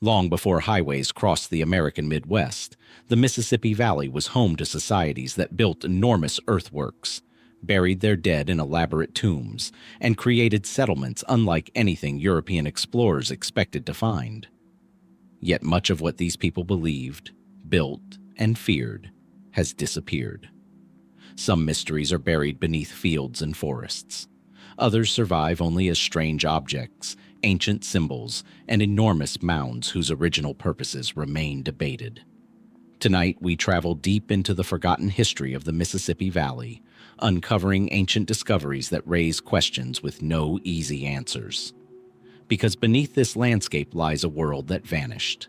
Long before highways crossed the American Midwest, the Mississippi Valley was home to societies that built enormous earthworks, buried their dead in elaborate tombs, and created settlements unlike anything European explorers expected to find. Yet much of what these people believed, built, and feared has disappeared. Some mysteries are buried beneath fields and forests. Others survive only as strange objects, ancient symbols, and enormous mounds whose original purposes remain debated. Tonight, we travel deep into the forgotten history of the Mississippi Valley, uncovering ancient discoveries that raise questions with no easy answers. Because beneath this landscape lies a world that vanished,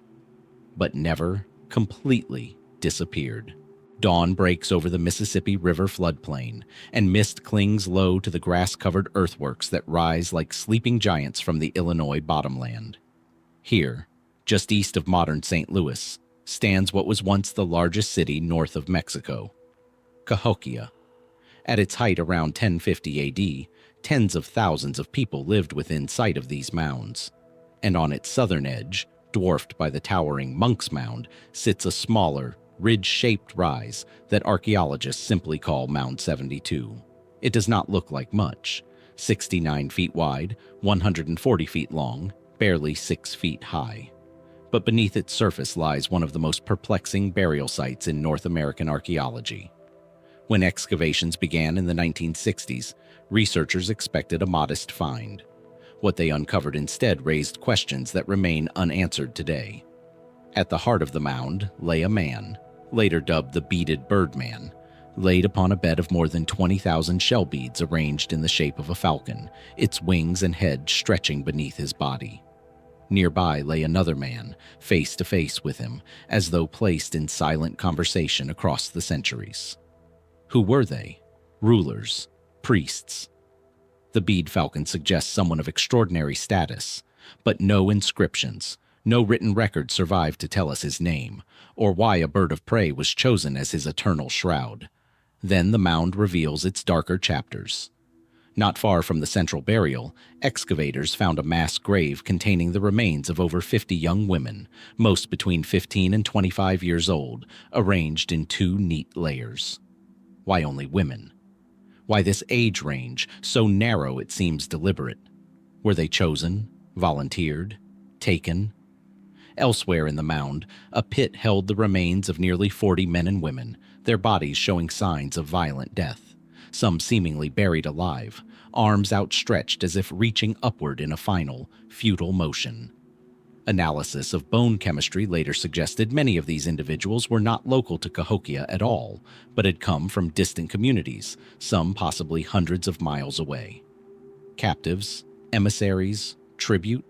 but never completely disappeared. Dawn breaks over the Mississippi River floodplain, and mist clings low to the grass-covered earthworks that rise like sleeping giants from the Illinois bottomland. Here, just east of modern St. Louis, stands what was once the largest city north of Mexico, Cahokia. At its height around 1050 AD, tens of thousands of people lived within sight of these mounds, and on its southern edge, dwarfed by the towering Monk's Mound, sits a smaller, ridge-shaped rise that archaeologists simply call Mound 72. It does not look like much, 69 feet wide, 140 feet long, barely 6 feet high. But beneath its surface lies one of the most perplexing burial sites in North American archaeology. When excavations began in the 1960s, researchers expected a modest find. What they uncovered instead raised questions that remain unanswered today. At the heart of the mound lay a man, later dubbed the Beaded Birdman, laid upon a bed of more than 20,000 shell beads arranged in the shape of a falcon, its wings and head stretching beneath his body. Nearby lay another man, face to face with him, as though placed in silent conversation across the centuries. Who were they? Rulers? Priests? The bead falcon suggests someone of extraordinary status, but no inscriptions, no written record survived to tell us his name, or why a bird of prey was chosen as his eternal shroud. Then the mound reveals its darker chapters. Not far from the central burial, excavators found a mass grave containing the remains of over 50 young women, most between 15 and 25 years old, arranged in 2 neat layers. Why only women? Why this age range, so narrow it seems deliberate? Were they chosen, volunteered, taken? Elsewhere in the mound, a pit held the remains of nearly 40 men and women, their bodies showing signs of violent death, some seemingly buried alive, arms outstretched as if reaching upward in a final, futile motion. Analysis of bone chemistry later suggested many of these individuals were not local to Cahokia at all, but had come from distant communities, some possibly hundreds of miles away. Captives, emissaries, tribute?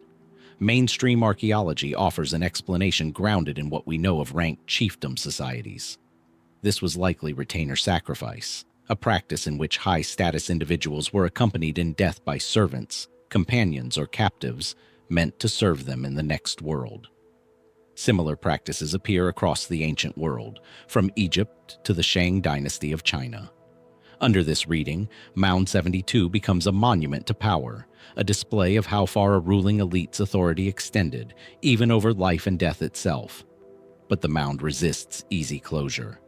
Mainstream archaeology offers an explanation grounded in what we know of ranked chiefdom societies. This was likely retainer sacrifice, a practice in which high-status individuals were accompanied in death by servants, companions, or captives meant to serve them in the next world. Similar practices appear across the ancient world, from Egypt to the Shang dynasty of China. Under this reading, Mound 72 becomes a monument to power, a display of how far a ruling elite's authority extended, even over life and death itself. But the mound resists easy closure.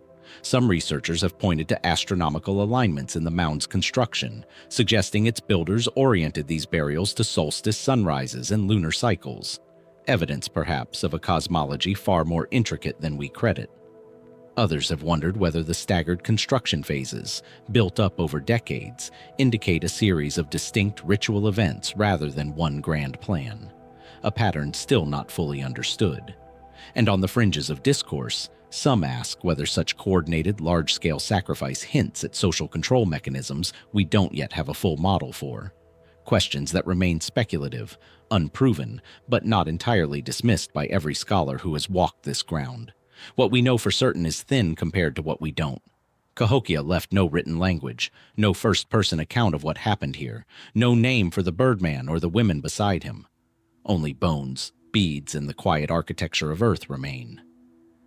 Some researchers have pointed to astronomical alignments in the mound's construction, suggesting its builders oriented these burials to solstice sunrises and lunar cycles, evidence perhaps of a cosmology far more intricate than we credit. Others have wondered whether the staggered construction phases, built up over decades, indicate a series of distinct ritual events rather than one grand plan, a pattern still not fully understood. And on the fringes of discourse, some ask whether such coordinated large-scale sacrifice hints at social control mechanisms we don't yet have a full model for. Questions that remain speculative, unproven, but not entirely dismissed by every scholar who has walked this ground. What we know for certain is thin compared to what we don't. Cahokia left no written language, no first-person account of what happened here, no name for the birdman or the women beside him. Only bones, beads, and the quiet architecture of Earth remain.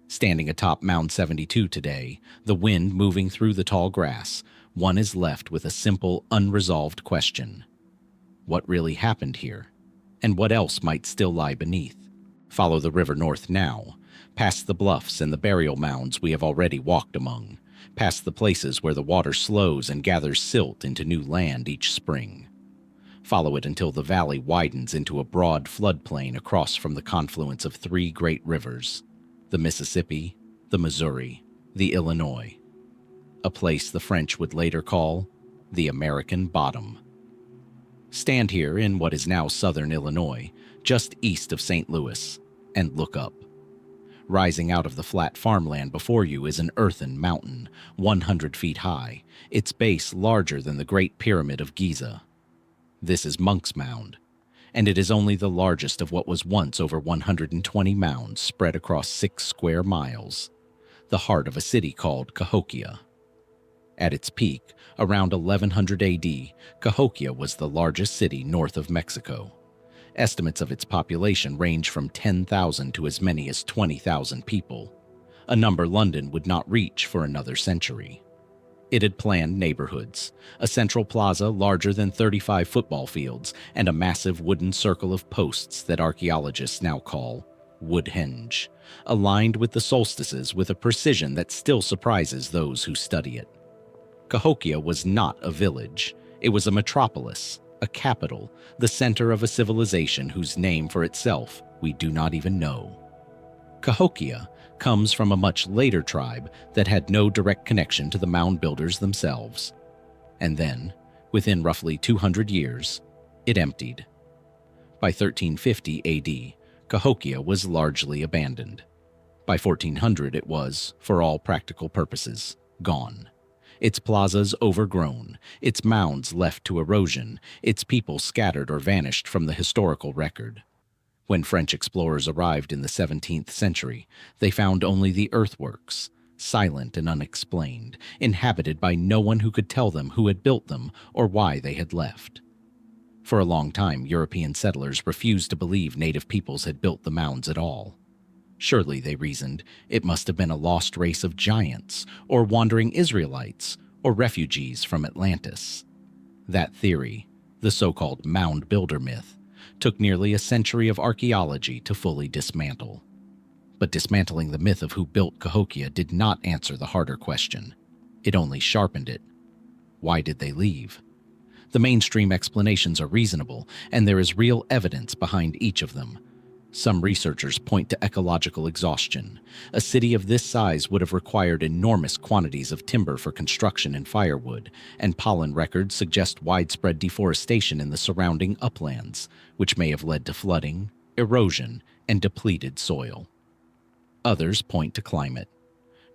Standing atop Mound 72 today, the wind moving through the tall grass, one is left with a simple, unresolved question. What really happened here? And what else might still lie beneath? Follow the river north now, past the bluffs and the burial mounds we have already walked among, past the places where the water slows and gathers silt into new land each spring. Follow it until the valley widens into a broad floodplain across from the confluence of three great rivers, the Mississippi, the Missouri, the Illinois, a place the French would later call the American Bottom. Stand here in what is now southern Illinois, just east of St. Louis, and look up. Rising out of the flat farmland before you is an earthen mountain, 100 feet high, its base larger than the Great Pyramid of Giza. This is Monk's Mound, and it is only the largest of what was once over 120 mounds spread across 6 square miles, the heart of a city called Cahokia. At its peak, around 1100 AD, Cahokia was the largest city north of Mexico. Estimates of its population range from 10,000 to as many as 20,000 people, a number London would not reach for another century. It had planned neighborhoods, a central plaza larger than 35 football fields, and a massive wooden circle of posts that archaeologists now call Woodhenge, aligned with the solstices with a precision that still surprises those who study it. Cahokia was not a village. It was a metropolis, a capital, the center of a civilization whose name for itself we do not even know. Cahokia comes from a much later tribe that had no direct connection to the mound builders themselves. And then, within roughly 200 years, it emptied. By 1350 AD, Cahokia was largely abandoned. By 1400 it was, for all practical purposes, gone. Its plazas overgrown, its mounds left to erosion, its people scattered or vanished from the historical record. When French explorers arrived in the 17th century, they found only the earthworks, silent and unexplained, inhabited by no one who could tell them who had built them or why they had left. For a long time, European settlers refused to believe native peoples had built the mounds at all. Surely, they reasoned, it must have been a lost race of giants, or wandering Israelites, or refugees from Atlantis. That theory, the so-called mound builder myth, took nearly a century of archaeology to fully dismantle. But dismantling the myth of who built Cahokia did not answer the harder question. It only sharpened it. Why did they leave? The mainstream explanations are reasonable, and there is real evidence behind each of them. Some researchers point to ecological exhaustion. A city of this size would have required enormous quantities of timber for construction and firewood, and pollen records suggest widespread deforestation in the surrounding uplands, which may have led to flooding, erosion, and depleted soil. Others point to climate.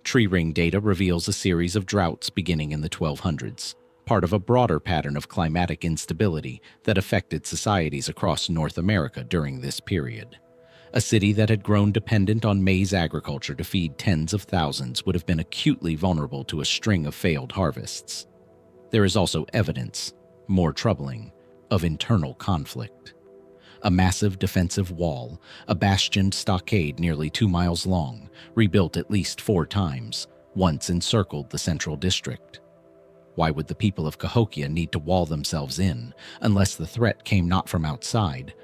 Tree ring data reveals a series of droughts beginning in the 1200s, part of a broader pattern of climatic instability that affected societies across North America during this period. A city that had grown dependent on maize agriculture to feed tens of thousands would have been acutely vulnerable to a string of failed harvests. There is also evidence, more troubling, of internal conflict. A massive defensive wall, a bastioned stockade nearly 2 miles long, rebuilt at least 4 times, once encircled the central district. Why would the people of Cahokia need to wall themselves in, unless the threat came not from outside,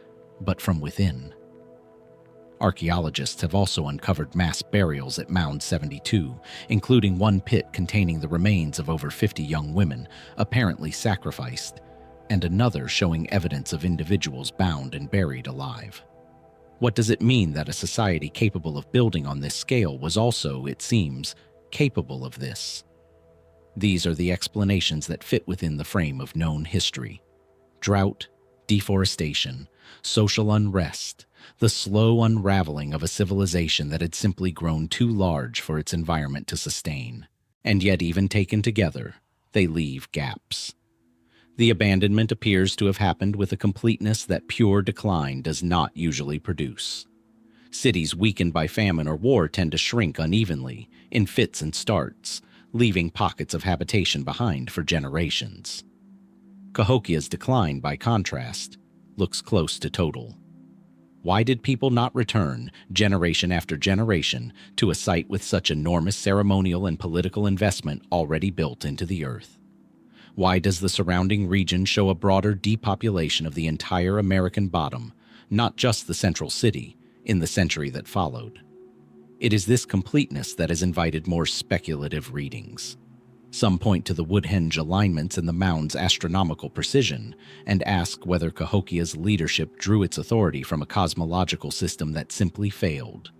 but from within? Archaeologists have also uncovered mass burials at Mound 72, including one pit containing the remains of over 50 young women, apparently sacrificed, and another showing evidence of individuals bound and buried alive. What does it mean that a society capable of building on this scale was also, it seems, capable of this? These are the explanations that fit within the frame of known history. Drought, deforestation, social unrest, the slow unraveling of a civilization that had simply grown too large for its environment to sustain. And yet, even taken together, they leave gaps. The abandonment appears to have happened with a completeness that pure decline does not usually produce. Cities weakened by famine or war tend to shrink unevenly, in fits and starts, leaving pockets of habitation behind for generations. Cahokia's decline, by contrast, looks close to total. Why did people not return, generation after generation, to a site with such enormous ceremonial and political investment already built into the earth? Why does the surrounding region show a broader depopulation of the entire American bottom, not just the central city, in the century that followed. It is this completeness that has invited more speculative readings. Some point to the Woodhenge alignments and the Mound's astronomical precision, and ask whether Cahokia's leadership drew its authority from a cosmological system that simply failed.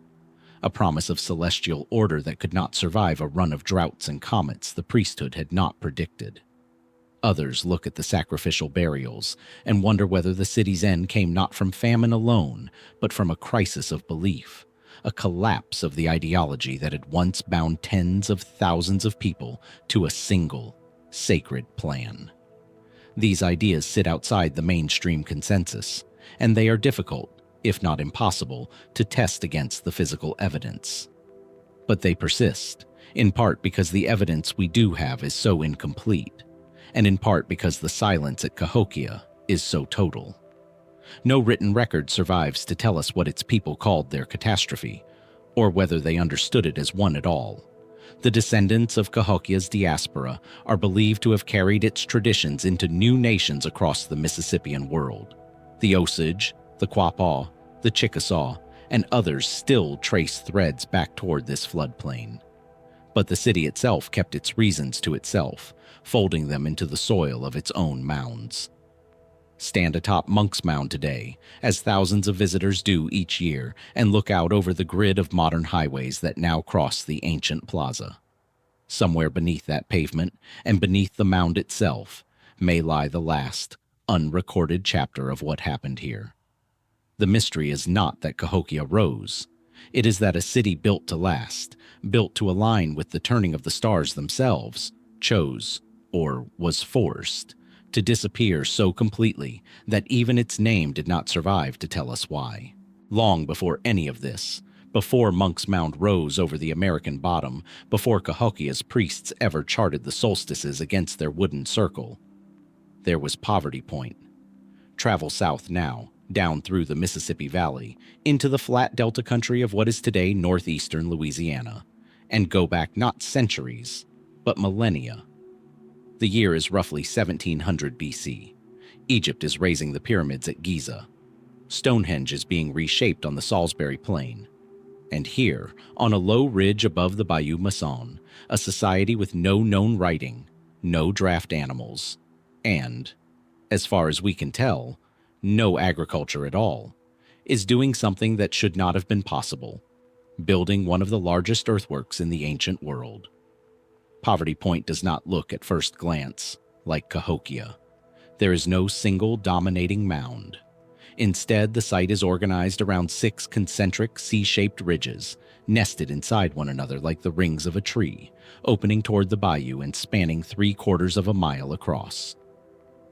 A promise of celestial order that could not survive a run of droughts and comets the priesthood had not predicted. Others look at the sacrificial burials and wonder whether the city's end came not from famine alone, but from a crisis of belief, a collapse of the ideology that had once bound tens of thousands of people to a single, sacred plan. These ideas sit outside the mainstream consensus, and they are difficult, if not impossible, to test against the physical evidence. But they persist, in part because the evidence we do have is so incomplete, and in part because the silence at Cahokia is so total. No written record survives to tell us what its people called their catastrophe, or whether they understood it as one at all. The descendants of Cahokia's diaspora are believed to have carried its traditions into new nations across the Mississippian world. The Osage, the Quapaw, the Chickasaw, and others still trace threads back toward this floodplain. But the city itself kept its reasons to itself, folding them into the soil of its own mounds. Stand atop Monk's Mound today, as thousands of visitors do each year, and look out over the grid of modern highways that now cross the ancient plaza. Somewhere beneath that pavement, and beneath the mound itself, may lie the last, unrecorded chapter of what happened here. The mystery is not that Cahokia rose. It is that a city built to last, built to align with the turning of the stars themselves, chose, or was forced, to disappear so completely that even its name did not survive to tell us why. Long before any of this, before Monk's Mound rose over the American bottom, before Cahokia's priests ever charted the solstices against their wooden circle, there was Poverty Point. Travel south now, down through the Mississippi Valley, into the flat delta country of what is today northeastern Louisiana, and go back not centuries, but millennia. The year is roughly 1700 BC. Egypt is raising the pyramids at Giza. Stonehenge is being reshaped on the Salisbury Plain. And here, on a low ridge above the Bayou Masson, a society with no known writing, no draft animals, and, as far as we can tell, no agriculture at all, is doing something that should not have been possible, building one of the largest earthworks in the ancient world. Poverty Point does not look at first glance like Cahokia. There is no single dominating mound. Instead, the site is organized around 6 concentric C-shaped ridges, nested inside one another like the rings of a tree, opening toward the bayou and spanning 3/4 of a mile across.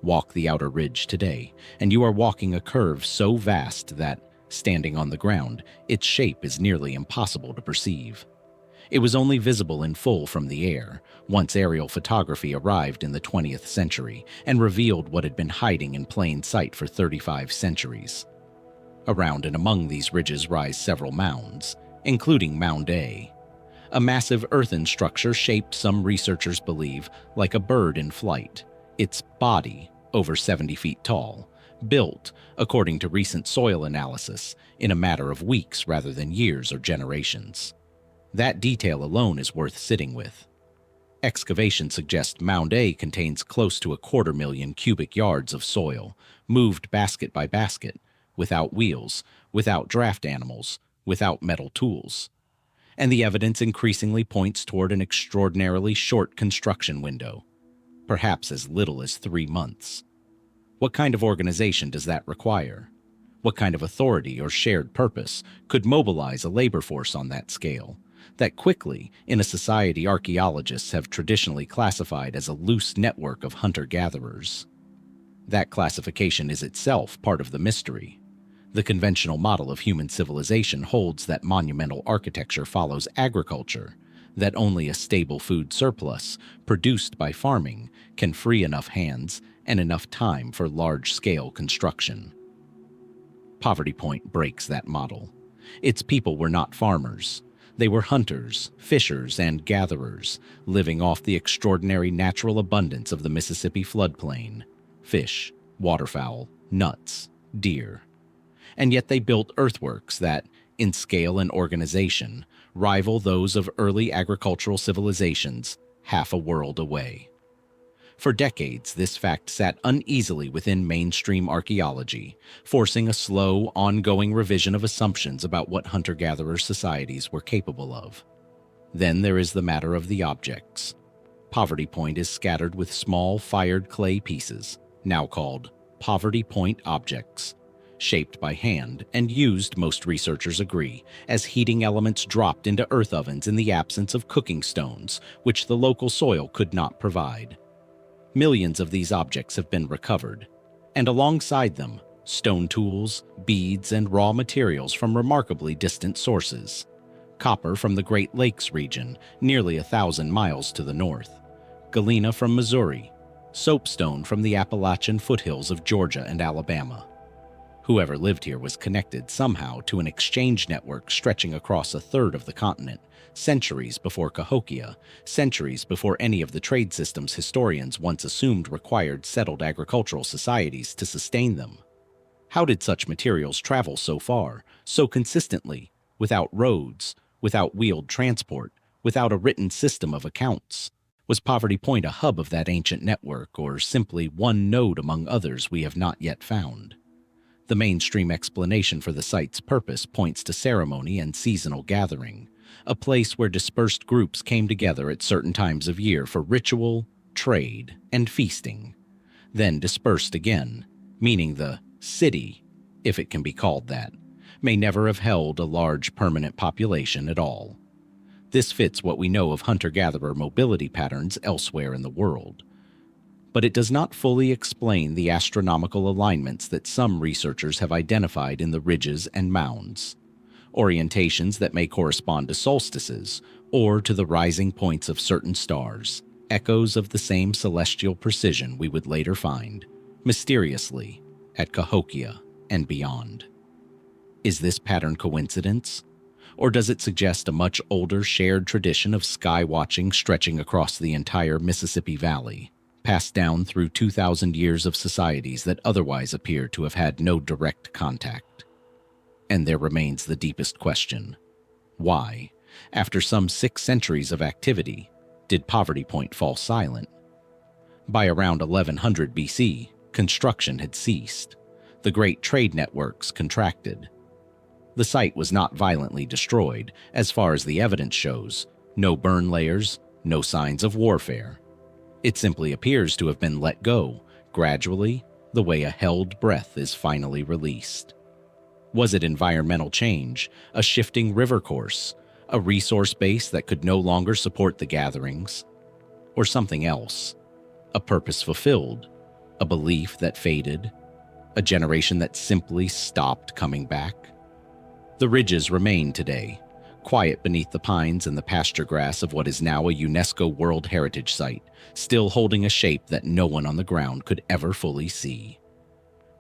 Walk the outer ridge today, and you are walking a curve so vast that, standing on the ground, its shape is nearly impossible to perceive. It was only visible in full from the air, once aerial photography arrived in the 20th century and revealed what had been hiding in plain sight for 35 centuries. Around and among these ridges rise several mounds, including Mound A, a massive earthen structure shaped, some researchers believe, like a bird in flight, its body over 70 feet tall, built, according to recent soil analysis, in a matter of weeks rather than years or generations. That detail alone is worth sitting with. Excavation suggests Mound A contains close to 250,000 cubic yards of soil, moved basket by basket, without wheels, without draft animals, without metal tools. And the evidence increasingly points toward an extraordinarily short construction window, perhaps as little as 3 months. What kind of organization does that require? What kind of authority or shared purpose could mobilize a labor force on that scale, that quickly, in a society archaeologists have traditionally classified as a loose network of hunter-gatherers? That classification is itself part of the mystery. The conventional model of human civilization holds that monumental architecture follows agriculture, that only a stable food surplus, produced by farming, can free enough hands and enough time for large-scale construction. Poverty Point breaks that model. Its people were not farmers. They were hunters, fishers, and gatherers, living off the extraordinary natural abundance of the Mississippi floodplain: fish, waterfowl, nuts, deer. And yet they built earthworks that, in scale and organization, rival those of early agricultural civilizations half a world away. For decades, this fact sat uneasily within mainstream archaeology, forcing a slow, ongoing revision of assumptions about what hunter-gatherer societies were capable of. Then there is the matter of the objects. Poverty Point is scattered with small, fired clay pieces, now called Poverty Point objects, shaped by hand and used, most researchers agree, as heating elements dropped into earth ovens in the absence of cooking stones, which the local soil could not provide. Millions of these objects have been recovered, and alongside them, stone tools, beads, and raw materials from remarkably distant sources. Copper from the Great Lakes region, nearly 1,000 miles to the north, galena from Missouri, soapstone from the Appalachian foothills of Georgia and Alabama. Whoever lived here was connected somehow to an exchange network stretching across a third of the continent, centuries before Cahokia, centuries before any of the trade systems historians once assumed required settled agricultural societies to sustain them. How did such materials travel so far, so consistently, without roads, without wheeled transport, without a written system of accounts? Was Poverty Point a hub of that ancient network, or simply one node among others we have not yet found? The mainstream explanation for the site's purpose points to ceremony and seasonal gathering, a place where dispersed groups came together at certain times of year for ritual, trade, and feasting, then dispersed again, meaning the city, if it can be called that, may never have held a large permanent population at all. This fits what we know of hunter-gatherer mobility patterns elsewhere in the world. But it does not fully explain the astronomical alignments that some researchers have identified in the ridges and mounds, orientations that may correspond to solstices or to the rising points of certain stars, echoes of the same celestial precision we would later find, mysteriously, at Cahokia and beyond. Is this pattern coincidence? Or does it suggest a much older shared tradition of sky-watching stretching across the entire Mississippi Valley, passed down through 2,000 years of societies that otherwise appear to have had no direct contact? And there remains the deepest question. Why, after some 6 centuries of activity, did Poverty Point fall silent? By around 1100 BC, construction had ceased. The great trade networks contracted. The site was not violently destroyed, as far as the evidence shows. No burn layers, no signs of warfare. It simply appears to have been let go, gradually, the way a held breath is finally released. Was it environmental change, a shifting river course, a resource base that could no longer support the gatherings? Or something else? A purpose fulfilled, a belief that faded, a generation that simply stopped coming back? The ridges remain today, quiet beneath the pines and the pasture grass of what is now a UNESCO World Heritage Site, still holding a shape that no one on the ground could ever fully see.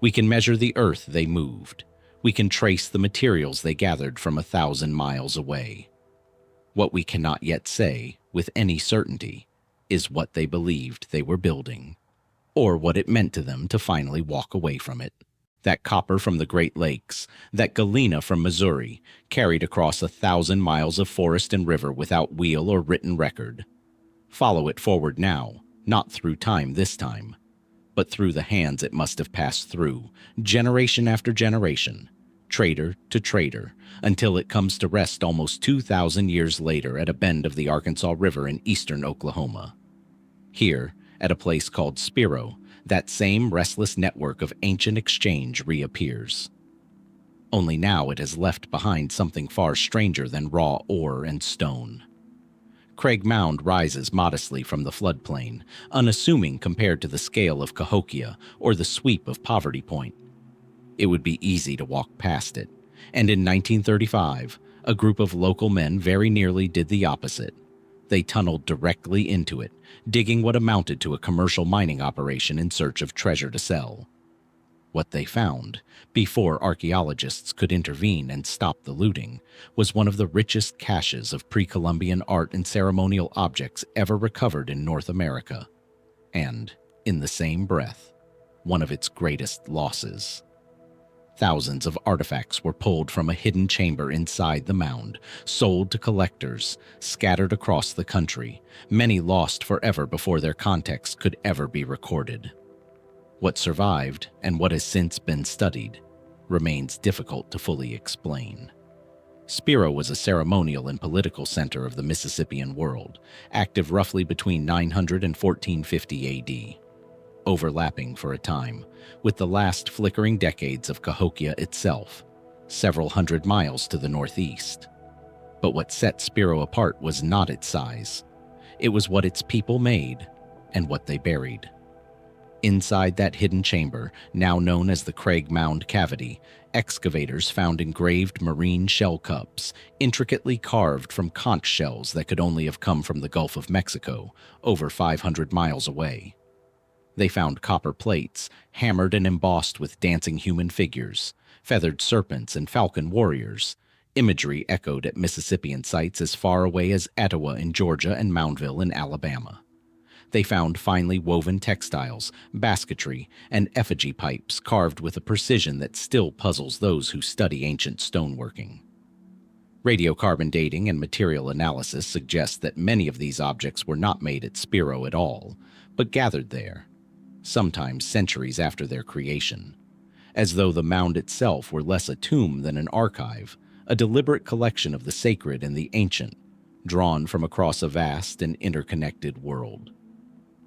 We can measure the earth they moved. We can trace the materials they gathered from 1,000 miles away. What we cannot yet say, with any certainty, is what they believed they were building, or what it meant to them to finally walk away from it. That copper from the Great Lakes, that galena from Missouri, carried across 1,000 miles of forest and river without wheel or written record. Follow it forward now, not through time this time, but through the hands it must have passed through, generation after generation, trader to trader, until it comes to rest almost 2,000 years later at a bend of the Arkansas River in eastern Oklahoma. Here, at a place called Spiro, that same restless network of ancient exchange reappears. Only now it has left behind something far stranger than raw ore and stone. Craig Mound rises modestly from the floodplain, unassuming compared to the scale of Cahokia or the sweep of Poverty Point. It would be easy to walk past it, and in 1935, a group of local men very nearly did the opposite. They tunneled directly into it, digging what amounted to a commercial mining operation in search of treasure to sell. What they found, before archaeologists could intervene and stop the looting, was one of the richest caches of pre-Columbian art and ceremonial objects ever recovered in North America, and, in the same breath, one of its greatest losses. Thousands of artifacts were pulled from a hidden chamber inside the mound, sold to collectors, scattered across the country, many lost forever before their context could ever be recorded. What survived, and what has since been studied, remains difficult to fully explain. Spiro was a ceremonial and political center of the Mississippian world, active roughly between 900 and 1450 AD. Overlapping for a time with the last flickering decades of Cahokia itself, several hundred miles to the northeast. But what set Spiro apart was not its size. It was what its people made and what they buried. Inside that hidden chamber, now known as the Craig Mound Cavity, excavators found engraved marine shell cups, intricately carved from conch shells that could only have come from the Gulf of Mexico, over 500 miles away. They found copper plates, hammered and embossed with dancing human figures, feathered serpents and falcon warriors. Imagery echoed at Mississippian sites as far away as Etowah in Georgia and Moundville in Alabama. They found finely woven textiles, basketry, and effigy pipes carved with a precision that still puzzles those who study ancient stoneworking. Radiocarbon dating and material analysis suggest that many of these objects were not made at Spiro at all, but gathered there, sometimes centuries after their creation, as though the mound itself were less a tomb than an archive, a deliberate collection of the sacred and the ancient, drawn from across a vast and interconnected world.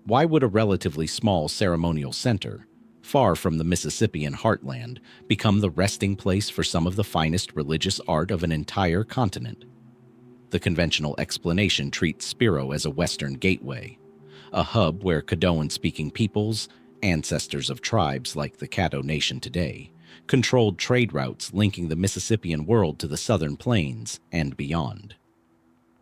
Why would a relatively small ceremonial center, far from the Mississippian heartland, become the resting place for some of the finest religious art of an entire continent? The conventional explanation treats Spiro as a Western gateway, a hub where Caddoan-speaking peoples, ancestors of tribes like the Caddo Nation today, controlled trade routes linking the Mississippian world to the southern plains and beyond.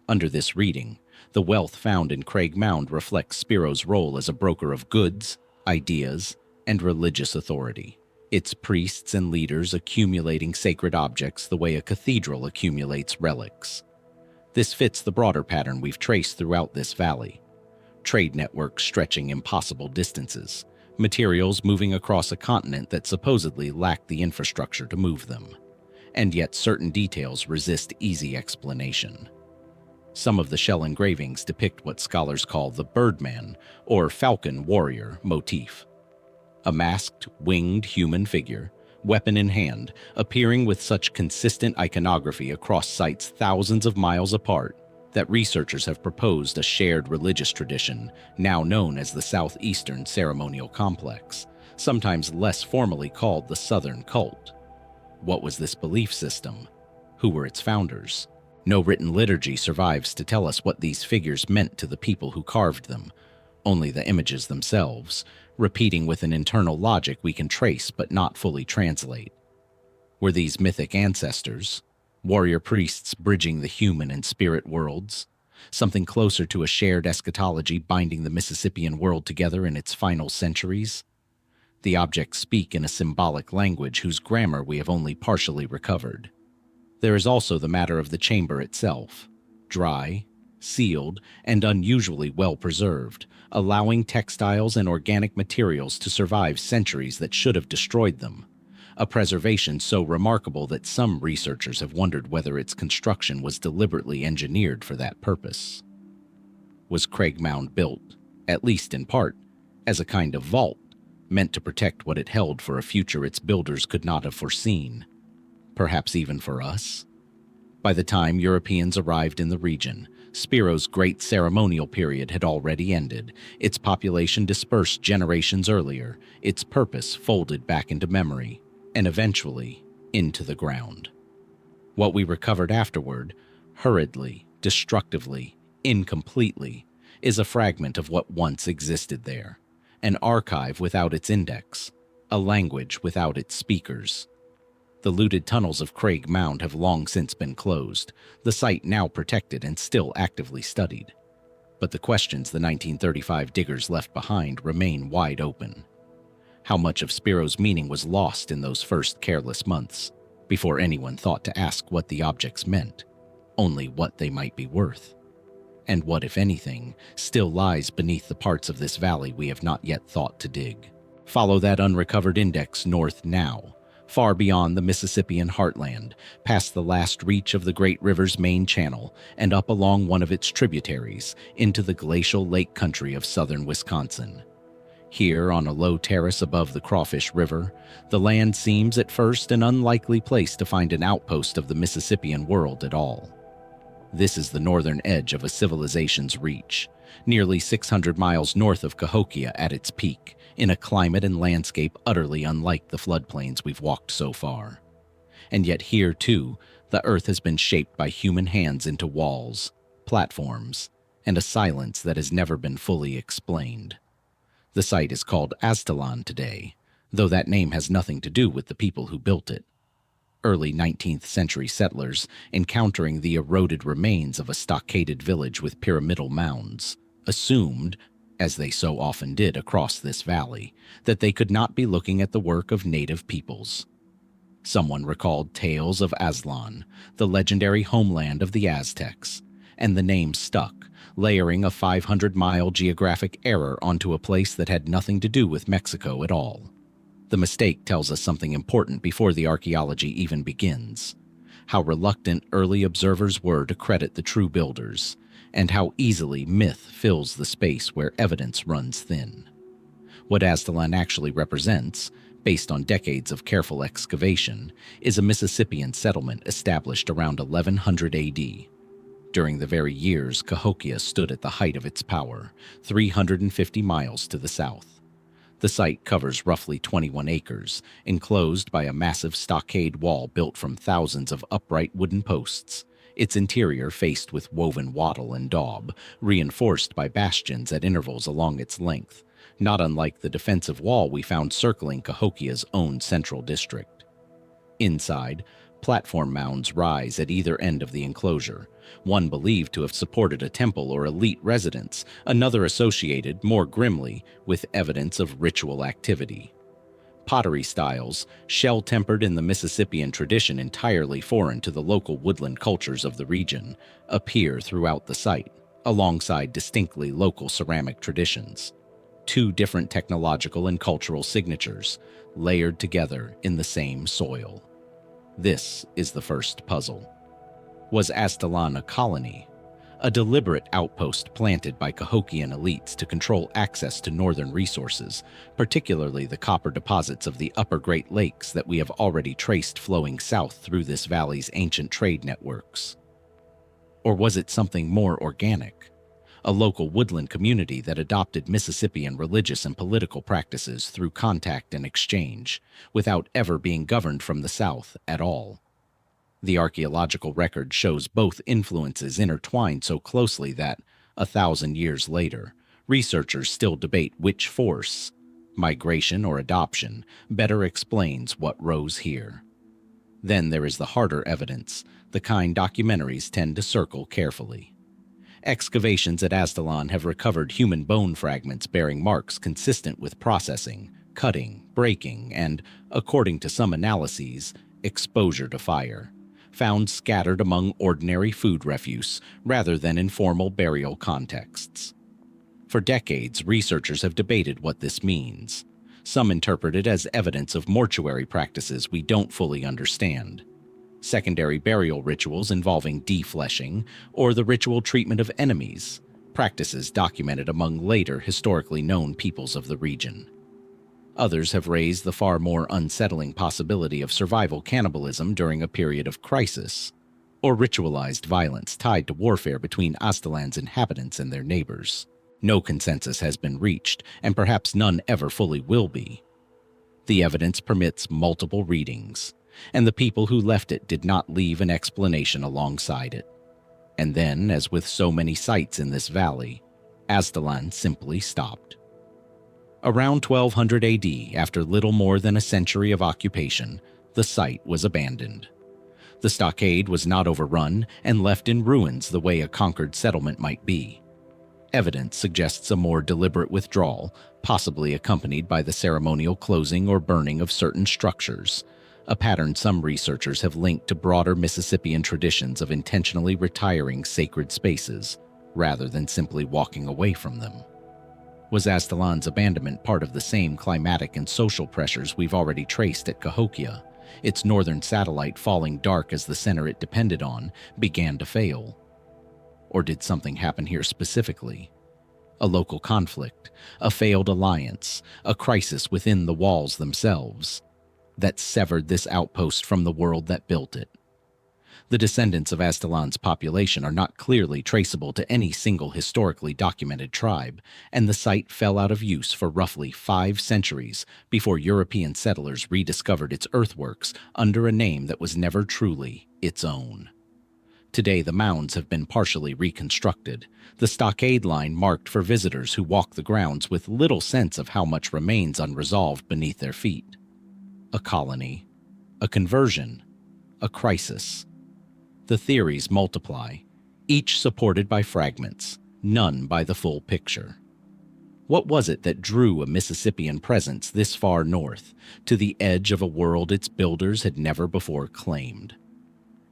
Under this reading, the wealth found in Craig Mound reflects Spiro's role as a broker of goods, ideas, and religious authority, its priests and leaders accumulating sacred objects the way a cathedral accumulates relics. This fits the broader pattern we've traced throughout this valley. Trade networks stretching impossible distances, materials moving across a continent that supposedly lacked the infrastructure to move them, and yet certain details resist easy explanation. Some of the shell engravings depict what scholars call the birdman or falcon warrior motif, a masked, winged human figure, weapon in hand, appearing with such consistent iconography across sites thousands of miles apart that researchers have proposed a shared religious tradition now known as the Southeastern Ceremonial Complex, sometimes less formally called the Southern Cult. What was this belief system? Who were its founders? No written liturgy survives to tell us what these figures meant to the people who carved them, only the images themselves, repeating with an internal logic we can trace but not fully translate. Were these mythic ancestors, warrior priests bridging the human and spirit worlds, something closer to a shared eschatology binding the Mississippian world together in its final centuries? The objects speak in a symbolic language whose grammar we have only partially recovered. There is also the matter of the chamber itself, dry, sealed, and unusually well preserved, allowing textiles and organic materials to survive centuries that should have destroyed them, a preservation so remarkable that some researchers have wondered whether its construction was deliberately engineered for that purpose. Was Craig Mound built, at least in part, as a kind of vault, meant to protect what it held for a future its builders could not have foreseen, perhaps even for us? By the time Europeans arrived in the region, Spiro's great ceremonial period had already ended, its population dispersed generations earlier, its purpose folded back into memory, and eventually into the ground. What we recovered afterward, hurriedly, destructively, incompletely, is a fragment of what once existed there, an archive without its index, a language without its speakers. The looted tunnels of Craig Mound have long since been closed, the site now protected and still actively studied. But the questions the 1935 diggers left behind remain wide open. How much of Spiro's meaning was lost in those first careless months, before anyone thought to ask what the objects meant, only what they might be worth? And what, if anything, still lies beneath the parts of this valley we have not yet thought to dig? Follow that unrecovered index north now, far beyond the Mississippian heartland, past the last reach of the great river's main channel and up along one of its tributaries into the glacial lake country of southern Wisconsin. Here, on a low terrace above the Crawfish River, the land seems at first an unlikely place to find an outpost of the Mississippian world at all. This is the northern edge of a civilization's reach, nearly 600 miles north of Cahokia at its peak, in a climate and landscape utterly unlike the floodplains we've walked so far. And yet here, too, the earth has been shaped by human hands into walls, platforms, and a silence that has never been fully explained. The site is called Aztalan today, though that name has nothing to do with the people who built it. Early 19th century settlers, encountering the eroded remains of a stockaded village with pyramidal mounds, assumed, as they so often did across this valley, that they could not be looking at the work of native peoples. Someone recalled tales of Aztalan, the legendary homeland of the Aztecs, and the name stuck, layering a 500-mile geographic error onto a place that had nothing to do with Mexico at all. The mistake tells us something important before the archaeology even begins: how reluctant early observers were to credit the true builders, and how easily myth fills the space where evidence runs thin. What Aztalan actually represents, based on decades of careful excavation, is a Mississippian settlement established around 1100 AD. During the very years Cahokia stood at the height of its power, 350 miles to the south. The site covers roughly 21 acres, enclosed by a massive stockade wall built from thousands of upright wooden posts, its interior faced with woven wattle and daub, reinforced by bastions at intervals along its length, not unlike the defensive wall we found circling Cahokia's own central district. Inside, platform mounds rise at either end of the enclosure, one believed to have supported a temple or elite residence, another associated, more grimly, with evidence of ritual activity. Pottery styles, shell-tempered in the Mississippian tradition entirely foreign to the local woodland cultures of the region, appear throughout the site, alongside distinctly local ceramic traditions. Two different technological and cultural signatures, layered together in the same soil. This is the first puzzle. Was Aztalan a colony? A deliberate outpost planted by Cahokian elites to control access to northern resources, particularly the copper deposits of the upper Great Lakes that we have already traced flowing south through this valley's ancient trade networks? Or was it something more organic? A local woodland community that adopted Mississippian religious and political practices through contact and exchange, without ever being governed from the south at all. The archaeological record shows both influences intertwined so closely that, 1,000 years later, researchers still debate which force, migration or adoption, better explains what rose here. Then there is the harder evidence, the kind documentaries tend to circle carefully. Excavations at Aztalan have recovered human bone fragments bearing marks consistent with processing, cutting, breaking, and, according to some analyses, exposure to fire, found scattered among ordinary food refuse rather than in formal burial contexts. For decades, researchers have debated what this means. Some interpret it as evidence of mortuary practices we don't fully understand. Secondary burial rituals involving defleshing, or the ritual treatment of enemies, practices documented among later historically known peoples of the region. Others have raised the far more unsettling possibility of survival cannibalism during a period of crisis, or ritualized violence tied to warfare between Aztalan's inhabitants and their neighbors. No consensus has been reached, and perhaps none ever fully will be. The evidence permits multiple readings, and the people who left it did not leave an explanation alongside it. And then, as with so many sites in this valley, Aztalan simply stopped. Around 1200 AD, after little more than a century of occupation, the site was abandoned. The stockade was not overrun and left in ruins the way a conquered settlement might be. Evidence suggests a more deliberate withdrawal, possibly accompanied by the ceremonial closing or burning of certain structures, a pattern some researchers have linked to broader Mississippian traditions of intentionally retiring sacred spaces, rather than simply walking away from them. Was Aztalan's abandonment part of the same climatic and social pressures we've already traced at Cahokia, Its northern satellite, falling dark as the center it depended on, began to fail. Or did something happen here specifically? A local conflict, a failed alliance, a crisis within the walls themselves, that severed this outpost from the world that built it. The descendants of Aztalan's population are not clearly traceable to any single historically documented tribe, and the site fell out of use for roughly 5 centuries before European settlers rediscovered its earthworks under a name that was never truly its own. Today, the mounds have been partially reconstructed, the stockade line marked for visitors who walk the grounds with little sense of how much remains unresolved beneath their feet. A colony, a conversion, a crisis. The theories multiply, each supported by fragments, none by the full picture. What was it that drew a Mississippian presence this far north, to the edge of a world its builders had never before claimed?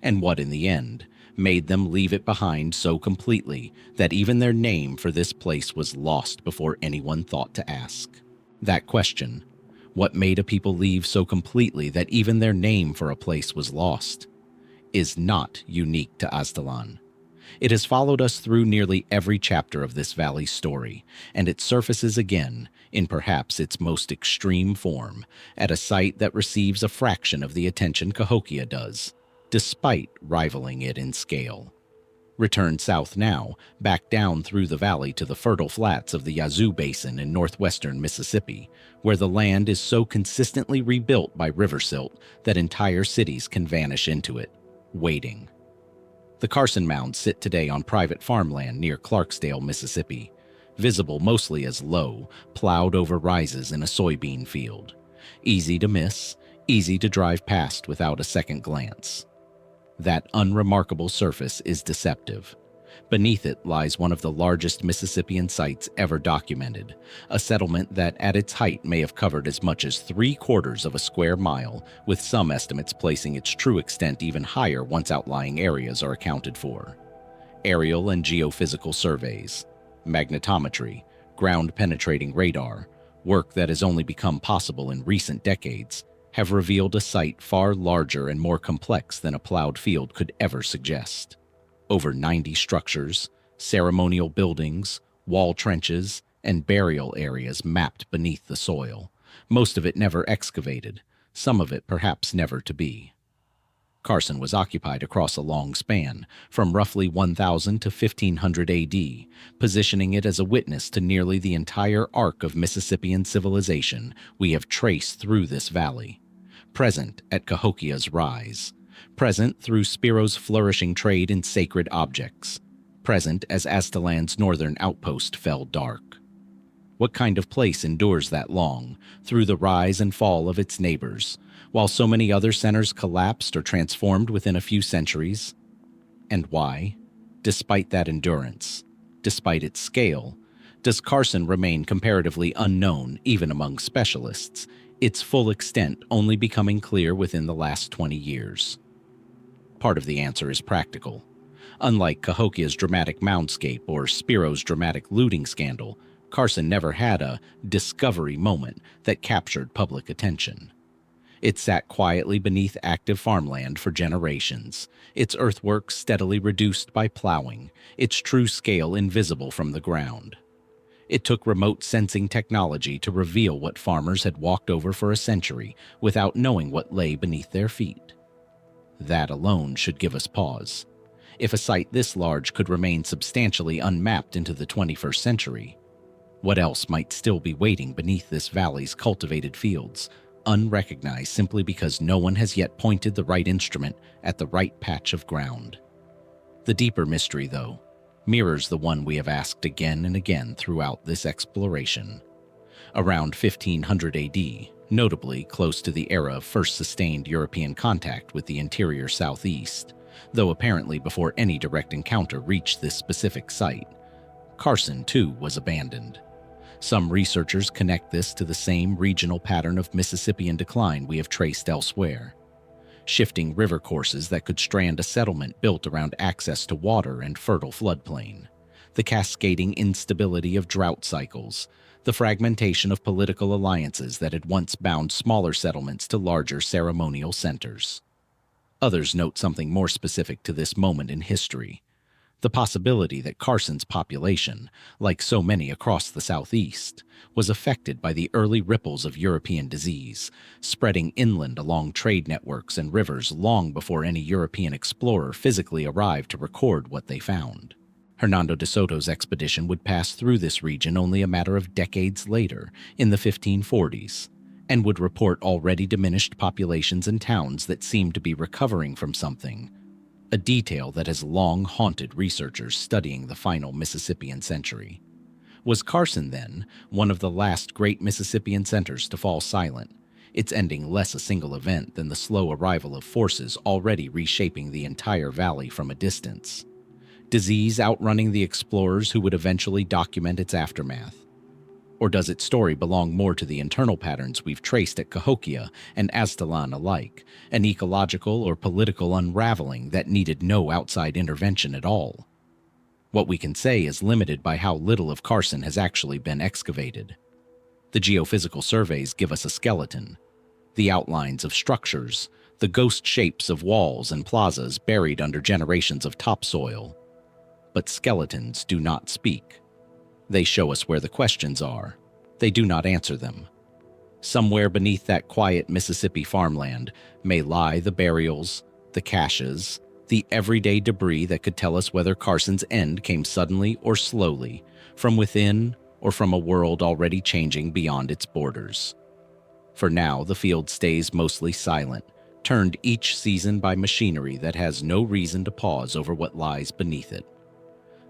And what, in the end, made them leave it behind so completely that even their name for this place was lost before anyone thought to ask? That question, what made a people leave so completely that even their name for a place was lost, is not unique to Aztalan. It has followed us through nearly every chapter of this valley's story, and it surfaces again, in perhaps its most extreme form, at a site that receives a fraction of the attention Cahokia does, despite rivaling it in scale. Return south now, back down through the valley to the fertile flats of the Yazoo Basin in northwestern Mississippi, where the land is so consistently rebuilt by river silt that entire cities can vanish into it, waiting. The Carson Mounds sit today on private farmland near Clarksdale, Mississippi, visible mostly as low, plowed-over rises in a soybean field. Easy to miss, easy to drive past without a second glance. That unremarkable surface is deceptive. Beneath it lies one of the largest Mississippian sites ever documented, a settlement that at its height may have covered as much as 3/4 of a square mile, with some estimates placing its true extent even higher once outlying areas are accounted for. Aerial and geophysical surveys, magnetometry, ground-penetrating radar, work that has only become possible in recent decades, have revealed a site far larger and more complex than a plowed field could ever suggest. Over 90 structures, ceremonial buildings, wall trenches, and burial areas mapped beneath the soil, most of it never excavated, some of it perhaps never to be. Carson was occupied across a long span, from roughly 1000 to 1500 AD, positioning it as a witness to nearly the entire arc of Mississippian civilization we have traced through this valley, present at Cahokia's rise, present through Spiro's flourishing trade in sacred objects, present as Aztalan's northern outpost fell dark. What kind of place endures that long, through the rise and fall of its neighbors, while so many other centers collapsed or transformed within a few centuries? And why, despite that endurance, despite its scale, does Carson remain comparatively unknown even among specialists, its full extent only becoming clear within the last 20 years? Part of the answer is practical. Unlike Cahokia's dramatic moundscape or Spiro's dramatic looting scandal, Carson never had a discovery moment that captured public attention. It sat quietly beneath active farmland for generations, its earthworks steadily reduced by plowing, its true scale invisible from the ground. It took remote sensing technology to reveal what farmers had walked over for a century without knowing what lay beneath their feet. That alone should give us pause. If a site this large could remain substantially unmapped into the 21st century, what else might still be waiting beneath this valley's cultivated fields, unrecognized simply because no one has yet pointed the right instrument at the right patch of ground? The deeper mystery, though, mirrors the one we have asked again and again throughout this exploration. Around 1500 AD, notably close to the era of first sustained European contact with the interior southeast, though apparently before any direct encounter reached this specific site, Carson, too, was abandoned. Some researchers connect this to the same regional pattern of Mississippian decline we have traced elsewhere. Shifting river courses that could strand a settlement built around access to water and fertile floodplain, the cascading instability of drought cycles, the fragmentation of political alliances that had once bound smaller settlements to larger ceremonial centers. Others note something more specific to this moment in history: the possibility that Carson's population, like so many across the southeast, was affected by the early ripples of European disease, spreading inland along trade networks and rivers long before any European explorer physically arrived to record what they found. Hernando de Soto's expedition would pass through this region only a matter of decades later, in the 1540s, and would report already diminished populations and towns that seemed to be recovering from something, a detail that has long haunted researchers studying the final Mississippian century. Was Carson, then, one of the last great Mississippian centers to fall silent, its ending less a single event than the slow arrival of forces already reshaping the entire valley from a distance? Disease outrunning the explorers who would eventually document its aftermath? Or does its story belong more to the internal patterns we've traced at Cahokia and Aztalan alike, an ecological or political unraveling that needed no outside intervention at all? What we can say is limited by how little of Carson has actually been excavated. The geophysical surveys give us a skeleton, the outlines of structures, the ghost shapes of walls and plazas buried under generations of topsoil. But skeletons do not speak. They show us where the questions are. They do not answer them. Somewhere beneath that quiet Mississippi farmland may lie the burials, the caches, the everyday debris that could tell us whether Carson's end came suddenly or slowly, from within or from a world already changing beyond its borders. For now, the field stays mostly silent, turned each season by machinery that has no reason to pause over what lies beneath it.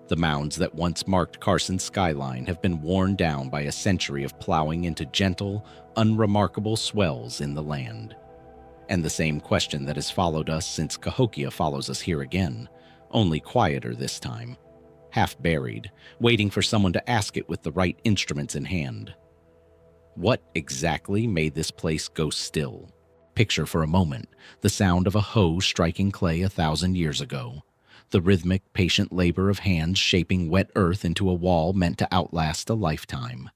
The mounds that once marked Carson's skyline have been worn down by a century of plowing into gentle, unremarkable swells in the land. And the same question that has followed us since Cahokia follows us here again, only quieter this time, half buried, waiting for someone to ask it with the right instruments in hand. What exactly made this place go still? Picture for a moment the sound of a hoe striking clay 1,000 years ago, the rhythmic, patient labor of hands shaping wet earth into a wall meant to outlast a lifetime.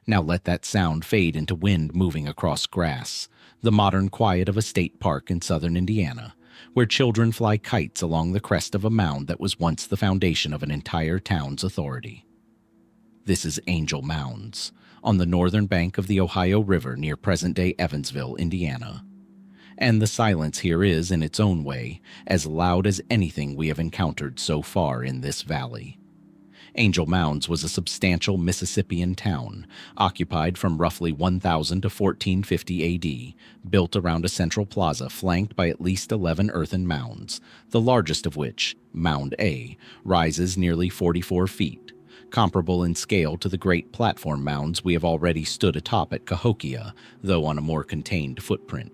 Now let that sound fade into wind moving across grass, the modern quiet of a state park in southern Indiana, where children fly kites along the crest of a mound that was once the foundation of an entire town's authority. This is Angel Mounds, on the northern bank of the Ohio River near present-day Evansville, Indiana. And the silence here is, in its own way, as loud as anything we have encountered so far in this valley. Angel Mounds was a substantial Mississippian town, occupied from roughly 1000 to 1450 A.D., built around a central plaza flanked by at least 11 earthen mounds, the largest of which, Mound A, rises nearly 44 feet, comparable in scale to the great platform mounds we have already stood atop at Cahokia, though on a more contained footprint.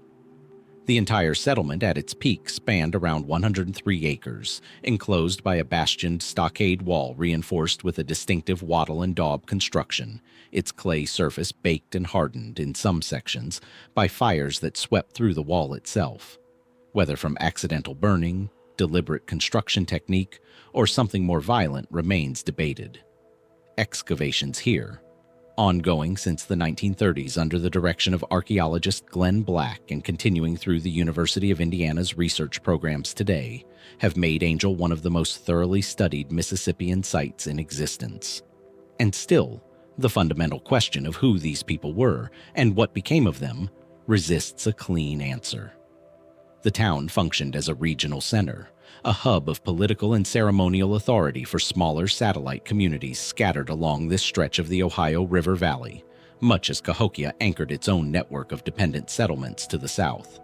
The entire settlement at its peak spanned around 103 acres, enclosed by a bastioned stockade wall reinforced with a distinctive wattle and daub construction, its clay surface baked and hardened in some sections by fires that swept through the wall itself. Whether from accidental burning, deliberate construction technique, or something more violent remains debated. Excavations here, ongoing since the 1930s under the direction of archaeologist Glenn Black and continuing through the University of Indiana's research programs today, have made Angel one of the most thoroughly studied Mississippian sites in existence. And still, the fundamental question of who these people were and what became of them resists a clean answer. The town functioned as a regional center, a hub of political and ceremonial authority for smaller satellite communities scattered along this stretch of the Ohio River Valley, much as Cahokia anchored its own network of dependent settlements to the south.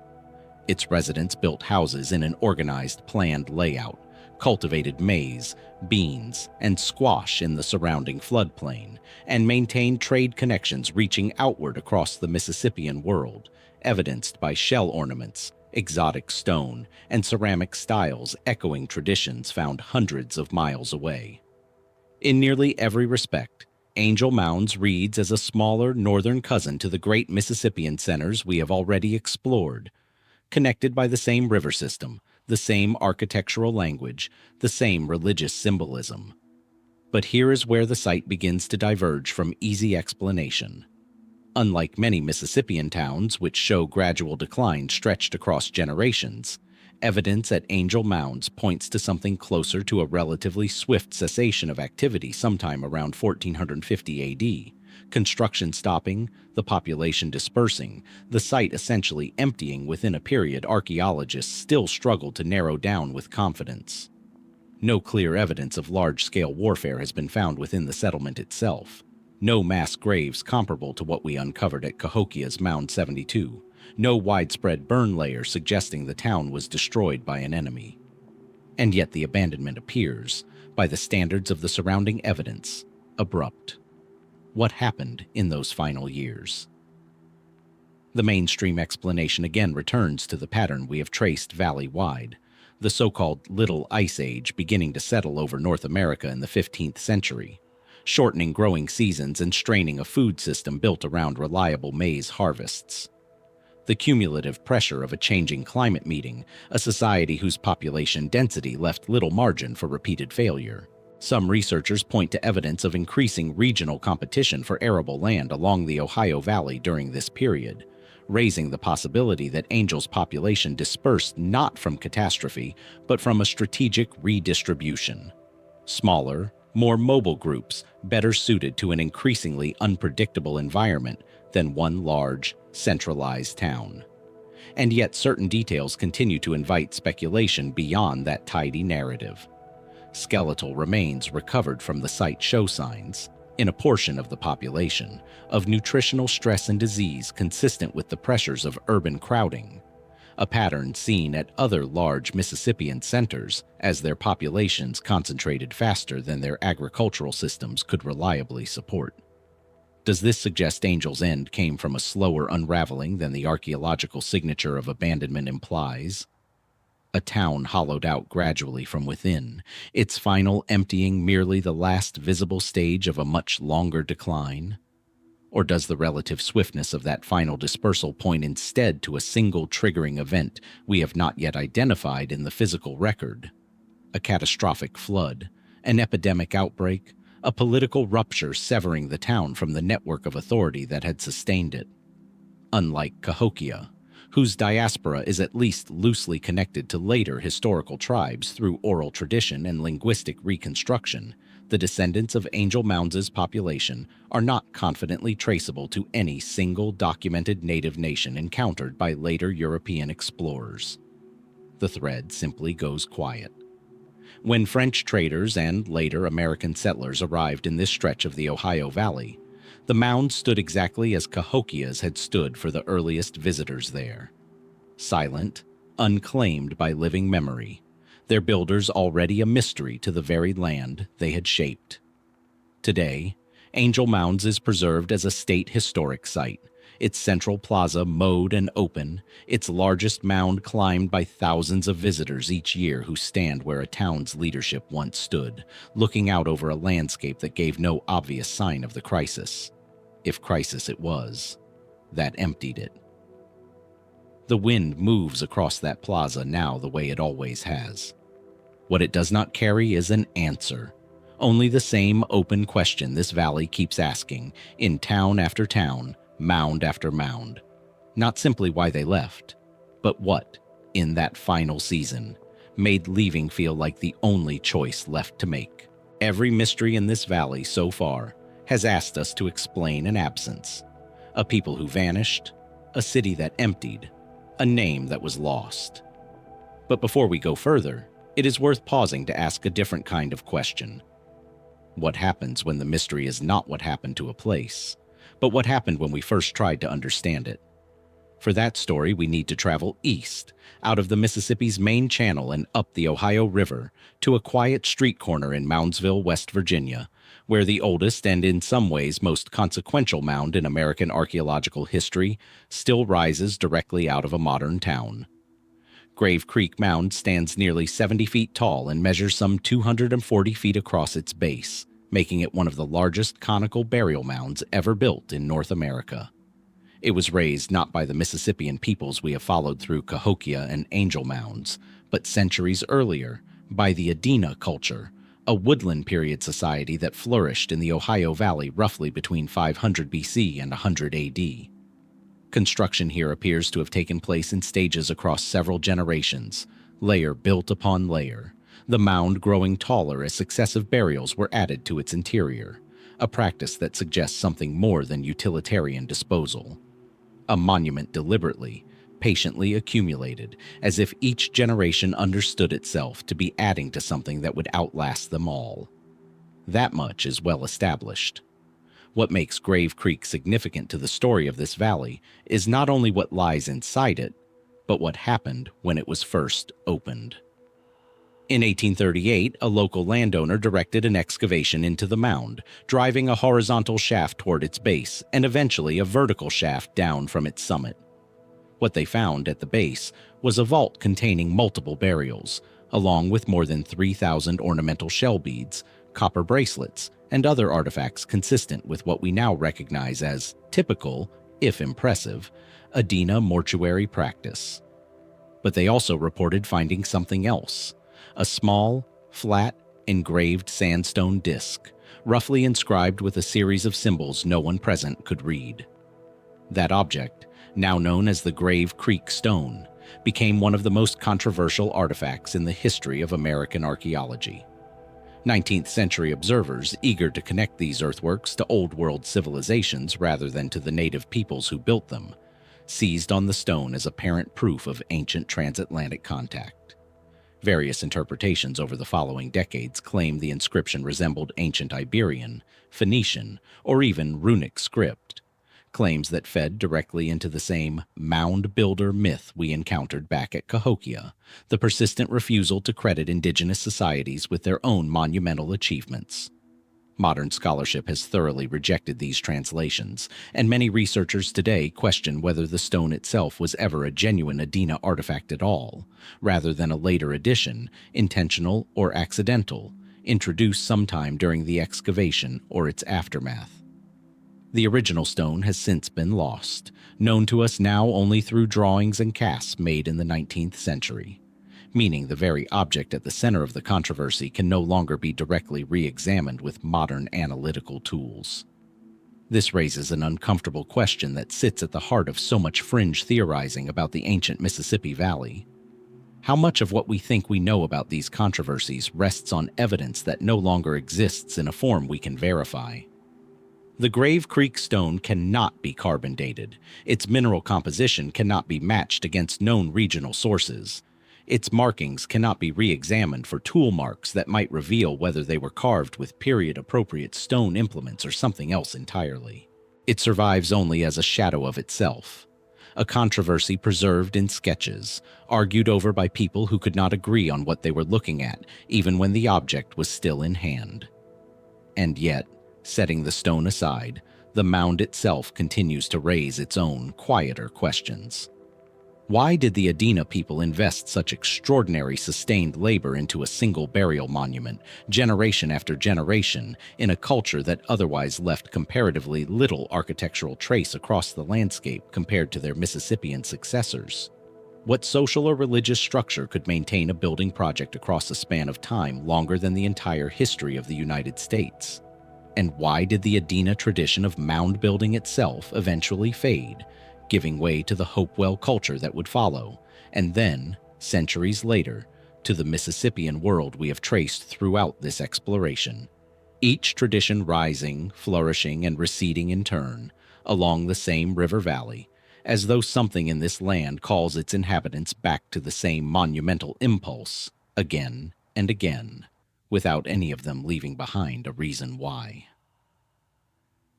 Its residents built houses in an organized, planned layout, cultivated maize, beans, and squash in the surrounding floodplain, and maintained trade connections reaching outward across the Mississippian world, evidenced by shell ornaments, exotic stone, and ceramic styles echoing traditions found hundreds of miles away. In nearly every respect, Angel Mounds reads as a smaller northern cousin to the great Mississippian centers we have already explored, connected by the same river system, the same architectural language, the same religious symbolism. But here is where the site begins to diverge from easy explanation. Unlike many Mississippian towns, which show gradual decline stretched across generations, evidence at Angel Mounds points to something closer to a relatively swift cessation of activity sometime around 1450 AD, construction stopping, the population dispersing, the site essentially emptying within a period archaeologists still struggle to narrow down with confidence. No clear evidence of large-scale warfare has been found within the settlement itself. No mass graves comparable to what we uncovered at Cahokia's Mound 72. No widespread burn layer suggesting the town was destroyed by an enemy. And yet the abandonment appears, by the standards of the surrounding evidence, abrupt. What happened in those final years? The mainstream explanation again returns to the pattern we have traced valley-wide, the so-called Little Ice Age beginning to settle over North America in the 15th century, shortening growing seasons and straining a food system built around reliable maize harvests. The cumulative pressure of a changing climate meeting a society whose population density left little margin for repeated failure. Some researchers point to evidence of increasing regional competition for arable land along the Ohio Valley during this period, raising the possibility that Angel's population dispersed not from catastrophe, but from a strategic redistribution. Smaller, more mobile groups, better suited to an increasingly unpredictable environment than one large, centralized town. And yet certain details continue to invite speculation beyond that tidy narrative. Skeletal remains recovered from the site show signs, in a portion of the population, of nutritional stress and disease consistent with the pressures of urban crowding, a pattern seen at other large Mississippian centers as their populations concentrated faster than their agricultural systems could reliably support. Does this suggest Angel's end came from a slower unraveling than the archaeological signature of abandonment implies? A town hollowed out gradually from within, its final emptying merely the last visible stage of a much longer decline? Or does the relative swiftness of that final dispersal point instead to a single triggering event we have not yet identified in the physical record? A catastrophic flood, an epidemic outbreak, a political rupture severing the town from the network of authority that had sustained it. Unlike Cahokia, whose diaspora is at least loosely connected to later historical tribes through oral tradition and linguistic reconstruction, the descendants of Angel Mounds' population are not confidently traceable to any single documented native nation encountered by later European explorers. The thread simply goes quiet. When French traders and later American settlers arrived in this stretch of the Ohio Valley, the mounds stood exactly as Cahokia's had stood for the earliest visitors there. Silent, unclaimed by living memory, their builders already a mystery to the very land they had shaped. Today, Angel Mounds is preserved as a state historic site, its central plaza mowed and open, its largest mound climbed by thousands of visitors each year who stand where a town's leadership once stood, looking out over a landscape that gave no obvious sign of the crisis, if crisis it was, that emptied it. The wind moves across that plaza now the way it always has. What it does not carry is an answer, only the same open question this valley keeps asking in town after town, mound after mound. Not simply why they left, but what, in that final season, made leaving feel like the only choice left to make. Every mystery in this valley so far has asked us to explain an absence, a people who vanished, a city that emptied, a name that was lost. But before we go further, it is worth pausing to ask a different kind of question. What happens when the mystery is not what happened to a place, but what happened when we first tried to understand it? For that story, we need to travel east, out of the Mississippi's main channel and up the Ohio River, to a quiet street corner in Moundsville, West Virginia, where the oldest and in some ways most consequential mound in American archaeological history still rises directly out of a modern town. Grave Creek Mound stands nearly 70 feet tall and measures some 240 feet across its base, making it one of the largest conical burial mounds ever built in North America. It was raised not by the Mississippian peoples we have followed through Cahokia and Angel Mounds, but centuries earlier by the Nodena culture, a woodland period society that flourished in the Ohio Valley roughly between 500 BC and 100 AD. Construction here appears to have taken place in stages across several generations, layer built upon layer, the mound growing taller as successive burials were added to its interior, a practice that suggests something more than utilitarian disposal. A monument deliberately, patiently accumulated, as if each generation understood itself to be adding to something that would outlast them all. That much is well established. What makes Grave Creek significant to the story of this valley is not only what lies inside it, but what happened when it was first opened. In 1838, a local landowner directed an excavation into the mound, driving a horizontal shaft toward its base and eventually a vertical shaft down from its summit. What they found at the base was a vault containing multiple burials, along with more than 3,000 ornamental shell beads, copper bracelets, and other artifacts consistent with what we now recognize as typical, if impressive, Adena mortuary practice. But they also reported finding something else, a small, flat, engraved sandstone disc, roughly inscribed with a series of symbols no one present could read. That object, now known as the Grave Creek Stone, became one of the most controversial artifacts in the history of American archaeology. 19th century observers, eager to connect these earthworks to Old World civilizations rather than to the native peoples who built them, seized on the stone as apparent proof of ancient transatlantic contact. Various interpretations over the following decades claim the inscription resembled ancient Iberian, Phoenician, or even runic script, claims that fed directly into the same mound builder myth we encountered back at Cahokia, the persistent refusal to credit indigenous societies with their own monumental achievements. Modern scholarship has thoroughly rejected these translations, and many researchers today question whether the stone itself was ever a genuine Adena artifact at all, rather than a later addition, intentional or accidental, introduced sometime during the excavation or its aftermath. The original stone has since been lost, known to us now only through drawings and casts made in the 19th century, meaning the very object at the center of the controversy can no longer be directly re-examined with modern analytical tools. This raises an uncomfortable question that sits at the heart of so much fringe theorizing about the ancient Mississippi Valley. How much of what we think we know about these controversies rests on evidence that no longer exists in a form we can verify? The Grave Creek stone cannot be carbon dated. Its mineral composition cannot be matched against known regional sources. Its markings cannot be re-examined for tool marks that might reveal whether they were carved with period-appropriate stone implements or something else entirely. It survives only as a shadow of itself, a controversy preserved in sketches, argued over by people who could not agree on what they were looking at, even when the object was still in hand. And yet, setting the stone aside, the mound itself continues to raise its own quieter questions. Why did the Adena people invest such extraordinary sustained labor into a single burial monument, generation after generation, in a culture that otherwise left comparatively little architectural trace across the landscape compared to their Mississippian successors? What social or religious structure could maintain a building project across a span of time longer than the entire history of the United States? And why did the Adena tradition of mound building itself eventually fade, giving way to the Hopewell culture that would follow, and then, centuries later, to the Mississippian world we have traced throughout this exploration, each tradition rising, flourishing, and receding in turn, along the same river valley, as though something in this land calls its inhabitants back to the same monumental impulse, again and again, without any of them leaving behind a reason why.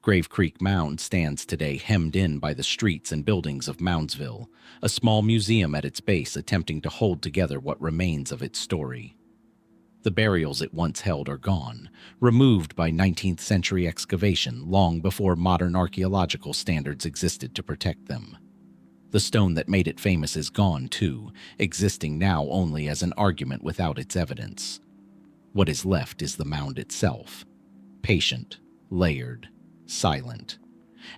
Grave Creek Mound stands today hemmed in by the streets and buildings of Moundsville, a small museum at its base attempting to hold together what remains of its story. The burials it once held are gone, removed by 19th century excavation long before modern archaeological standards existed to protect them. The stone that made it famous is gone too, existing now only as an argument without its evidence. What is left is the mound itself, patient, layered, silent,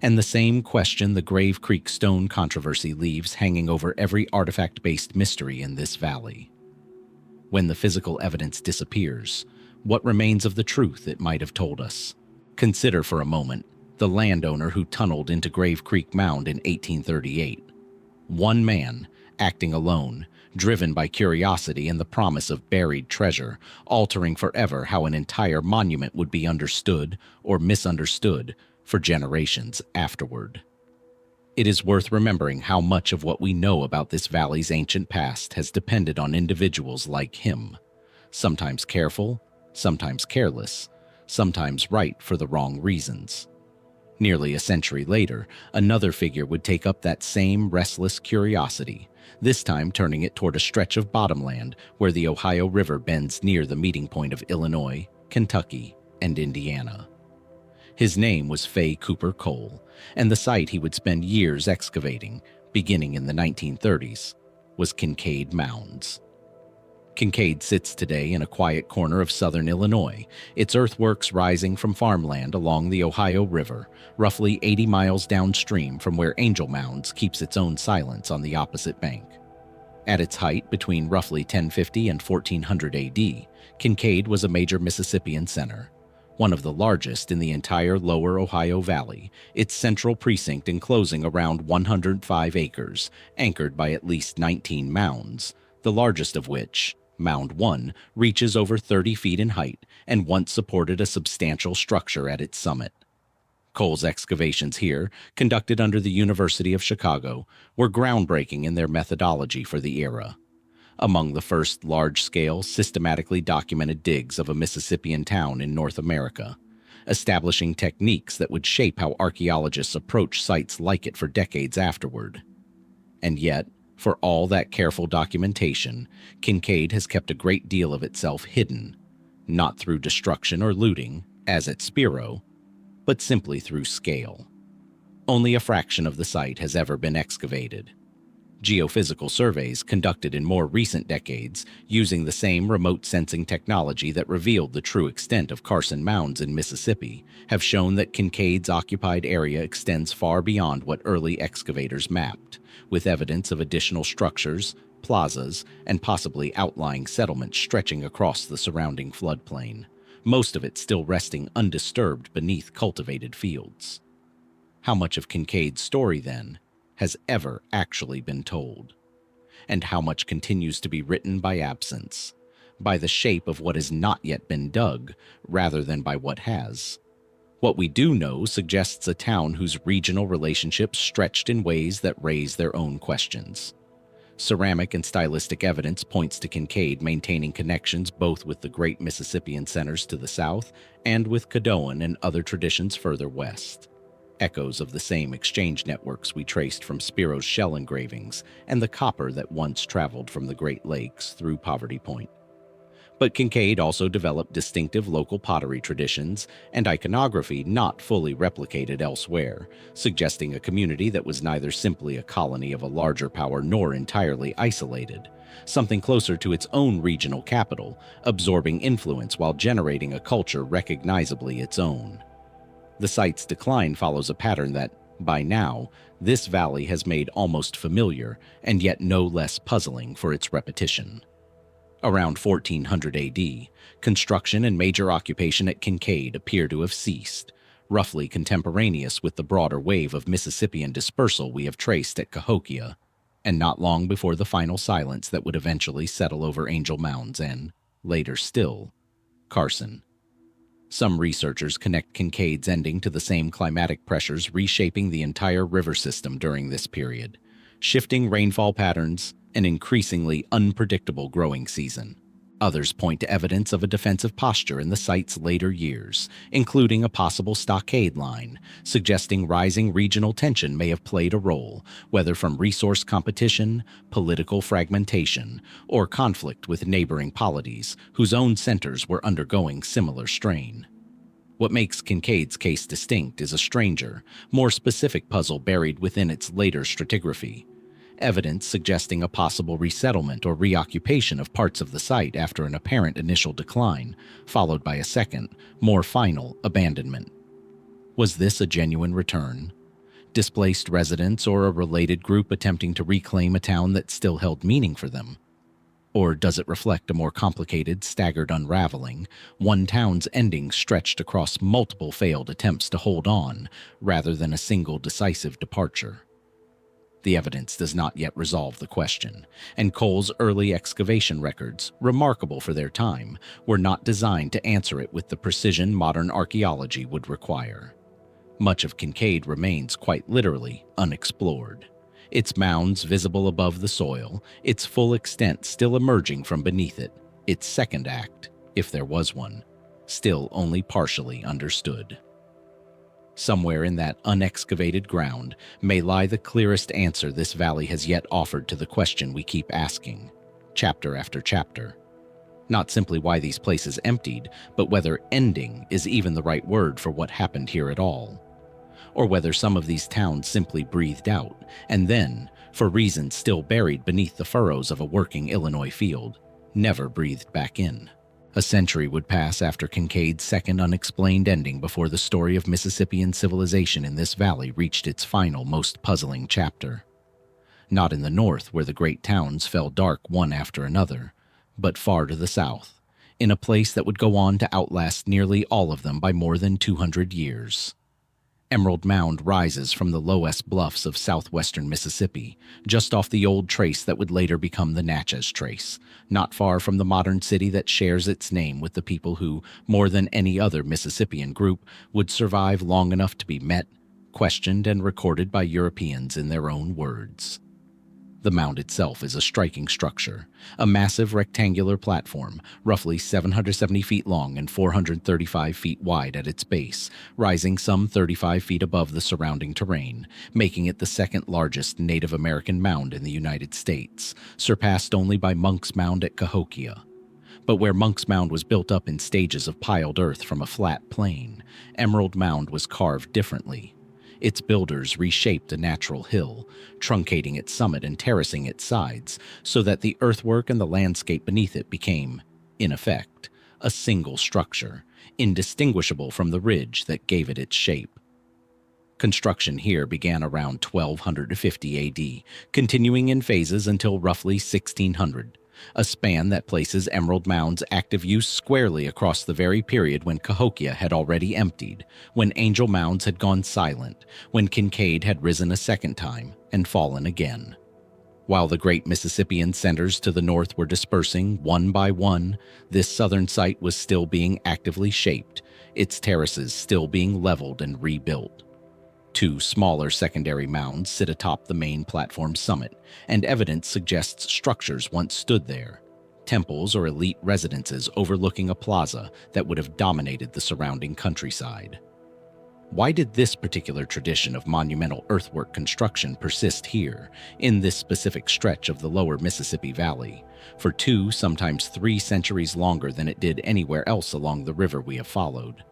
and the same question the Grave Creek stone controversy leaves hanging over every artifact-based mystery in this valley. When the physical evidence disappears, What remains of the truth it might have told us? Consider for a moment the landowner who tunneled into Grave Creek Mound in 1838. One man, acting alone, driven by curiosity and the promise of buried treasure, altering forever how an entire monument would be understood or misunderstood for generations afterward. It is worth remembering how much of what we know about this valley's ancient past has depended on individuals like him, sometimes careful, sometimes careless, sometimes right for the wrong reasons. Nearly a century later, another figure would take up that same restless curiosity, this time turning it toward a stretch of bottomland where the Ohio River bends near the meeting point of Illinois, Kentucky, and Indiana. His name was Fay Cooper Cole, and the site he would spend years excavating, beginning in the 1930s, was Kincaid Mounds. Kincaid sits today in a quiet corner of southern Illinois, its earthworks rising from farmland along the Ohio River, roughly 80 miles downstream from where Angel Mounds keeps its own silence on the opposite bank. At its height between roughly 1050 and 1400 AD, Kincaid was a major Mississippian center, one of the largest in the entire lower Ohio Valley, its central precinct enclosing around 105 acres, anchored by at least 19 mounds, the largest of which, Mound 1, reaches over 30 feet in height and once supported a substantial structure at its summit. Cole's excavations here, conducted under the University of Chicago, were groundbreaking in their methodology for the era. Among the first large-scale, systematically documented digs of a Mississippian town in North America, establishing techniques that would shape how archaeologists approach sites like it for decades afterward. And yet, for all that careful documentation, Kincaid has kept a great deal of itself hidden, not through destruction or looting, as at Spiro, but simply through scale. Only a fraction of the site has ever been excavated. Geophysical surveys conducted in more recent decades, using the same remote sensing technology that revealed the true extent of Carson Mounds in Mississippi, have shown that Kincaid's occupied area extends far beyond what early excavators mapped, with evidence of additional structures, plazas, and possibly outlying settlements stretching across the surrounding floodplain, most of it still resting undisturbed beneath cultivated fields. How much of Kincaid's story, then, has ever actually been told? And how much continues to be written by absence, by the shape of what has not yet been dug, rather than by what has? What we do know suggests a town whose regional relationships stretched in ways that raise their own questions. Ceramic and stylistic evidence points to Kincaid maintaining connections both with the great Mississippian centers to the south and with Caddoan and other traditions further west. Echoes of the same exchange networks we traced from Spiro's shell engravings and the copper that once traveled from the Great Lakes through Poverty Point. But Kincaid also developed distinctive local pottery traditions and iconography not fully replicated elsewhere, suggesting a community that was neither simply a colony of a larger power nor entirely isolated, something closer to its own regional capital, absorbing influence while generating a culture recognizably its own. The site's decline follows a pattern that, by now, this valley has made almost familiar and yet no less puzzling for its repetition. Around 1400 AD, construction and major occupation at Kincaid appear to have ceased, roughly contemporaneous with the broader wave of Mississippian dispersal we have traced at Cahokia, and not long before the final silence that would eventually settle over Angel Mounds and, later still, Carson. Some researchers connect Kincaid's ending to the same climatic pressures reshaping the entire river system during this period, shifting rainfall patterns, an increasingly unpredictable growing season. Others point to evidence of a defensive posture in the site's later years, including a possible stockade line, suggesting rising regional tension may have played a role, whether from resource competition, political fragmentation, or conflict with neighboring polities whose own centers were undergoing similar strain. What makes Kincaid's case distinct is a stranger, more specific puzzle buried within its later stratigraphy. Evidence suggesting a possible resettlement or reoccupation of parts of the site after an apparent initial decline, followed by a second, more final abandonment. Was this a genuine return? Displaced residents or a related group attempting to reclaim a town that still held meaning for them? Or does it reflect a more complicated, staggered unraveling, one town's ending stretched across multiple failed attempts to hold on, rather than a single decisive departure? The evidence does not yet resolve the question, and Cole's early excavation records, remarkable for their time, were not designed to answer it with the precision modern archaeology would require. Much of Kincaid remains quite literally unexplored. Its mounds visible above the soil, its full extent still emerging from beneath it, its second act, if there was one, still only partially understood. Somewhere in that unexcavated ground may lie the clearest answer this valley has yet offered to the question we keep asking, chapter after chapter. Not simply why these places emptied, but whether ending is even the right word for what happened here at all. Or whether some of these towns simply breathed out, and then, for reasons still buried beneath the furrows of a working Illinois field, never breathed back in. A century would pass after Kincaid's second unexplained ending before the story of Mississippian civilization in this valley reached its final, most puzzling chapter. Not in the north, where the great towns fell dark one after another, but far to the south, in a place that would go on to outlast nearly all of them by more than 200 years. Emerald Mound rises from the lowest bluffs of southwestern Mississippi, just off the old trace that would later become the Natchez Trace, not far from the modern city that shares its name with the people who, more than any other Mississippian group, would survive long enough to be met, questioned, and recorded by Europeans in their own words. The mound itself is a striking structure, a massive rectangular platform, roughly 770 feet long and 435 feet wide at its base, rising some 35 feet above the surrounding terrain, making it the second largest Native American mound in the United States, surpassed only by Monk's Mound at Cahokia. But where Monk's Mound was built up in stages of piled earth from a flat plain, Emerald Mound was carved differently. Its builders reshaped a natural hill, truncating its summit and terracing its sides, so that the earthwork and the landscape beneath it became, in effect, a single structure, indistinguishable from the ridge that gave it its shape. Construction here began around 1250 AD, continuing in phases until roughly 1600. A span that places Emerald Mound's active use squarely across the very period when Cahokia had already emptied, when Angel Mounds had gone silent, when Kincaid had risen a second time and fallen again. While the great Mississippian centers to the north were dispersing one by one, this southern site was still being actively shaped, its terraces still being leveled and rebuilt. Two smaller secondary mounds sit atop the main platform summit, and evidence suggests structures once stood there, temples or elite residences overlooking a plaza that would have dominated the surrounding countryside. Why did this particular tradition of monumental earthwork construction persist here, in this specific stretch of the lower Mississippi Valley, for 2, sometimes 3 centuries longer than it did anywhere else along the river we have followed?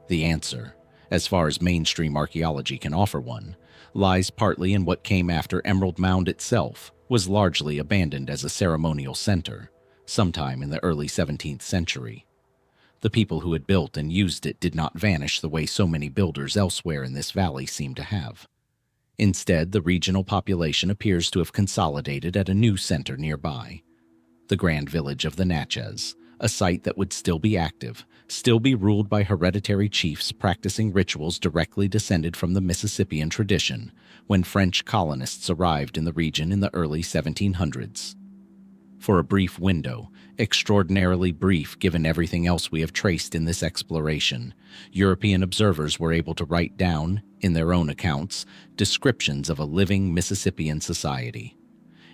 The answer, as far as mainstream archaeology can offer one, lies partly in what came after Emerald Mound itself was largely abandoned as a ceremonial center, sometime in the early 17th century. The people who had built and used it did not vanish the way so many builders elsewhere in this valley seem to have. Instead, the regional population appears to have consolidated at a new center nearby, the grand village of the Natchez, a site that would still be active, still be ruled by hereditary chiefs practicing rituals directly descended from the Mississippian tradition when French colonists arrived in the region in the early 1700s. For a brief window, extraordinarily brief given everything else we have traced in this exploration, European observers were able to write down, in their own accounts, descriptions of a living Mississippian society.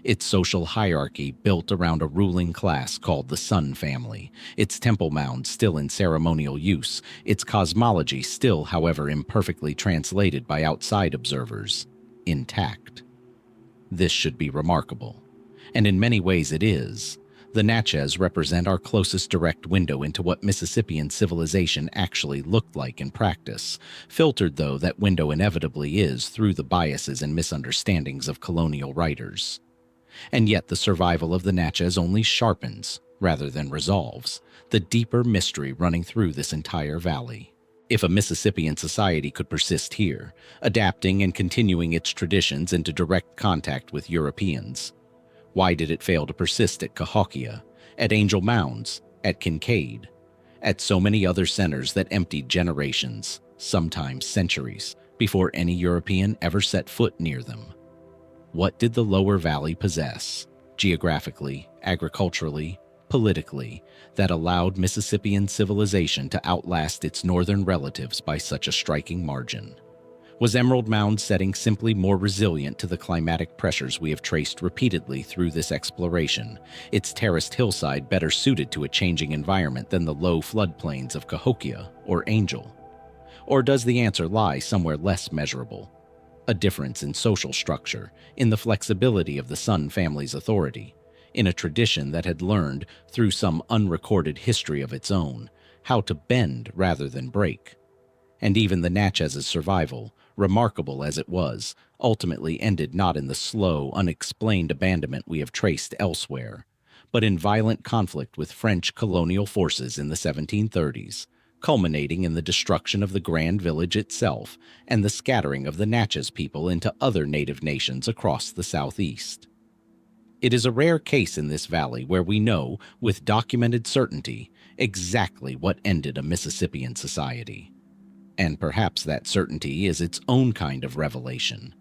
Its social hierarchy built around a ruling class called the Sun family, its temple mounds still in ceremonial use, its cosmology still, however, imperfectly translated by outside observers, intact. This should be remarkable, and in many ways it is. The Natchez represent our closest direct window into what Mississippian civilization actually looked like in practice, filtered though that window inevitably is through the biases and misunderstandings of colonial writers. And yet the survival of the Natchez only sharpens, rather than resolves, the deeper mystery running through this entire valley. If a Mississippian society could persist here, adapting and continuing its traditions into direct contact with Europeans, Why did it fail to persist at Cahokia, at Angel Mounds, at Kincaid, at so many other centers that emptied generations, sometimes centuries, before any European ever set foot near them? What did the lower valley possess, geographically, agriculturally, politically, that allowed Mississippian civilization to outlast its northern relatives by such a striking margin? Was Emerald Mound's setting simply more resilient to the climatic pressures we have traced repeatedly through this exploration, its terraced hillside better suited to a changing environment than the low floodplains of Cahokia or Angel? Or does the answer lie somewhere less measurable? A difference in social structure, in the flexibility of the Sun family's authority, in a tradition that had learned, through some unrecorded history of its own, how to bend rather than break. And even the Natchez' survival, remarkable as it was, ultimately ended not in the slow, unexplained abandonment we have traced elsewhere, but in violent conflict with French colonial forces in the 1730s, culminating in the destruction of the grand village itself and the scattering of the Natchez people into other native nations across the southeast. It is a rare case in this valley where we know, with documented certainty, exactly what ended a Mississippian society. And perhaps that certainty is its own kind of revelation.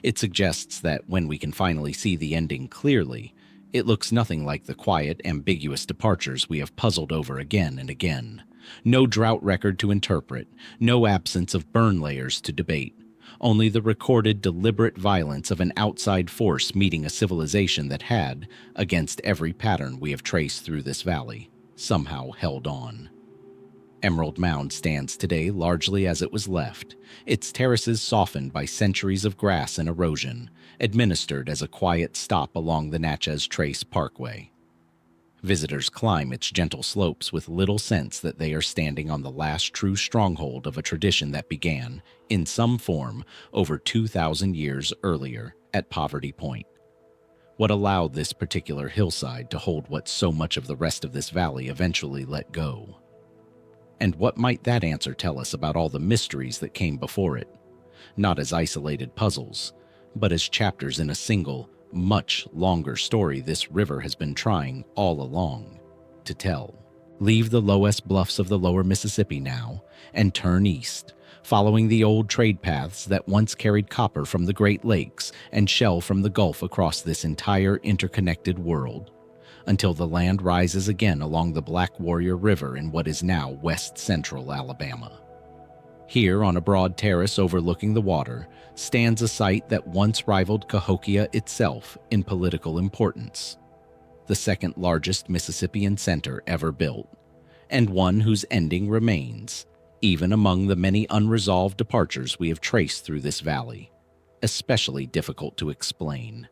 It suggests that when we can finally see the ending clearly, it looks nothing like the quiet, ambiguous departures we have puzzled over again and again. No drought record to interpret, no absence of burn layers to debate, only the recorded deliberate violence of an outside force meeting a civilization that had, against every pattern we have traced through this valley, somehow held on. Emerald Mound stands today largely as it was left, its terraces softened by centuries of grass and erosion, administered as a quiet stop along the Natchez Trace Parkway. Visitors climb its gentle slopes with little sense that they are standing on the last true stronghold of a tradition that began, in some form, over 2,000 years earlier at Poverty Point. What allowed this particular hillside to hold what so much of the rest of this valley eventually let go? And what might that answer tell us about all the mysteries that came before it? Not as isolated puzzles, but as chapters in a single, much longer story this river has been trying all along to tell. Leave the lowest bluffs of the lower Mississippi now and turn east, following the old trade paths that once carried copper from the Great Lakes and shell from the Gulf across this entire interconnected world, until the land rises again along the Black Warrior River in what is now west-central Alabama. Here, on a broad terrace overlooking the water, stands a site that once rivaled Cahokia itself in political importance, the second largest Mississippian center ever built, and one whose ending remains, even among the many unresolved departures we have traced through this valley, especially difficult to explain.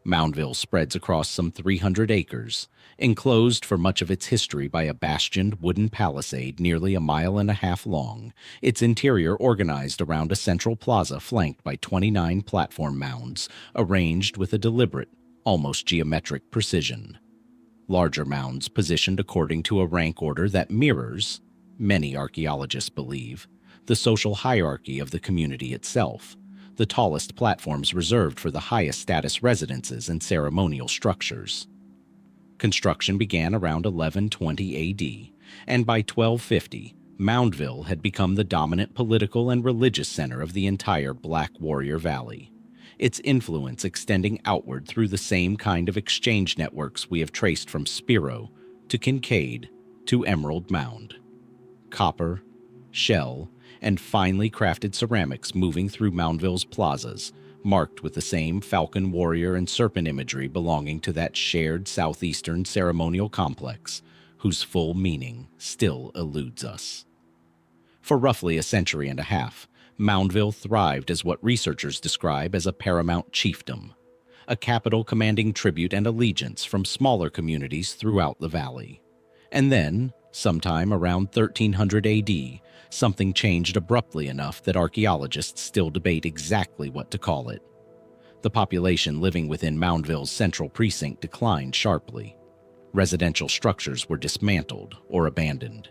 Moundville spreads across some 300 acres, enclosed for much of its history by a bastioned wooden palisade nearly a mile and a half long, its interior organized around a central plaza flanked by 29 platform mounds, arranged with a deliberate, almost geometric precision. Larger mounds positioned according to a rank order that mirrors, many archaeologists believe, the social hierarchy of the community itself, the tallest platforms reserved for the highest status residences and ceremonial structures. Construction began around 1120 AD, and by 1250, Moundville had become the dominant political and religious center of the entire Black Warrior Valley, its influence extending outward through the same kind of exchange networks we have traced from Spiro to Kincaid to Emerald Mound. Copper, shell, and finely crafted ceramics moving through Moundville's plazas, marked with the same falcon warrior and serpent imagery belonging to that shared southeastern ceremonial complex, whose full meaning still eludes us. For roughly a century and a half, Moundville thrived as what researchers describe as a paramount chiefdom, a capital commanding tribute and allegiance from smaller communities throughout the valley. And then, sometime around 1300 AD, something changed abruptly enough that archaeologists still debate exactly what to call it. The population living within Moundville's central precinct declined sharply. Residential structures were dismantled or abandoned.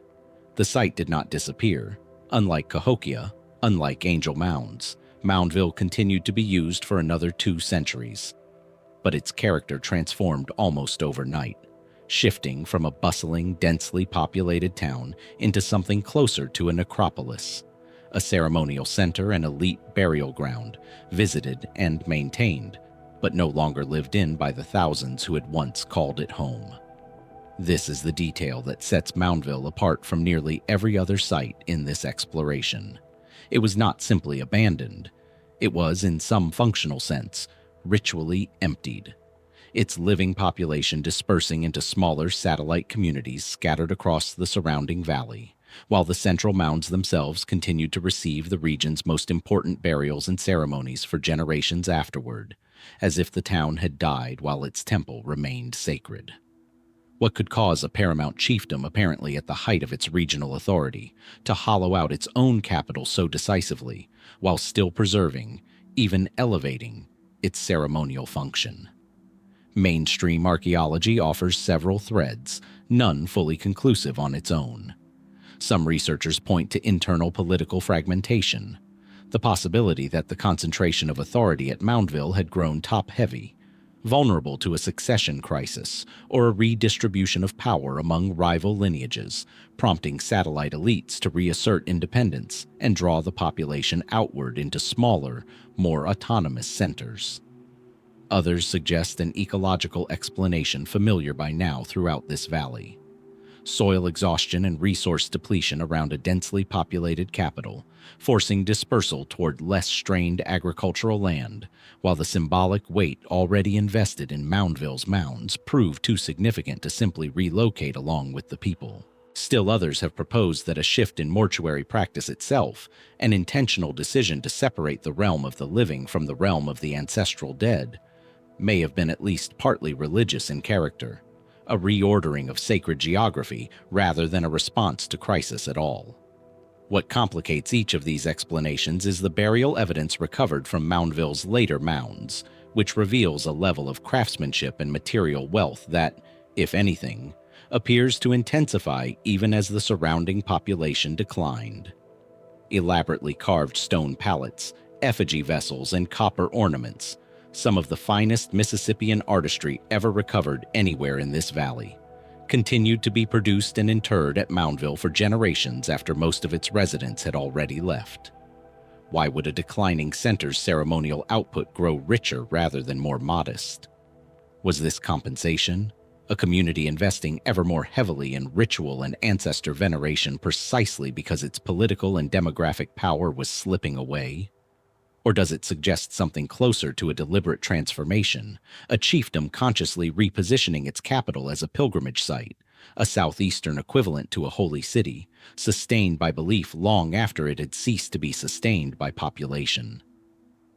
The site did not disappear. Unlike Cahokia, unlike Angel Mounds, Moundville continued to be used for another 2 centuries. but its character transformed almost overnight, shifting from a bustling, densely populated town into something closer to a necropolis, a ceremonial center and elite burial ground, visited and maintained, but no longer lived in by the thousands who had once called it home. This is the detail that sets Moundville apart from nearly every other site in this exploration. It was not simply abandoned. It was, in some functional sense, ritually emptied, its living population dispersing into smaller satellite communities scattered across the surrounding valley, while the central mounds themselves continued to receive the region's most important burials and ceremonies for generations afterward, as if the town had died while its temple remained sacred. What could cause a paramount chiefdom, apparently at the height of its regional authority, to hollow out its own capital so decisively, while still preserving, even elevating, its ceremonial function? Mainstream archaeology offers several threads, none fully conclusive on its own. Some researchers point to internal political fragmentation, the possibility that the concentration of authority at Moundville had grown top-heavy, vulnerable to a succession crisis or a redistribution of power among rival lineages, prompting satellite elites to reassert independence and draw the population outward into smaller, more autonomous centers. Others suggest an ecological explanation familiar by now throughout this valley. Soil exhaustion and resource depletion around a densely populated capital, forcing dispersal toward less strained agricultural land, while the symbolic weight already invested in Moundville's mounds proved too significant to simply relocate along with the people. Still others have proposed that a shift in mortuary practice itself, an intentional decision to separate the realm of the living from the realm of the ancestral dead, may have been at least partly religious in character, a reordering of sacred geography rather than a response to crisis at all. What complicates each of these explanations is the burial evidence recovered from Moundville's later mounds, which reveals a level of craftsmanship and material wealth that, if anything, appears to intensify even as the surrounding population declined. Elaborately carved stone pallets, effigy vessels, and copper ornaments, some of the finest Mississippian artistry ever recovered anywhere in this valley, continued to be produced and interred at Moundville for generations after most of its residents had already left. Why would a declining center's ceremonial output grow richer rather than more modest? Was this compensation? A community investing ever more heavily in ritual and ancestor veneration precisely because its political and demographic power was slipping away? Or does it suggest something closer to a deliberate transformation, a chiefdom consciously repositioning its capital as a pilgrimage site, a southeastern equivalent to a holy city, sustained by belief long after it had ceased to be sustained by population?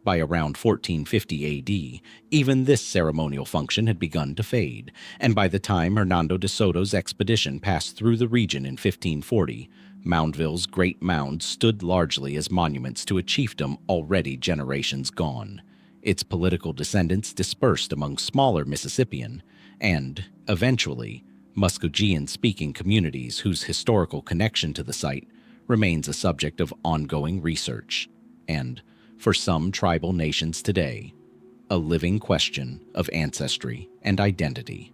By around 1450 AD, even this ceremonial function had begun to fade, and by the time Hernando de Soto's expedition passed through the region in 1540, Moundville's great mounds stood largely as monuments to a chiefdom already generations gone, its political descendants dispersed among smaller Mississippian and, eventually, Muskogean-speaking communities whose historical connection to the site remains a subject of ongoing research, and, for some tribal nations today, a living question of ancestry and identity.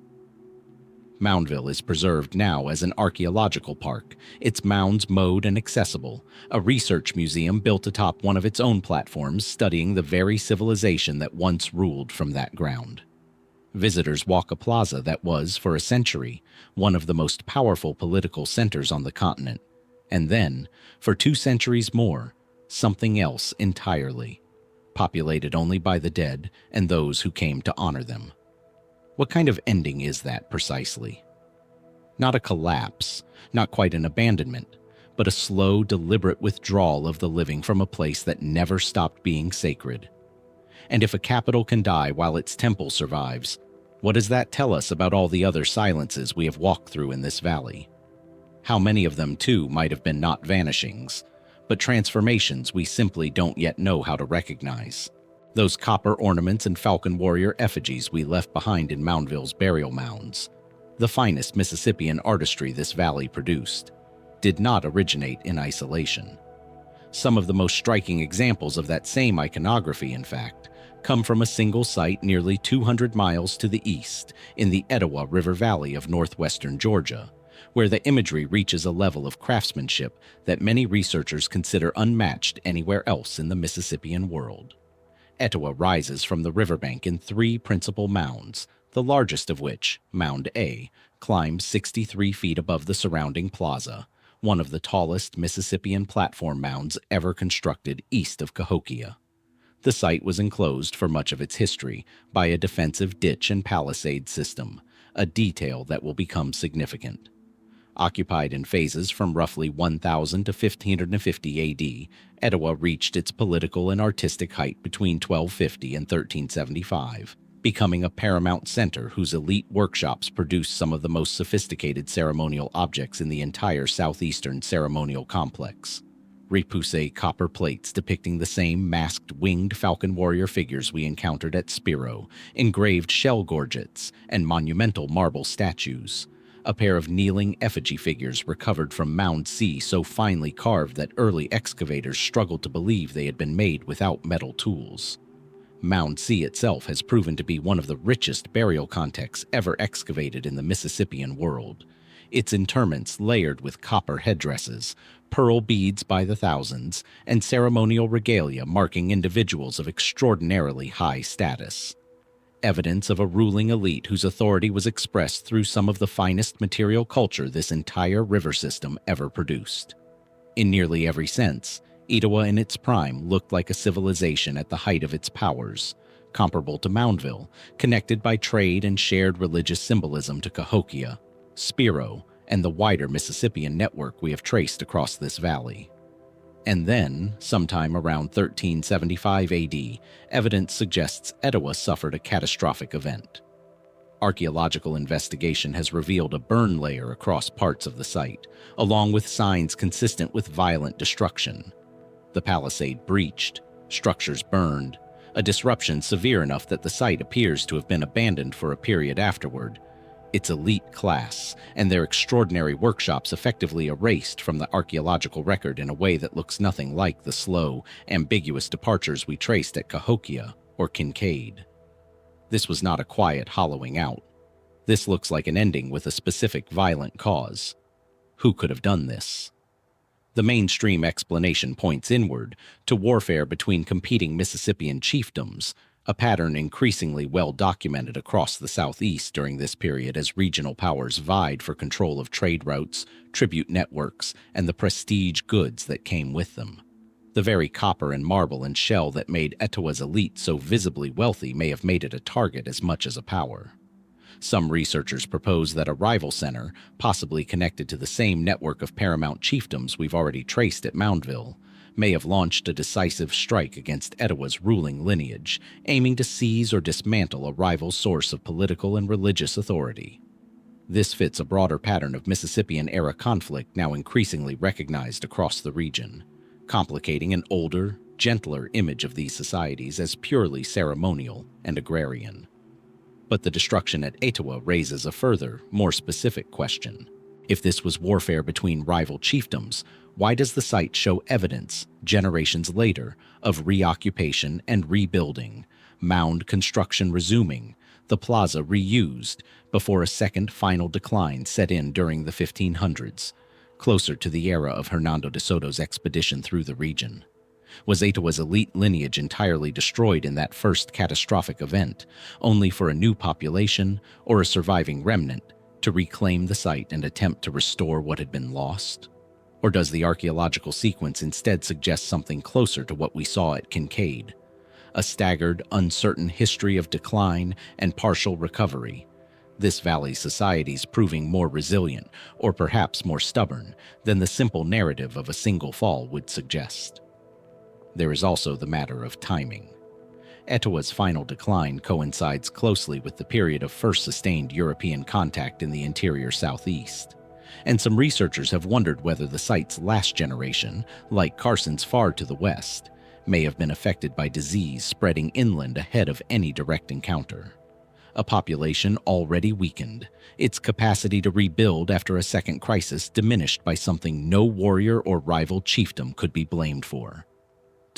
Moundville is preserved now as an archaeological park, its mounds mowed and accessible, a research museum built atop one of its own platforms studying the very civilization that once ruled from that ground. Visitors walk a plaza that was, for a century, one of the most powerful political centers on the continent, and then, for 2 centuries more, something else entirely, populated only by the dead and those who came to honor them. What kind of ending is that precisely? Not a collapse, not quite an abandonment, but a slow, deliberate withdrawal of the living from a place that never stopped being sacred. And if a capital can die while its temple survives, what does that tell us about all the other silences we have walked through in this valley? How many of them, too, might have been not vanishings, but transformations we simply don't yet know how to recognize? Those copper ornaments and falcon warrior effigies we left behind in Moundville's burial mounds, the finest Mississippian artistry this valley produced, did not originate in isolation. Some of the most striking examples of that same iconography, in fact, come from a single site nearly 200 miles to the east in the Etowah River Valley of northwestern Georgia, where the imagery reaches a level of craftsmanship that many researchers consider unmatched anywhere else in the Mississippian world. Etowah rises from the riverbank in three principal mounds, the largest of which, Mound A, climbs 63 feet above the surrounding plaza, one of the tallest Mississippian platform mounds ever constructed east of Cahokia. The site was enclosed for much of its history by a defensive ditch and palisade system, a detail that will become significant. Occupied in phases from roughly 1000 to 1550 AD, Etowah reached its political and artistic height between 1250 and 1375, becoming a paramount center whose elite workshops produced some of the most sophisticated ceremonial objects in the entire southeastern ceremonial complex. Repoussé copper plates depicting the same masked winged falcon warrior figures we encountered at Spiro, engraved shell gorgets, and monumental marble statues. A pair of kneeling effigy figures recovered from Mound C so finely carved that early excavators struggled to believe they had been made without metal tools. Mound C itself has proven to be one of the richest burial contexts ever excavated in the Mississippian world. Its interments layered with copper headdresses, pearl beads by the thousands, and ceremonial regalia marking individuals of extraordinarily high status. Evidence of a ruling elite whose authority was expressed through some of the finest material culture this entire river system ever produced. In nearly every sense, Etowah in its prime looked like a civilization at the height of its powers, comparable to Moundville, connected by trade and shared religious symbolism to Cahokia, Spiro, and the wider Mississippian network we have traced across this valley. And then, sometime around 1375 AD, evidence suggests Etowah suffered a catastrophic event. Archaeological investigation has revealed a burn layer across parts of the site, along with signs consistent with violent destruction. The palisade breached, structures burned, a disruption severe enough that the site appears to have been abandoned for a period afterward. Its elite class and their extraordinary workshops effectively erased from the archaeological record in a way that looks nothing like the slow, ambiguous departures we traced at Cahokia or Kincaid. This was not a quiet hollowing out. This looks like an ending with a specific violent cause. Who could have done this? The mainstream explanation points inward to warfare between competing Mississippian chiefdoms, a pattern increasingly well documented across the Southeast during this period as regional powers vied for control of trade routes, tribute networks, and the prestige goods that came with them. The very copper and marble and shell that made Etowah's elite so visibly wealthy may have made it a target as much as a power. Some researchers propose that a rival center, possibly connected to the same network of paramount chiefdoms we've already traced at Moundville, may have launched a decisive strike against Etowah's ruling lineage, aiming to seize or dismantle a rival source of political and religious authority. This fits a broader pattern of Mississippian-era conflict now increasingly recognized across the region, complicating an older, gentler image of these societies as purely ceremonial and agrarian. But the destruction at Etowah raises a further, more specific question. If this was warfare between rival chiefdoms, why does the site show evidence, generations later, of reoccupation and rebuilding, mound construction resuming, the plaza reused, before a second final decline set in during the 1500s, closer to the era of Hernando de Soto's expedition through the region? Was Etowah's elite lineage entirely destroyed in that first catastrophic event, only for a new population or a surviving remnant to reclaim the site and attempt to restore what had been lost? Or does the archaeological sequence instead suggest something closer to what we saw at Kincaid? A staggered, uncertain history of decline and partial recovery. This valley's societies proving more resilient, or perhaps more stubborn, than the simple narrative of a single fall would suggest. There is also the matter of timing. Etowah's final decline coincides closely with the period of first sustained European contact in the interior southeast, and some researchers have wondered whether the site's last generation, like Carson's far to the west, may have been affected by disease spreading inland ahead of any direct encounter. A population already weakened, its capacity to rebuild after a second crisis diminished by something no warrior or rival chiefdom could be blamed for.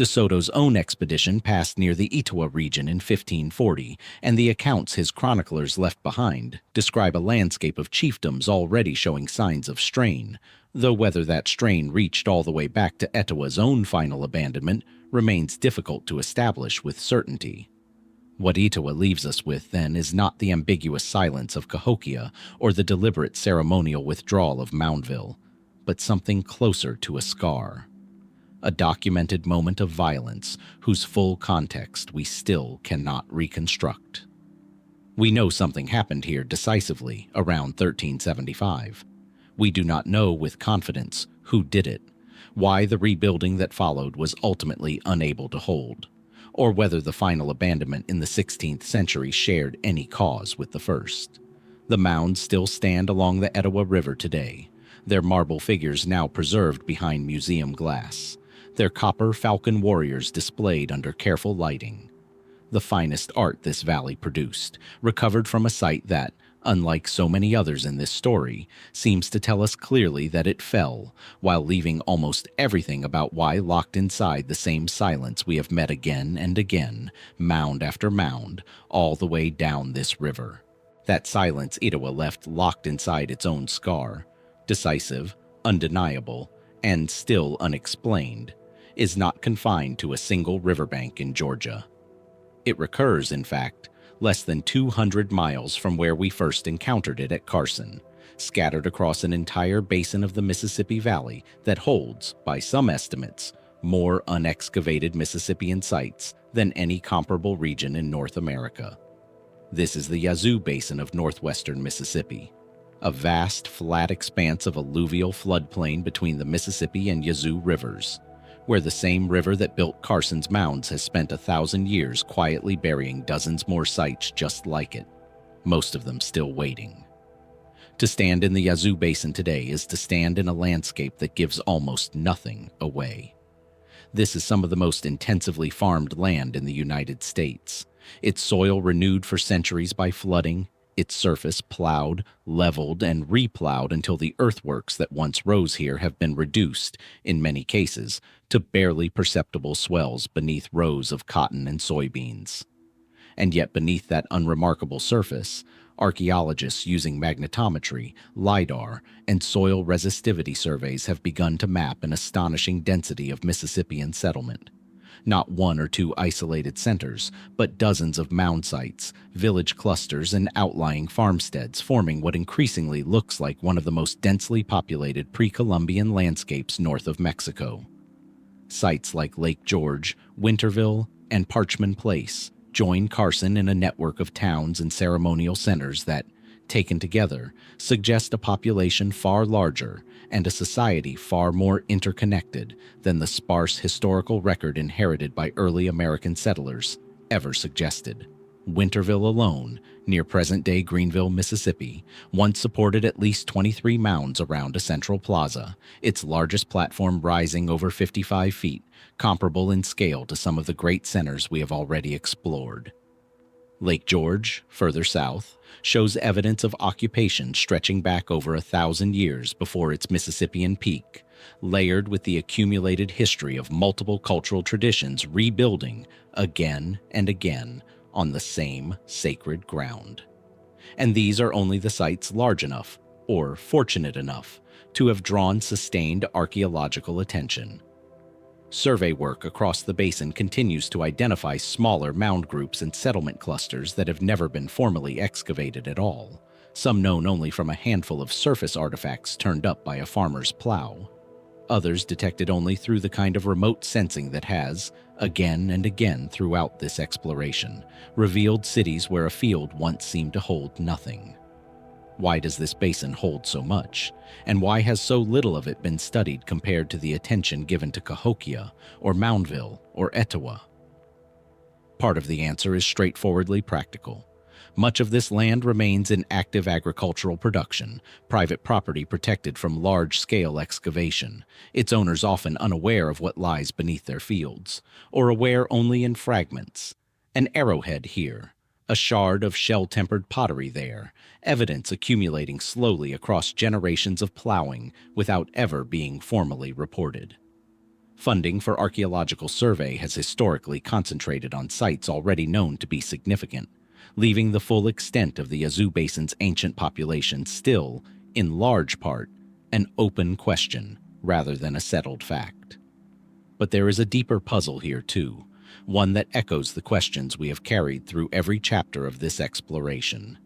De Soto's own expedition passed near the Etowah region in 1540, and the accounts his chroniclers left behind describe a landscape of chiefdoms already showing signs of strain, though whether that strain reached all the way back to Etowah's own final abandonment remains difficult to establish with certainty. What Etowah leaves us with, then, is not the ambiguous silence of Cahokia or the deliberate ceremonial withdrawal of Moundville, but something closer to a scar. A documented moment of violence whose full context we still cannot reconstruct. We know something happened here decisively around 1375. We do not know with confidence who did it, why the rebuilding that followed was ultimately unable to hold, or whether the final abandonment in the 16th century shared any cause with the first. The mounds still stand along the Etowah River today, their marble figures now preserved behind museum glass, their copper falcon warriors displayed under careful lighting. The finest art this valley produced, recovered from a site that, unlike so many others in this story, seems to tell us clearly that it fell, while leaving almost everything about why locked inside the same silence we have met again and again, mound after mound, all the way down this river. That silence Etowah left locked inside its own scar, decisive, undeniable, and still unexplained, is not confined to a single riverbank in Georgia. It recurs, in fact, less than 200 miles from where we first encountered it at Carson, scattered across an entire basin of the Mississippi Valley that holds, by some estimates, more unexcavated Mississippian sites than any comparable region in North America. This is the Yazoo Basin of northwestern Mississippi, a vast, flat expanse of alluvial floodplain between the Mississippi and Yazoo rivers, where the same river that built Carson's mounds has spent 1,000 years quietly burying dozens more sites just like it, most of them still waiting. To stand in the Yazoo Basin today is to stand in a landscape that gives almost nothing away. This is some of the most intensively farmed land in the United States, its soil renewed for centuries by flooding, its surface plowed, leveled, and replowed until the earthworks that once rose here have been reduced, in many cases, to barely perceptible swells beneath rows of cotton and soybeans. And yet beneath that unremarkable surface, archaeologists using magnetometry, LIDAR, and soil resistivity surveys have begun to map an astonishing density of Mississippian settlement. Not one or two isolated centers, but dozens of mound sites, village clusters, and outlying farmsteads forming what increasingly looks like one of the most densely populated pre-Columbian landscapes north of Mexico. Sites like Lake George, Winterville, and Parchman Place join Carson in a network of towns and ceremonial centers that, taken together, suggest a population far larger and a society far more interconnected than the sparse historical record inherited by early American settlers ever suggested. Winterville alone, near present-day Greenville, Mississippi, once supported at least 23 mounds around a central plaza, its largest platform rising over 55 feet, comparable in scale to some of the great centers we have already explored. Lake George, further south, shows evidence of occupation stretching back over 1,000 years before its Mississippian peak, layered with the accumulated history of multiple cultural traditions rebuilding again and again on the same sacred ground. And these are only the sites large enough, or fortunate enough, to have drawn sustained archaeological attention. Survey work across the basin continues to identify smaller mound groups and settlement clusters that have never been formally excavated at all, some known only from a handful of surface artifacts turned up by a farmer's plow. Others detected only through the kind of remote sensing that has, again and again throughout this exploration, revealed cities where a field once seemed to hold nothing. Why does this basin hold so much, and why has so little of it been studied compared to the attention given to Cahokia, or Moundville, or Etowah? Part of the answer is straightforwardly practical. Much of this land remains in active agricultural production, private property protected from large-scale excavation, its owners often unaware of what lies beneath their fields, or aware only in fragments. An arrowhead here, a shard of shell-tempered pottery there, evidence accumulating slowly across generations of plowing without ever being formally reported. Funding for archaeological survey has historically concentrated on sites already known to be significant, leaving the full extent of the Yazoo Basin's ancient population still, in large part, an open question rather than a settled fact. But there is a deeper puzzle here too, one that echoes the questions we have carried through every chapter of this exploration.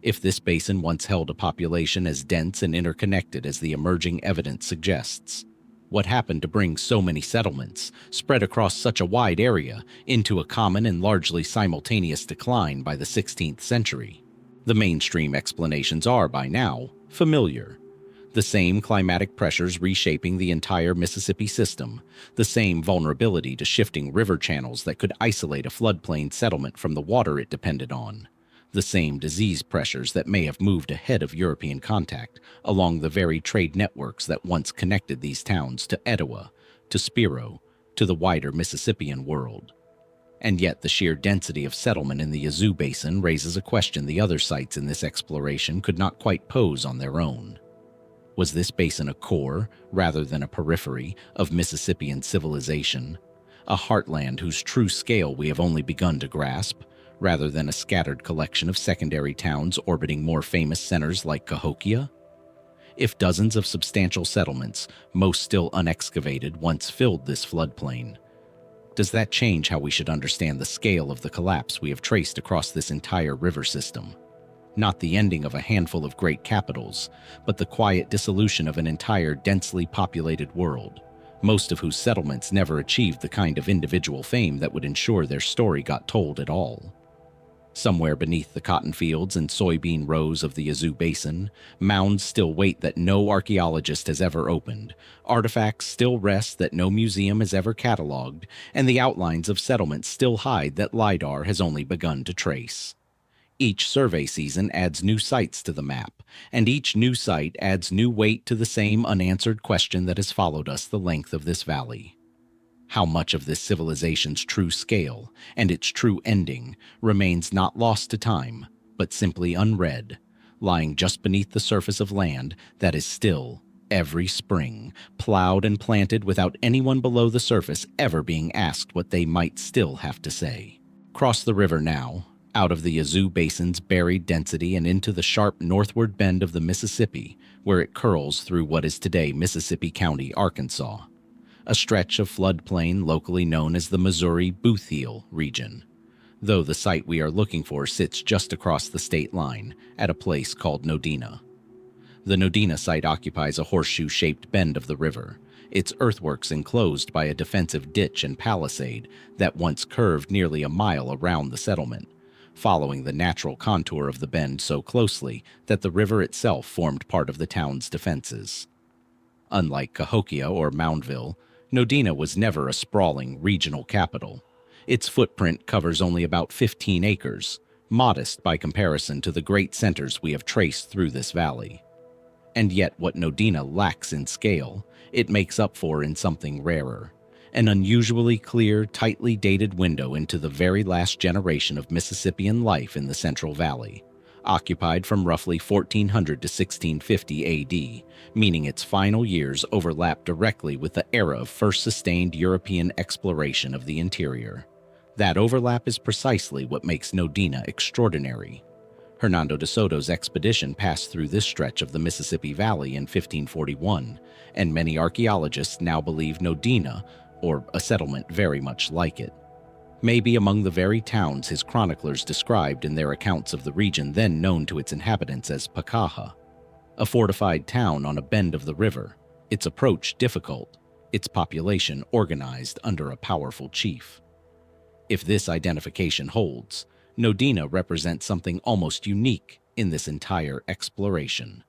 If this basin once held a population as dense and interconnected as the emerging evidence suggests, what happened to bring so many settlements, spread across such a wide area, into a common and largely simultaneous decline by the 16th century? The mainstream explanations are, by now, familiar. The same climatic pressures reshaping the entire Mississippi system, the same vulnerability to shifting river channels that could isolate a floodplain settlement from the water it depended on, the same disease pressures that may have moved ahead of European contact along the very trade networks that once connected these towns to Etowah, to Spiro, to the wider Mississippian world. And yet the sheer density of settlement in the Yazoo Basin raises a question the other sites in this exploration could not quite pose on their own. Was this basin a core, rather than a periphery, of Mississippian civilization, a heartland whose true scale we have only begun to grasp, rather than a scattered collection of secondary towns orbiting more famous centers like Cahokia? If dozens of substantial settlements, most still unexcavated, once filled this floodplain, does that change how we should understand the scale of the collapse we have traced across this entire river system? Not the ending of a handful of great capitals, but the quiet dissolution of an entire densely populated world, most of whose settlements never achieved the kind of individual fame that would ensure their story got told at all. Somewhere beneath the cotton fields and soybean rows of the Yazoo Basin, mounds still wait that no archaeologist has ever opened, artifacts still rest that no museum has ever cataloged, and the outlines of settlements still hide that LiDAR has only begun to trace. Each survey season adds new sites to the map, and each new site adds new weight to the same unanswered question that has followed us the length of this valley. How much of this civilization's true scale and its true ending remains not lost to time, but simply unread, lying just beneath the surface of land that is still, every spring, plowed and planted without anyone below the surface ever being asked what they might still have to say. Cross the river now, out of the Yazoo Basin's buried density and into the sharp northward bend of the Mississippi, where it curls through what is today Mississippi County, Arkansas, a stretch of floodplain locally known as the Missouri-Bootheel region, though the site we are looking for sits just across the state line at a place called Nodena. The Nodena site occupies a horseshoe-shaped bend of the river, its earthworks enclosed by a defensive ditch and palisade that once curved nearly a mile around the settlement, following the natural contour of the bend so closely that the river itself formed part of the town's defenses. Unlike Cahokia or Moundville, Nodena was never a sprawling regional capital. Its footprint covers only about 15 acres, modest by comparison to the great centers we have traced through this valley. And yet what Nodena lacks in scale, it makes up for in something rarer. An unusually clear, tightly dated window into the very last generation of Mississippian life in the Central Valley, occupied from roughly 1400 to 1650 AD, meaning its final years overlap directly with the era of first sustained European exploration of the interior. That overlap is precisely what makes Nodena extraordinary. Hernando de Soto's expedition passed through this stretch of the Mississippi Valley in 1541, and many archaeologists now believe Nodena, or a settlement very much like it, may be among the very towns his chroniclers described in their accounts of the region then known to its inhabitants as Pakaha, a fortified town on a bend of the river, its approach difficult, its population organized under a powerful chief. If this identification holds, Nodena represents something almost unique in this entire exploration.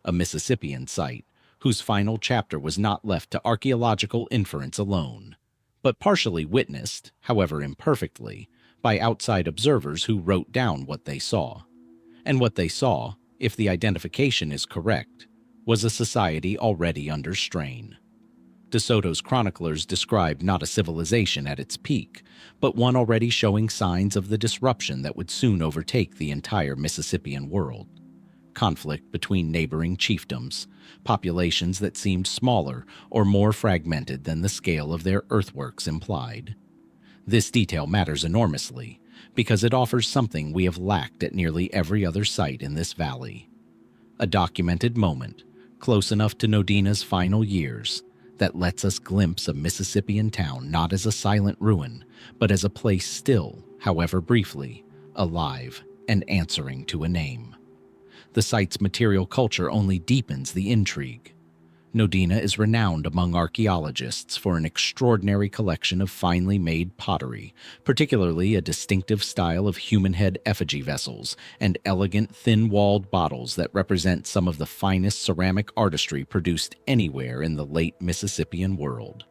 A Mississippian site whose final chapter was not left to archaeological inference alone, but partially witnessed, however imperfectly, by outside observers who wrote down what they saw. And what they saw, if the identification is correct, was a society already under strain. De Soto's chroniclers described not a civilization at its peak, but one already showing signs of the disruption that would soon overtake the entire Mississippian world. conflict between neighboring chiefdoms, populations that seemed smaller or more fragmented than the scale of their earthworks implied. This detail matters enormously because it offers something we have lacked at nearly every other site in this valley: a documented moment, close enough to Nodena's final years, that lets us glimpse a Mississippian town not as a silent ruin, but as a place still, however briefly, alive and answering to a name. The site's material culture only deepens the intrigue. Nodena is renowned among archaeologists for an extraordinary collection of finely made pottery, particularly a distinctive style of human head effigy vessels and elegant thin-walled bottles that represent some of the finest ceramic artistry produced anywhere in the late Mississippian world.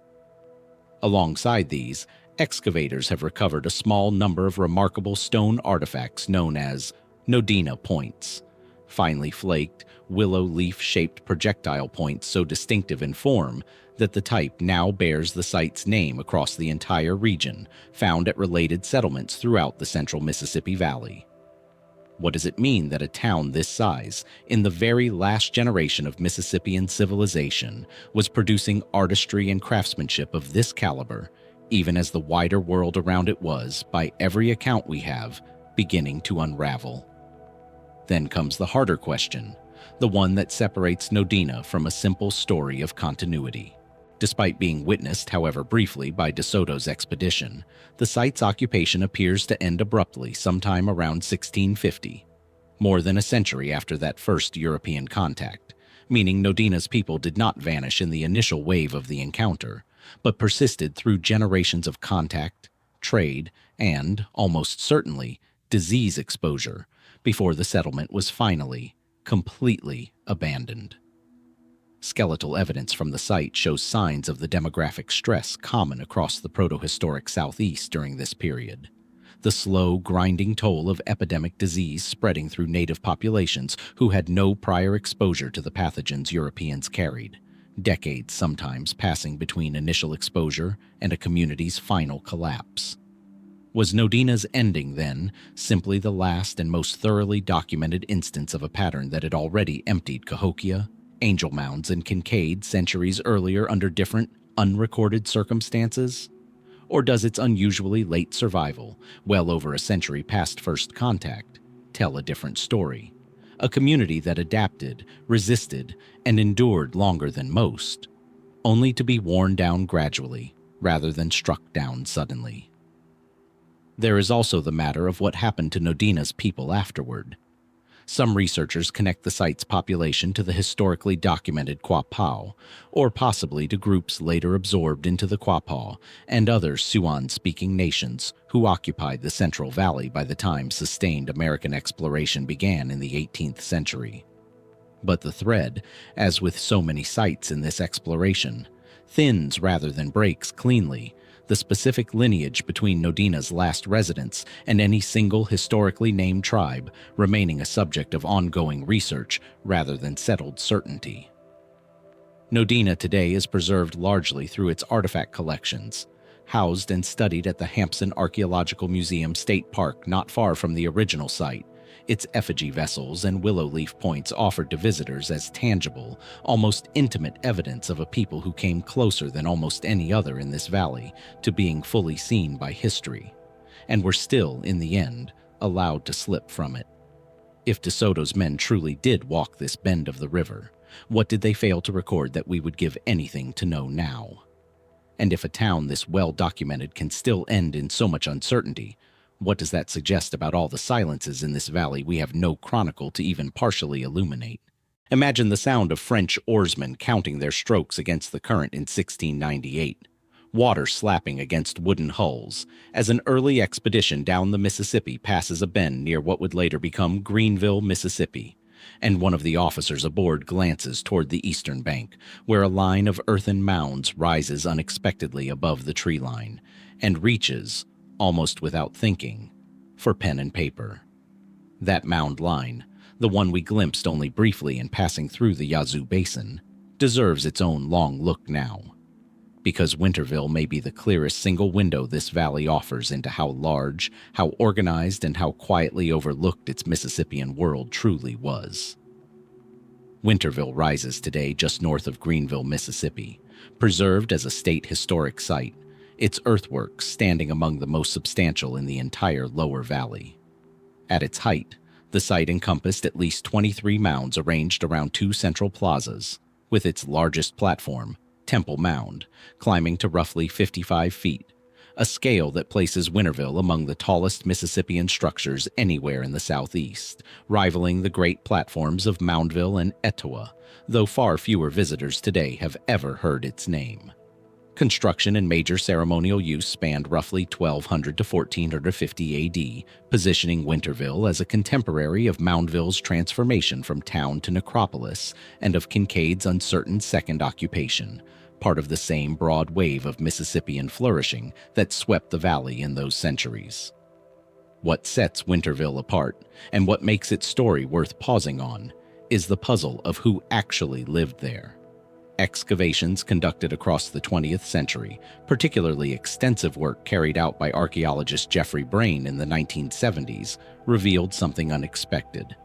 Alongside these, excavators have recovered a small number of remarkable stone artifacts known as Nodena points, finely flaked, willow leaf-shaped projectile points so distinctive in form that the type now bears the site's name across the entire region, found at related settlements throughout the central Mississippi Valley. What does it mean that a town this size, in the very last generation of Mississippian civilization, was producing artistry and craftsmanship of this caliber, even as the wider world around it was, by every account we have, beginning to unravel? Then comes the harder question, the one that separates Nodena from a simple story of continuity. Despite being witnessed, however briefly, by De Soto's expedition, the site's occupation appears to end abruptly sometime around 1650, more than a century after that first European contact, meaning Nodena's people did not vanish in the initial wave of the encounter, but persisted through generations of contact, trade, and, almost certainly, disease exposure before the settlement was finally, completely abandoned. Skeletal evidence from the site shows signs of the demographic stress common across the protohistoric Southeast during this period. The slow, grinding toll of epidemic disease spreading through native populations who had no prior exposure to the pathogens Europeans carried, decades sometimes passing between initial exposure and a community's final collapse. Was Nodena's ending, then, simply the last and most thoroughly documented instance of a pattern that had already emptied Cahokia, Angel Mounds, and Kincaid centuries earlier under different, unrecorded circumstances? Or does its unusually late survival, well over a century past first contact, tell a different story? A community that adapted, resisted, and endured longer than most, only to be worn down gradually rather than struck down suddenly. There is also the matter of what happened to Nodena's people afterward. Some researchers connect the site's population to the historically documented Quapaw, or possibly to groups later absorbed into the Quapaw and other Siouan-speaking nations who occupied the Central Valley by the time sustained American exploration began in the 18th century. But the thread, as with so many sites in this exploration, thins rather than breaks cleanly, the specific lineage between Nodena's last residents and any single historically named tribe remaining a subject of ongoing research rather than settled certainty. Nodena today is preserved largely through its artifact collections, housed and studied at the Hampson Archaeological Museum State Park not far from the original site. Its effigy vessels and willow leaf points offered to visitors as tangible, almost intimate evidence of a people who came closer than almost any other in this valley to being fully seen by history, and were still, in the end, allowed to slip from it. If De Soto's men truly did walk this bend of the river, what did they fail to record that we would give anything to know now? And if a town this well documented can still end in so much uncertainty, what does that suggest about all the silences in this valley we have no chronicle to even partially illuminate? Imagine the sound of French oarsmen counting their strokes against the current in 1698, water slapping against wooden hulls, as an early expedition down the Mississippi passes a bend near what would later become Greenville, Mississippi, and one of the officers aboard glances toward the eastern bank, where a line of earthen mounds rises unexpectedly above the tree line, and reaches, almost without thinking, for pen and paper. That mound line, the one we glimpsed only briefly in passing through the Yazoo Basin, deserves its own long look now, because Winterville may be the clearest single window this valley offers into how large, how organized, and how quietly overlooked its Mississippian world truly was. Winterville rises today just north of Greenville, Mississippi, preserved as a state historic site, its earthworks standing among the most substantial in the entire lower valley. At its height, the site encompassed at least 23 mounds arranged around two central plazas, with its largest platform, Temple Mound, climbing to roughly 55 feet, a scale that places Winterville among the tallest Mississippian structures anywhere in the southeast, rivaling the great platforms of Moundville and Etowah, though far fewer visitors today have ever heard its name. Construction and major ceremonial use spanned roughly 1200 to 1450 AD, positioning Winterville as a contemporary of Moundville's transformation from town to necropolis and of Kincaid's uncertain second occupation, part of the same broad wave of Mississippian flourishing that swept the valley in those centuries. What sets Winterville apart, and what makes its story worth pausing on, is the puzzle of who actually lived there. Excavations conducted across the 20th century, particularly extensive work carried out by archaeologist Jeffrey Brain in the 1970s, revealed something unexpected.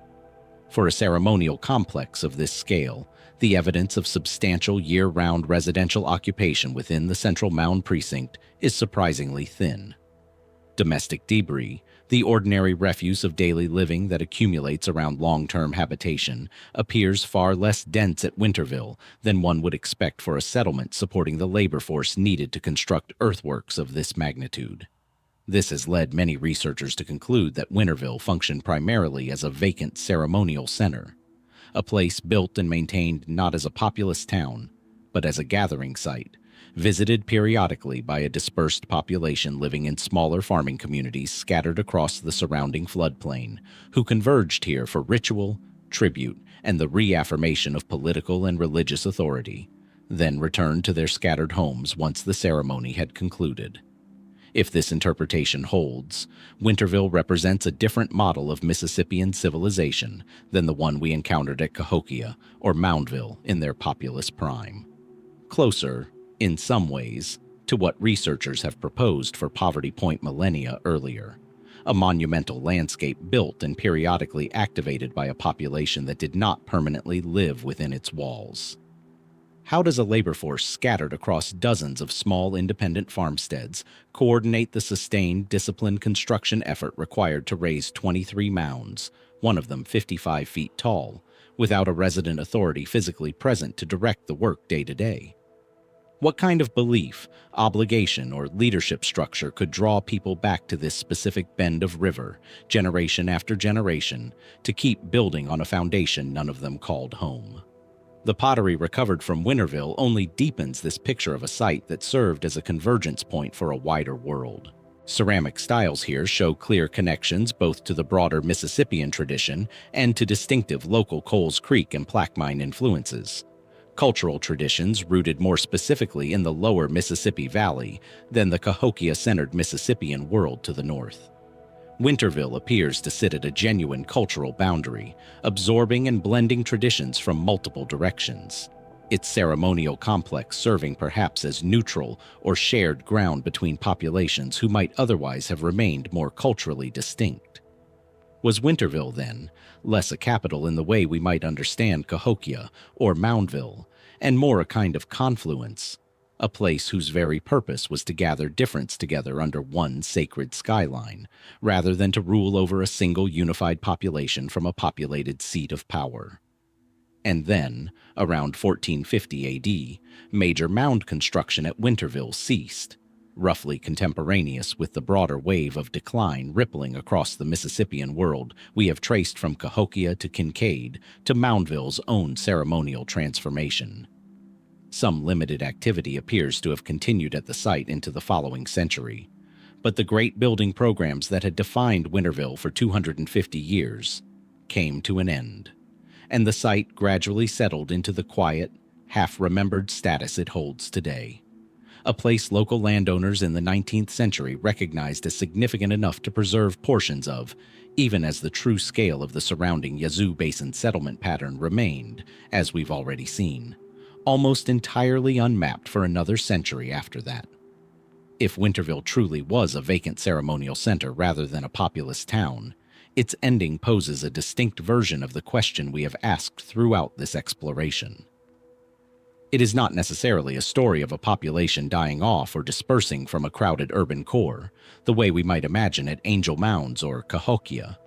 For a ceremonial complex of this scale, the evidence of substantial year-round residential occupation within the central mound precinct is surprisingly thin. Domestic debris, the ordinary refuse of daily living that accumulates around long-term habitation, appears far less dense at Winterville than one would expect for a settlement supporting the labor force needed to construct earthworks of this magnitude. This has led many researchers to conclude that Winterville functioned primarily as a vacant ceremonial center, a place built and maintained not as a populous town, but as a gathering site, visited periodically by a dispersed population living in smaller farming communities scattered across the surrounding floodplain, who converged here for ritual, tribute, and the reaffirmation of political and religious authority, then returned to their scattered homes once the ceremony had concluded. If this interpretation holds, Winterville represents a different model of Mississippian civilization than the one we encountered at Cahokia or Moundville in their populous prime. Closer, in some ways, to what researchers have proposed for Poverty Point millennia earlier, a monumental landscape built and periodically activated by a population that did not permanently live within its walls. How does a labor force scattered across dozens of small independent farmsteads coordinate the sustained, disciplined construction effort required to raise 23 mounds, one of them 55 feet tall, without a resident authority physically present to direct the work day to day? What kind of belief, obligation, or leadership structure could draw people back to this specific bend of river, generation after generation, to keep building on a foundation none of them called home? The pottery recovered from Winterville only deepens this picture of a site that served as a convergence point for a wider world. Ceramic styles here show clear connections both to the broader Mississippian tradition and to distinctive local Coles Creek and Plaquemine influences. Cultural traditions rooted more specifically in the lower Mississippi Valley than the Cahokia-centered Mississippian world to the north. Winterville appears to sit at a genuine cultural boundary, absorbing and blending traditions from multiple directions, its ceremonial complex serving perhaps as neutral or shared ground between populations who might otherwise have remained more culturally distinct. Was Winterville, then, less a capital in the way we might understand Cahokia or Moundville, and more a kind of confluence, a place whose very purpose was to gather difference together under one sacred skyline, rather than to rule over a single unified population from a populated seat of power? And then, around 1450 AD, major mound construction at Winterville ceased, roughly contemporaneous with the broader wave of decline rippling across the Mississippian world we have traced from Cahokia to Kincaid to Moundville's own ceremonial transformation. Some limited activity appears to have continued at the site into the following century, but the great building programs that had defined Winterville for 250 years came to an end, and the site gradually settled into the quiet, half-remembered status it holds today. A place local landowners in the 19th century recognized as significant enough to preserve portions of, even as the true scale of the surrounding Yazoo Basin settlement pattern remained, as we've already seen, almost entirely unmapped for another century after that. If Winterville truly was a vacant ceremonial center rather than a populous town, Its ending poses a distinct version of the question we have asked throughout this exploration. It is not necessarily a story of a population dying off or dispersing from a crowded urban core, the way we might imagine at Angel Mounds or Cahokia.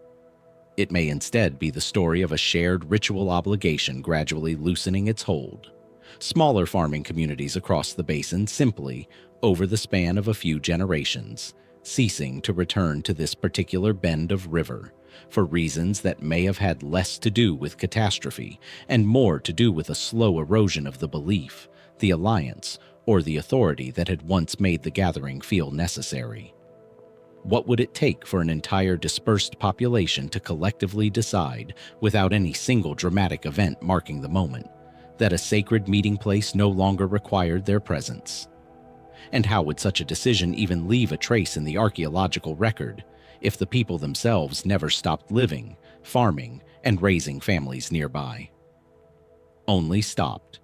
It may instead be the story of a shared ritual obligation gradually loosening its hold. Smaller farming communities across the basin simply, over the span of a few generations, ceasing to return to this particular bend of river, for reasons that may have had less to do with catastrophe and more to do with a slow erosion of the belief, the alliance, or the authority that had once made the gathering feel necessary. What would it take for an entire dispersed population to collectively decide, without any single dramatic event marking the moment, that a sacred meeting place no longer required their presence? And how would such a decision even leave a trace in the archaeological record if the people themselves never stopped living, farming, and raising families nearby? Only stopped,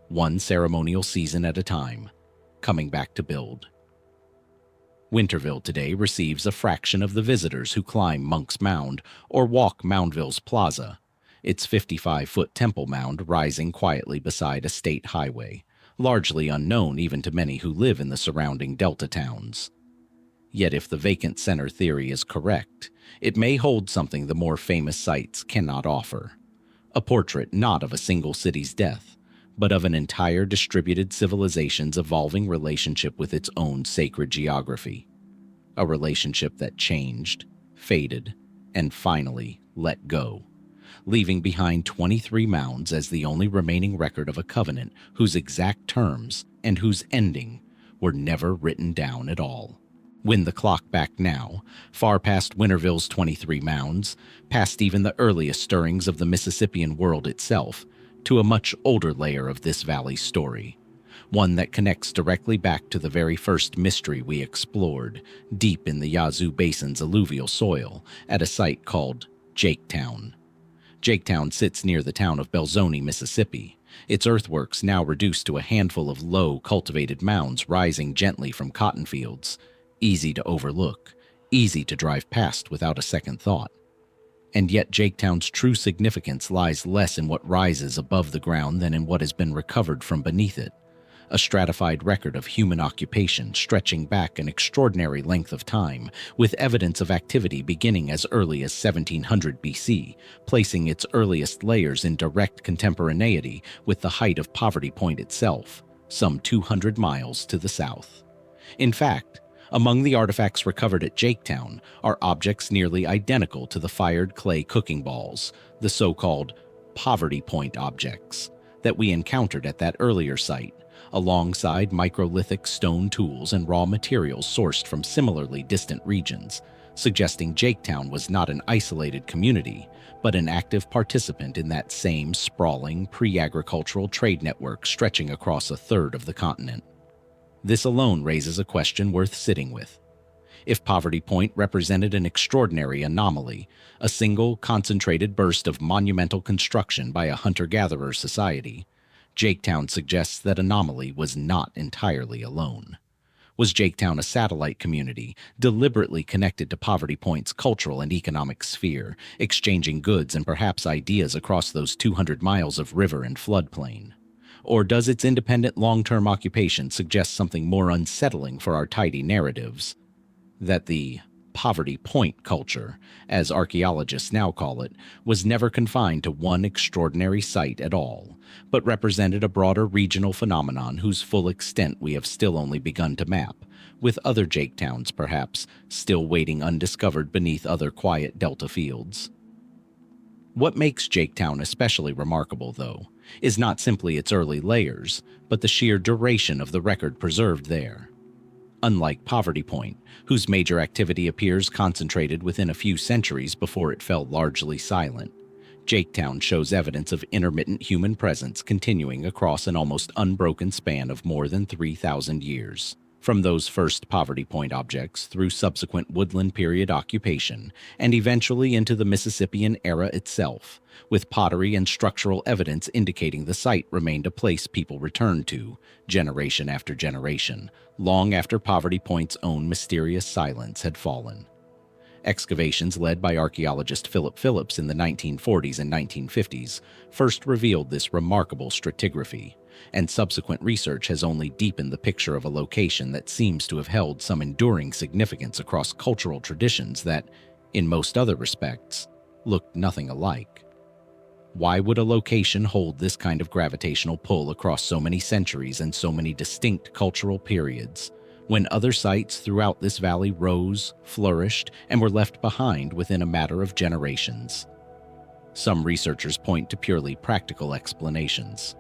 one ceremonial season at a time, coming back to build. Winterville today receives a fraction of the visitors who climb Monk's Mound or walk Moundville's plaza, its 55-foot temple mound rising quietly beside a state highway, largely unknown even to many who live in the surrounding delta towns. Yet if the vacant center theory is correct, it may hold something the more famous sites cannot offer. A portrait not of a single city's death, but of an entire distributed civilization's evolving relationship with its own sacred geography. A relationship that changed, faded, and finally let go, leaving behind 23 mounds as the only remaining record of a covenant whose exact terms and whose ending were never written down at all. Wind the clock back now, far past Winterville's 23 mounds, past even the earliest stirrings of the Mississippian world itself, to a much older layer of this valley's story, one that connects directly back to the very first mystery we explored, deep in the Yazoo Basin's alluvial soil, at a site called Jaketown. Jaketown sits near the town of Belzoni, Mississippi, its earthworks now reduced to a handful of low, cultivated mounds rising gently from cotton fields, easy to overlook, easy to drive past without a second thought. And yet Jaketown's true significance lies less in what rises above the ground than in what has been recovered from beneath it, a stratified record of human occupation stretching back an extraordinary length of time, with evidence of activity beginning as early as 1700 BC, placing its earliest layers in direct contemporaneity with the height of Poverty Point itself, some 200 miles to the south. In fact, among the artifacts recovered at Jaketown are objects nearly identical to the fired clay cooking balls, the so-called Poverty Point objects, that we encountered at that earlier site, alongside microlithic stone tools and raw materials sourced from similarly distant regions, suggesting Jaketown was not an isolated community, but an active participant in that same sprawling, pre-agricultural trade network stretching across a third of the continent. This alone raises a question worth sitting with. If Poverty Point represented an extraordinary anomaly, a single concentrated burst of monumental construction by a hunter-gatherer society, Jaketown suggests that anomaly was not entirely alone. Was Jaketown a satellite community, deliberately connected to Poverty Point's cultural and economic sphere, exchanging goods and perhaps ideas across those 200 miles of river and floodplain? Or does its independent long-term occupation suggest something more unsettling for our tidy narratives? That the Poverty Point culture, as archaeologists now call it, was never confined to one extraordinary site at all, but represented a broader regional phenomenon whose full extent we have still only begun to map, with other Jaketowns perhaps still waiting undiscovered beneath other quiet delta fields. What makes Jaketown especially remarkable, though, is not simply its early layers, but the sheer duration of the record preserved there. Unlike Poverty Point, whose major activity appears concentrated within a few centuries before it fell largely silent, Jaketown shows evidence of intermittent human presence continuing across an almost unbroken span of more than 3,000 years. From those first Poverty Point objects through subsequent woodland period occupation, and eventually into the Mississippian era itself, with pottery and structural evidence indicating the site remained a place people returned to, generation after generation, long after Poverty Point's own mysterious silence had fallen. Excavations led by archaeologist Philip Phillips in the 1940s and 1950s first revealed this remarkable stratigraphy, and subsequent research has only deepened the picture of a location that seems to have held some enduring significance across cultural traditions that, in most other respects, looked nothing alike. Why would a location hold this kind of gravitational pull across so many centuries and so many distinct cultural periods, when other sites throughout this valley rose, flourished, and were left behind within a matter of generations? Some researchers point to purely practical explanations.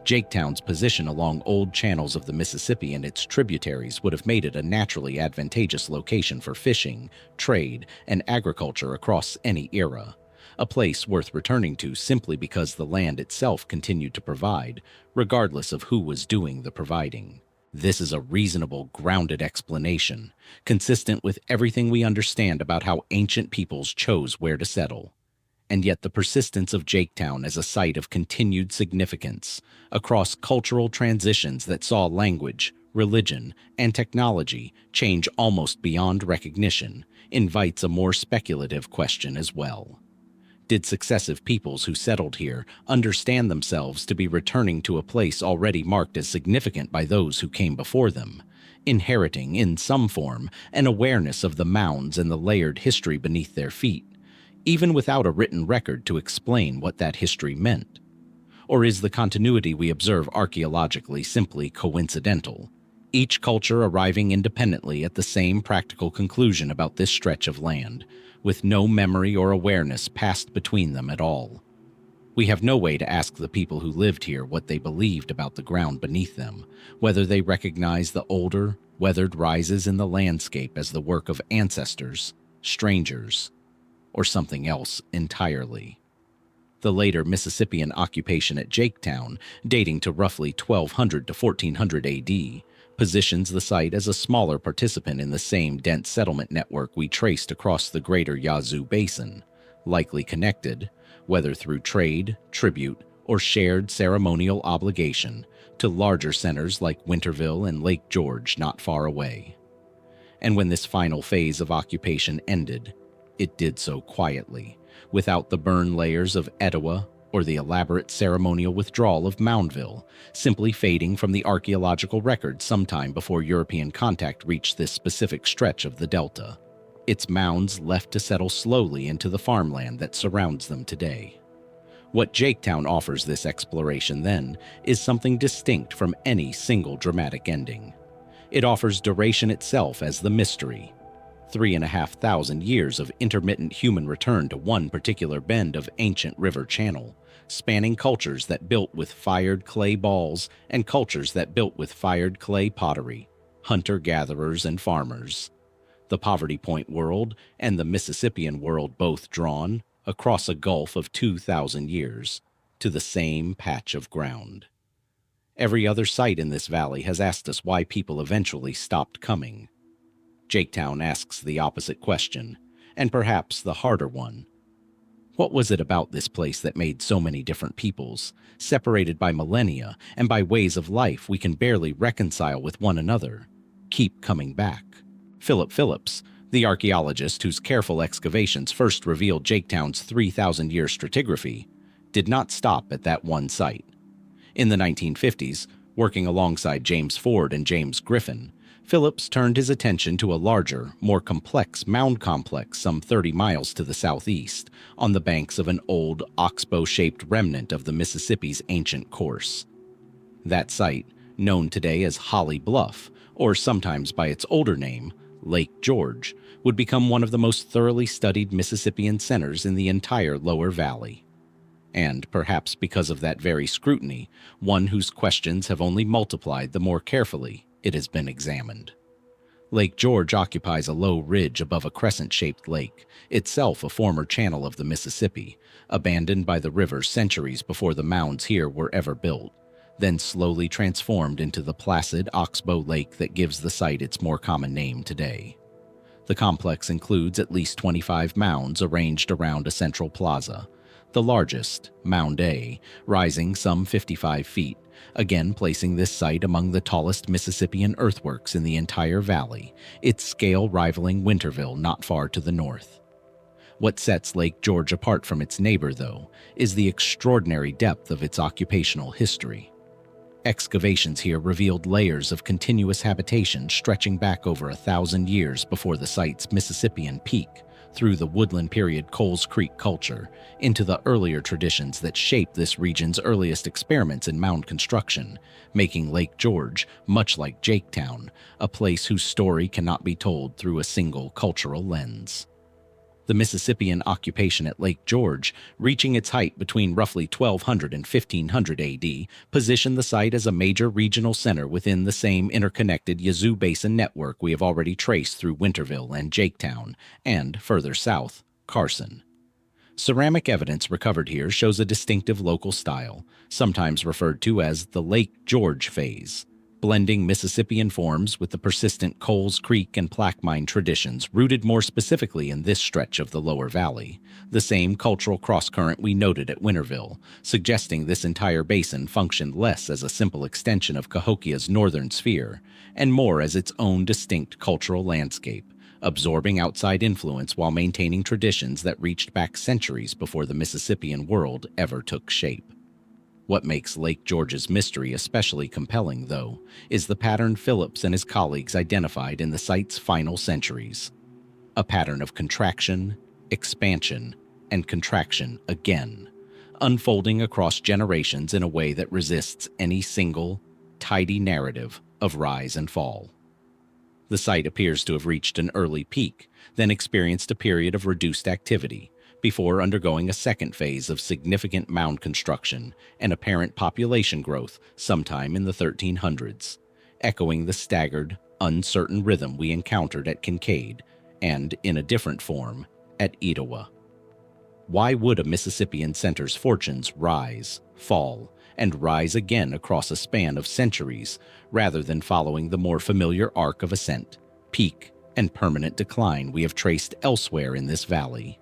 Jaketown's position along old channels of the Mississippi and its tributaries would have made it a naturally advantageous location for fishing, trade, and agriculture across any era, a place worth returning to simply because the land itself continued to provide, regardless of who was doing the providing. This is a reasonable, grounded explanation, consistent with everything we understand about how ancient peoples chose where to settle. And yet the persistence of Jaketown as a site of continued significance across cultural transitions that saw language, religion, and technology change almost beyond recognition invites a more speculative question as well. Did successive peoples who settled here understand themselves to be returning to a place already marked as significant by those who came before them, inheriting, in some form, an awareness of the mounds and the layered history beneath their feet, even without a written record to explain what that history meant? Or is the continuity we observe archaeologically simply coincidental, each culture arriving independently at the same practical conclusion about this stretch of land, with no memory or awareness passed between them at all? We have no way to ask the people who lived here what they believed about the ground beneath them, whether they recognized the older, weathered rises in the landscape as the work of ancestors, strangers, or something else entirely. The later Mississippian occupation at Jaketown, dating to roughly 1200 to 1400 AD, positions the site as a smaller participant in the same dense settlement network we traced across the greater Yazoo Basin, likely connected, whether through trade, tribute, or shared ceremonial obligation, to larger centers like Winterville and Lake George not far away. And when this final phase of occupation ended, it did so quietly, without the burn layers of Etowah or the elaborate ceremonial withdrawal of Moundville, simply fading from the archaeological record sometime before European contact reached this specific stretch of the delta, its mounds left to settle slowly into the farmland that surrounds them today. What Jaketown offers this exploration, then, is something distinct from any single dramatic ending. It offers duration itself as the mystery. 3,500 years of intermittent human return to one particular bend of ancient river channel, spanning cultures that built with fired clay balls and cultures that built with fired clay pottery, hunter-gatherers and farmers. The Poverty Point world and the Mississippian world both drawn, across a gulf of 2,000 years, to the same patch of ground. Every other site in this valley has asked us why people eventually stopped coming. Jaketown asks the opposite question, and perhaps the harder one. What was it about this place that made so many different peoples, separated by millennia and by ways of life we can barely reconcile with one another, keep coming back? Philip Phillips, the archaeologist whose careful excavations first revealed Jaketown's 3,000-year stratigraphy, did not stop at that one site. In the 1950s, working alongside James Ford and James Griffin, Phillips turned his attention to a larger, more complex mound complex some 30 miles to the southeast, on the banks of an old, oxbow-shaped remnant of the Mississippi's ancient course. That site, known today as Holly Bluff, or sometimes by its older name, Lake George, would become one of the most thoroughly studied Mississippian centers in the entire lower valley. And, perhaps because of that very scrutiny, one whose questions have only multiplied the more carefully it has been examined. Lake George occupies a low ridge above a crescent-shaped lake, itself a former channel of the Mississippi, abandoned by the river centuries before the mounds here were ever built, then slowly transformed into the placid oxbow lake that gives the site its more common name today. The complex includes at least 25 mounds arranged around a central plaza, the largest, Mound A, rising some 55 feet, again placing this site among the tallest Mississippian earthworks in the entire valley, its scale rivaling Winterville not far to the north. What sets Lake George apart from its neighbor, though, is the extraordinary depth of its occupational history. Excavations here revealed layers of continuous habitation stretching back over 1,000 years before the site's Mississippian peak, through the woodland period Coles Creek culture, into the earlier traditions that shaped this region's earliest experiments in mound construction, making Lake George, much like Jaketown, a place whose story cannot be told through a single cultural lens. The Mississippian occupation at Lake George, reaching its height between roughly 1200 and 1500 AD, positioned the site as a major regional center within the same interconnected Yazoo Basin network we have already traced through Winterville and Jaketown, and, further south, Carson. Ceramic evidence recovered here shows a distinctive local style, sometimes referred to as the Lake George phase, blending Mississippian forms with the persistent Coles Creek and Plaquemine traditions rooted more specifically in this stretch of the lower valley, the same cultural crosscurrent we noted at Winterville, suggesting this entire basin functioned less as a simple extension of Cahokia's northern sphere, and more as its own distinct cultural landscape, absorbing outside influence while maintaining traditions that reached back centuries before the Mississippian world ever took shape. What makes Lake George's mystery especially compelling, though, is the pattern Phillips and his colleagues identified in the site's final centuries. A pattern of contraction, expansion, and contraction again, unfolding across generations in a way that resists any single, tidy narrative of rise and fall. The site appears to have reached an early peak, then experienced a period of reduced activity, before undergoing a second phase of significant mound construction and apparent population growth sometime in the 1300s, echoing the staggered, uncertain rhythm we encountered at Kincaid and, in a different form, at Etowah. Why would a Mississippian center's fortunes rise, fall, and rise again across a span of centuries rather than following the more familiar arc of ascent, peak, and permanent decline we have traced elsewhere in this valley?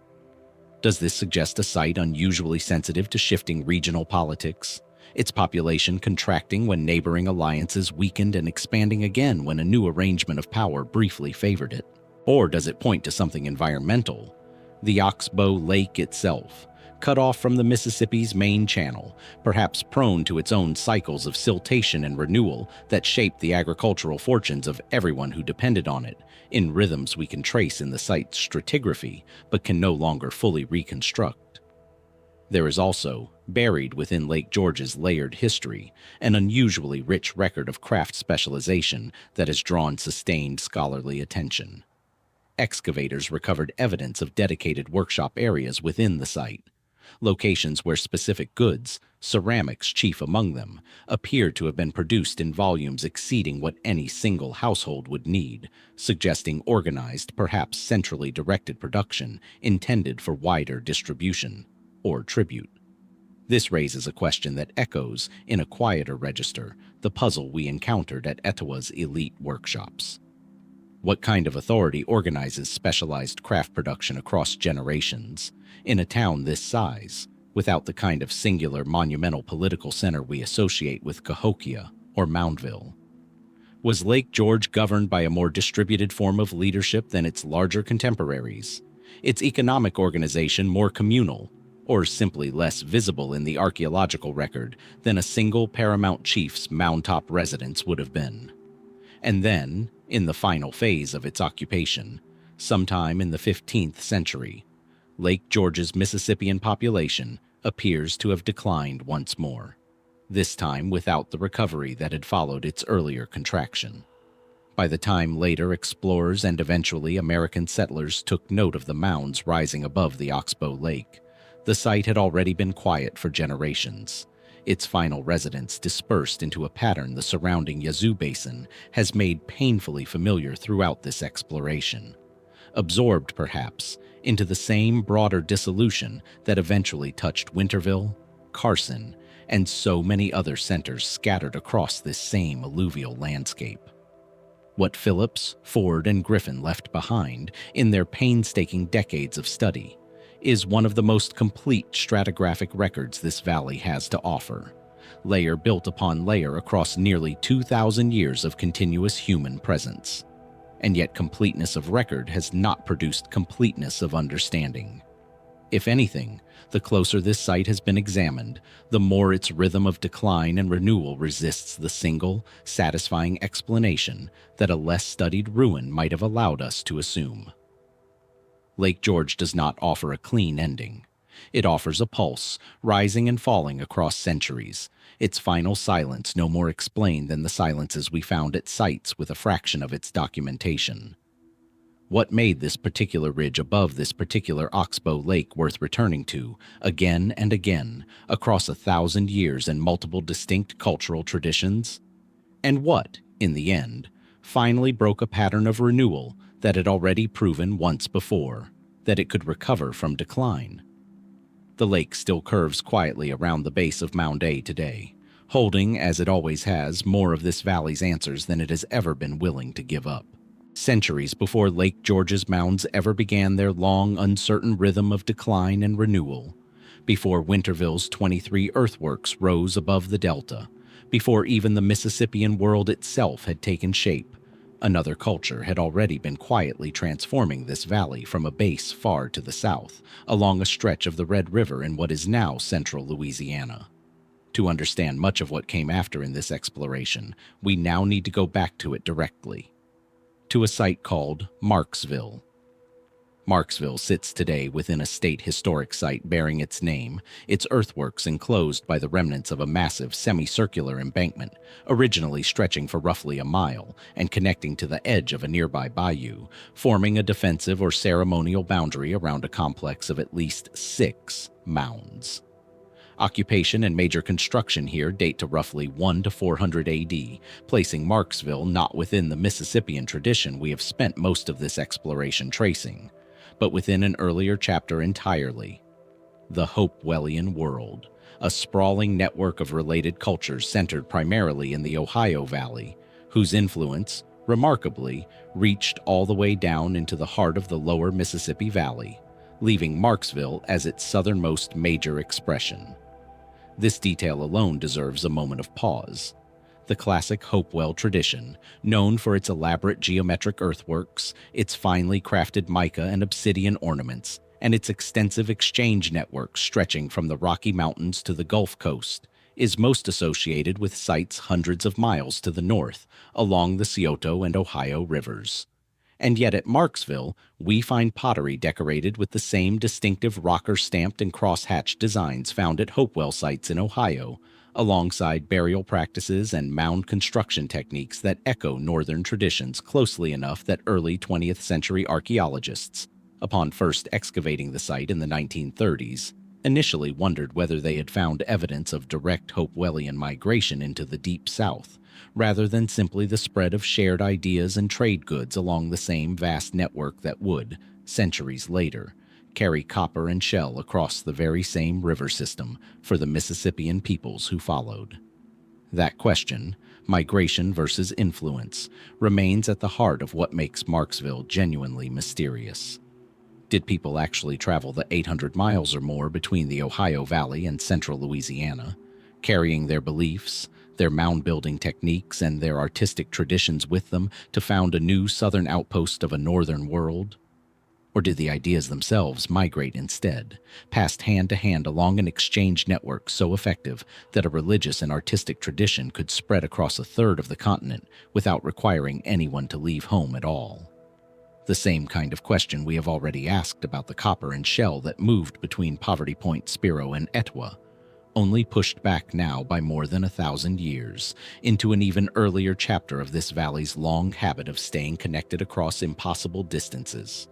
Does this suggest a site unusually sensitive to shifting regional politics, its population contracting when neighboring alliances weakened and expanding again when a new arrangement of power briefly favored it? Or does it point to something environmental? The Oxbow Lake itself, cut off from the Mississippi's main channel, perhaps prone to its own cycles of siltation and renewal that shaped the agricultural fortunes of everyone who depended on it, in rhythms we can trace in the site's stratigraphy but can no longer fully reconstruct. There is also, buried within Lake George's layered history, an unusually rich record of craft specialization that has drawn sustained scholarly attention. Excavators recovered evidence of dedicated workshop areas within the site, locations where specific goods, ceramics chief among them, appeared to have been produced in volumes exceeding what any single household would need, suggesting organized, perhaps centrally directed production intended for wider distribution, or tribute. This raises a question that echoes, in a quieter register, the puzzle we encountered at Etowah's elite workshops. What kind of authority organizes specialized craft production across generations, in a town this size, without the kind of singular monumental political center we associate with Cahokia or Moundville? Was Lake George governed by a more distributed form of leadership than its larger contemporaries, its economic organization more communal, or simply less visible in the archaeological record than a single paramount chief's moundtop residence would have been? And then, in the final phase of its occupation, sometime in the 15th century, Lake George's Mississippian population appears to have declined once more, this time without the recovery that had followed its earlier contraction. By the time later explorers and eventually American settlers took note of the mounds rising above the Oxbow Lake, the site had already been quiet for generations, its final residents dispersed into a pattern the surrounding Yazoo Basin has made painfully familiar throughout this exploration, absorbed perhaps into the same broader dissolution that eventually touched Winterville, Carson, and so many other centers scattered across this same alluvial landscape. What Phillips, Ford, and Griffin left behind in their painstaking decades of study is one of the most complete stratigraphic records this valley has to offer, layer built upon layer across nearly 2,000 years of continuous human presence. And yet completeness of record has not produced completeness of understanding. If anything, the closer this site has been examined, the more its rhythm of decline and renewal resists the single, satisfying explanation that a less studied ruin might have allowed us to assume. Lake George does not offer a clean ending. It offers a pulse, rising and falling across centuries, its final silence no more explained than the silences we found at sites with a fraction of its documentation. What made this particular ridge above this particular oxbow lake worth returning to, again and again, across 1,000 years and multiple distinct cultural traditions? And what, in the end, finally broke a pattern of renewal that had already proven once before that it could recover from decline? The lake still curves quietly around the base of Mound A today, holding, as it always has, more of this valley's answers than it has ever been willing to give up. Centuries before Lake George's mounds ever began their long, uncertain rhythm of decline and renewal, before Winterville's 23 earthworks rose above the delta, before even the Mississippian world itself had taken shape, another culture had already been quietly transforming this valley from a base far to the south, along a stretch of the Red River in what is now central Louisiana. To understand much of what came after in this exploration, we now need to go back to it directly, to a site called Marksville. Marksville sits today within a state historic site bearing its name, its earthworks enclosed by the remnants of a massive semicircular embankment, originally stretching for roughly a mile and connecting to the edge of a nearby bayou, forming a defensive or ceremonial boundary around a complex of at least 6 mounds. Occupation and major construction here date to roughly 1 to 400 AD, placing Marksville not within the Mississippian tradition we have spent most of this exploration tracing, but within an earlier chapter entirely. The Hopewellian world, a sprawling network of related cultures centered primarily in the Ohio Valley, whose influence, remarkably, reached all the way down into the heart of the lower Mississippi Valley, leaving Marksville as its southernmost major expression. This detail alone deserves a moment of pause. The classic Hopewell tradition, known for its elaborate geometric earthworks, its finely crafted mica and obsidian ornaments, and its extensive exchange network stretching from the Rocky Mountains to the Gulf Coast, is most associated with sites hundreds of miles to the north, along the Scioto and Ohio rivers. And yet at Marksville, we find pottery decorated with the same distinctive rocker-stamped and cross-hatched designs found at Hopewell sites in Ohio, alongside burial practices and mound construction techniques that echo northern traditions closely enough that early 20th century archaeologists, upon first excavating the site in the 1930s, initially wondered whether they had found evidence of direct Hopewellian migration into the Deep South, rather than simply the spread of shared ideas and trade goods along the same vast network that would, centuries later, carry copper and shell across the very same river system for the Mississippian peoples who followed. That question, migration versus influence, remains at the heart of what makes Marksville genuinely mysterious. Did people actually travel the 800 miles or more between the Ohio Valley and central Louisiana, carrying their beliefs, their mound-building techniques, and their artistic traditions with them to found a new southern outpost of a northern world? Or did the ideas themselves migrate instead, passed hand to hand along an exchange network so effective that a religious and artistic tradition could spread across a third of the continent without requiring anyone to leave home at all? The same kind of question we have already asked about the copper and shell that moved between Poverty Point, Spiro, and Etowah, only pushed back now by more than 1,000 years into an even earlier chapter of this valley's long habit of staying connected across impossible distances.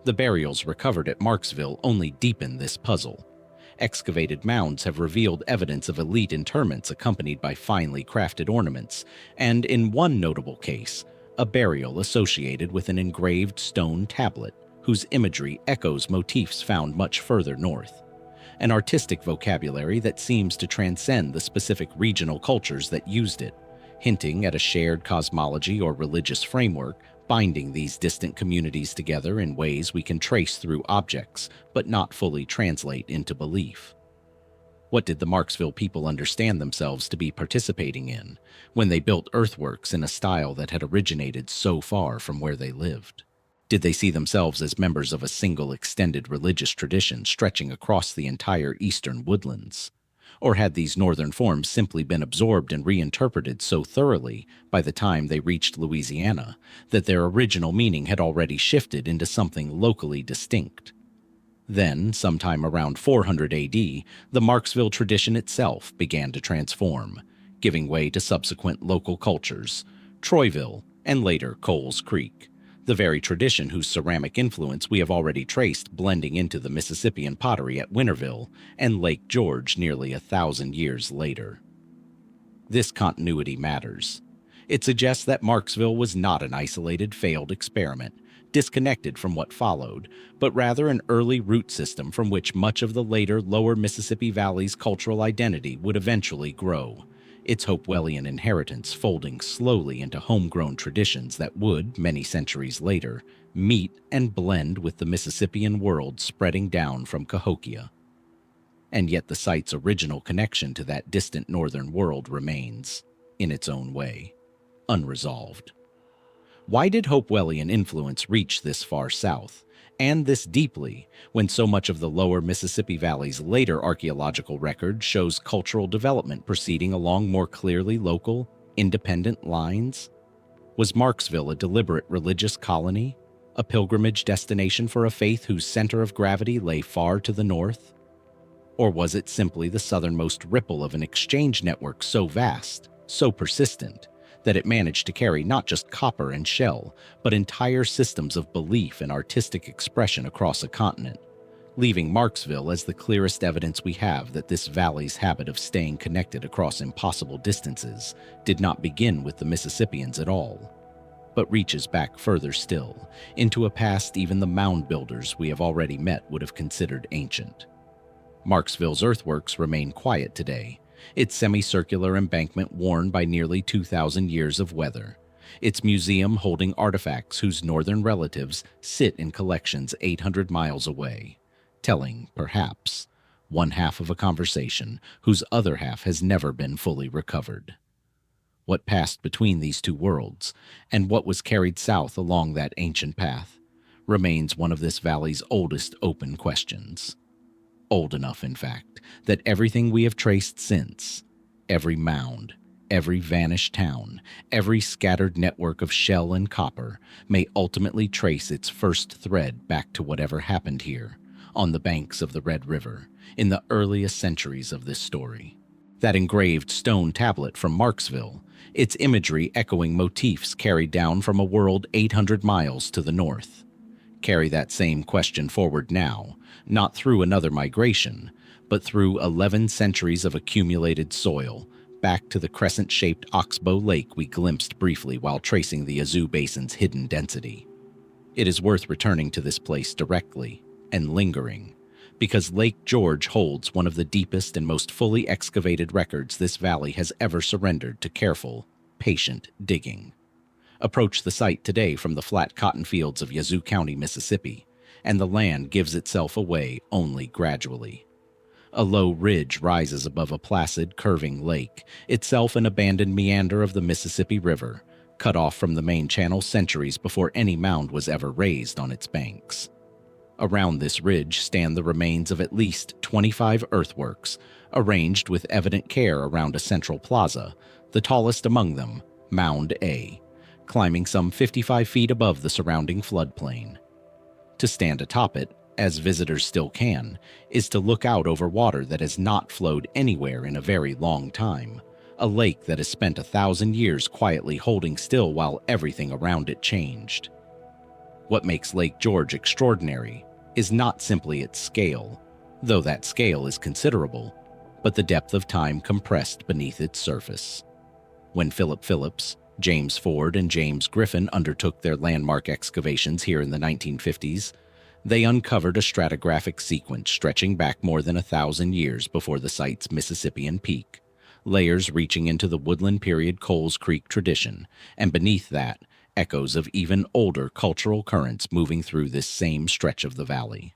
The burials recovered at Marksville only deepen this puzzle. Excavated mounds have revealed evidence of elite interments accompanied by finely crafted ornaments, and in one notable case, a burial associated with an engraved stone tablet whose imagery echoes motifs found much further north. An artistic vocabulary that seems to transcend the specific regional cultures that used it, hinting at a shared cosmology or religious framework binding these distant communities together in ways we can trace through objects but not fully translate into belief. What did the Marksville people understand themselves to be participating in when they built earthworks in a style that had originated so far from where they lived? Did they see themselves as members of a single extended religious tradition stretching across the entire eastern woodlands? Or had these northern forms simply been absorbed and reinterpreted so thoroughly by the time they reached Louisiana that their original meaning had already shifted into something locally distinct? Then, sometime around 400 AD, the Marksville tradition itself began to transform, giving way to subsequent local cultures, Troyville, and later Coles Creek, the very tradition whose ceramic influence we have already traced blending into the Mississippian pottery at Winterville and Lake George nearly 1,000 years later. This continuity matters. It suggests that Marksville was not an isolated failed experiment, disconnected from what followed, but rather an early root system from which much of the later lower Mississippi Valley's cultural identity would eventually grow, its Hopewellian inheritance folding slowly into homegrown traditions that would, many centuries later, meet and blend with the Mississippian world spreading down from Cahokia. And yet the site's original connection to that distant northern world remains, in its own way, unresolved. Why did Hopewellian influence reach this far south, and this deeply, when so much of the lower Mississippi Valley's later archaeological record shows cultural development proceeding along more clearly local, independent lines? Was Marksville a deliberate religious colony, a pilgrimage destination for a faith whose center of gravity lay far to the north? Or was it simply the southernmost ripple of an exchange network so vast, so persistent, that it managed to carry not just copper and shell, but entire systems of belief and artistic expression across a continent, leaving Marksville as the clearest evidence we have that this valley's habit of staying connected across impossible distances did not begin with the Mississippians at all, but reaches back further still, into a past even the mound builders we have already met would have considered ancient. Marksville's earthworks remain quiet today, its semicircular embankment worn by nearly 2,000 years of weather, its museum holding artifacts whose northern relatives sit in collections 800 miles away, telling, perhaps, one half of a conversation whose other half has never been fully recovered. What passed between these two worlds, and what was carried south along that ancient path, remains one of this valley's oldest open questions. Old enough, in fact, that everything we have traced since, every mound, every vanished town, every scattered network of shell and copper, may ultimately trace its first thread back to whatever happened here, on the banks of the Red River, in the earliest centuries of this story. That engraved stone tablet from Marksville, its imagery echoing motifs carried down from a world 800 miles to the north. Carry that same question forward now, not through another migration, but through 11 centuries of accumulated soil, back to the crescent-shaped Oxbow Lake we glimpsed briefly while tracing the Yazoo Basin's hidden density. It is worth returning to this place directly, and lingering, because Lake George holds one of the deepest and most fully excavated records this valley has ever surrendered to careful, patient digging. Approach the site today from the flat cotton fields of Yazoo County, Mississippi, and the land gives itself away only gradually. A low ridge rises above a placid, curving lake, itself an abandoned meander of the Mississippi River, cut off from the main channel centuries before any mound was ever raised on its banks. Around this ridge stand the remains of at least 25 earthworks, arranged with evident care around a central plaza, the tallest among them, Mound A, climbing some 55 feet above the surrounding floodplain. To stand atop it, as visitors still can, is to look out over water that has not flowed anywhere in a very long time, a lake that has spent 1,000 years quietly holding still while everything around it changed. What makes Lake George extraordinary is not simply its scale, though that scale is considerable, but the depth of time compressed beneath its surface. When Philip Phillips, James Ford, and James Griffin undertook their landmark excavations here in the 1950s, they uncovered a stratigraphic sequence stretching back more than 1,000 years before the site's Mississippian peak, layers reaching into the woodland period Coles Creek tradition, and beneath that, echoes of even older cultural currents moving through this same stretch of the valley.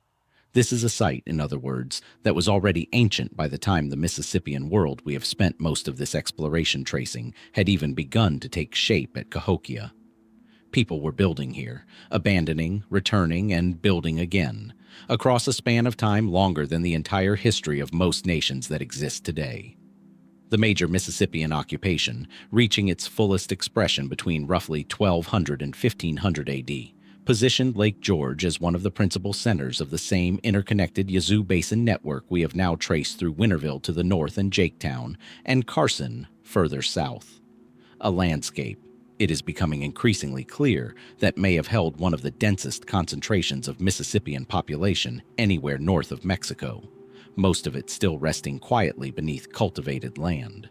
This is a site, in other words, that was already ancient by the time the Mississippian world we have spent most of this exploration tracing had even begun to take shape at Cahokia. People were building here, abandoning, returning, and building again, across a span of time longer than the entire history of most nations that exist today. The major Mississippian occupation, reaching its fullest expression between roughly 1200 and 1500 AD, positioned Lake George as one of the principal centers of the same interconnected Yazoo Basin network we have now traced through Winterville to the north and Jaketown, and Carson further south. A landscape, it is becoming increasingly clear, that may have held one of the densest concentrations of Mississippian population anywhere north of Mexico, most of it still resting quietly beneath cultivated land.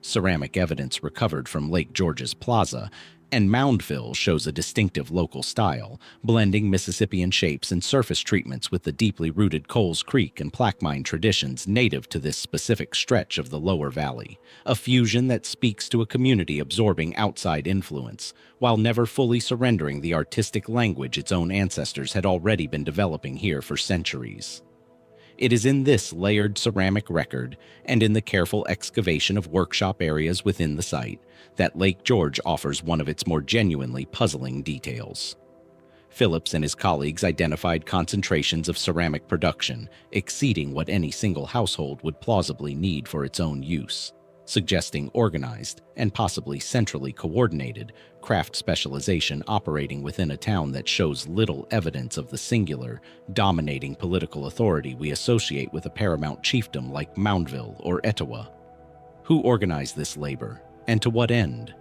Ceramic evidence recovered from Lake George's plaza and Moundville shows a distinctive local style, blending Mississippian shapes and surface treatments with the deeply rooted Coles Creek and Plaquemine traditions native to this specific stretch of the lower valley, a fusion that speaks to a community absorbing outside influence, while never fully surrendering the artistic language its own ancestors had already been developing here for centuries. It is in this layered ceramic record, and in the careful excavation of workshop areas within the site, that Lake George offers one of its more genuinely puzzling details. Phillips and his colleagues identified concentrations of ceramic production exceeding what any single household would plausibly need for its own use, suggesting organized and possibly centrally coordinated craft specialization operating within a town that shows little evidence of the singular, dominating political authority we associate with a paramount chiefdom like Moundville or Etowah. Who organized this labor, and to what end?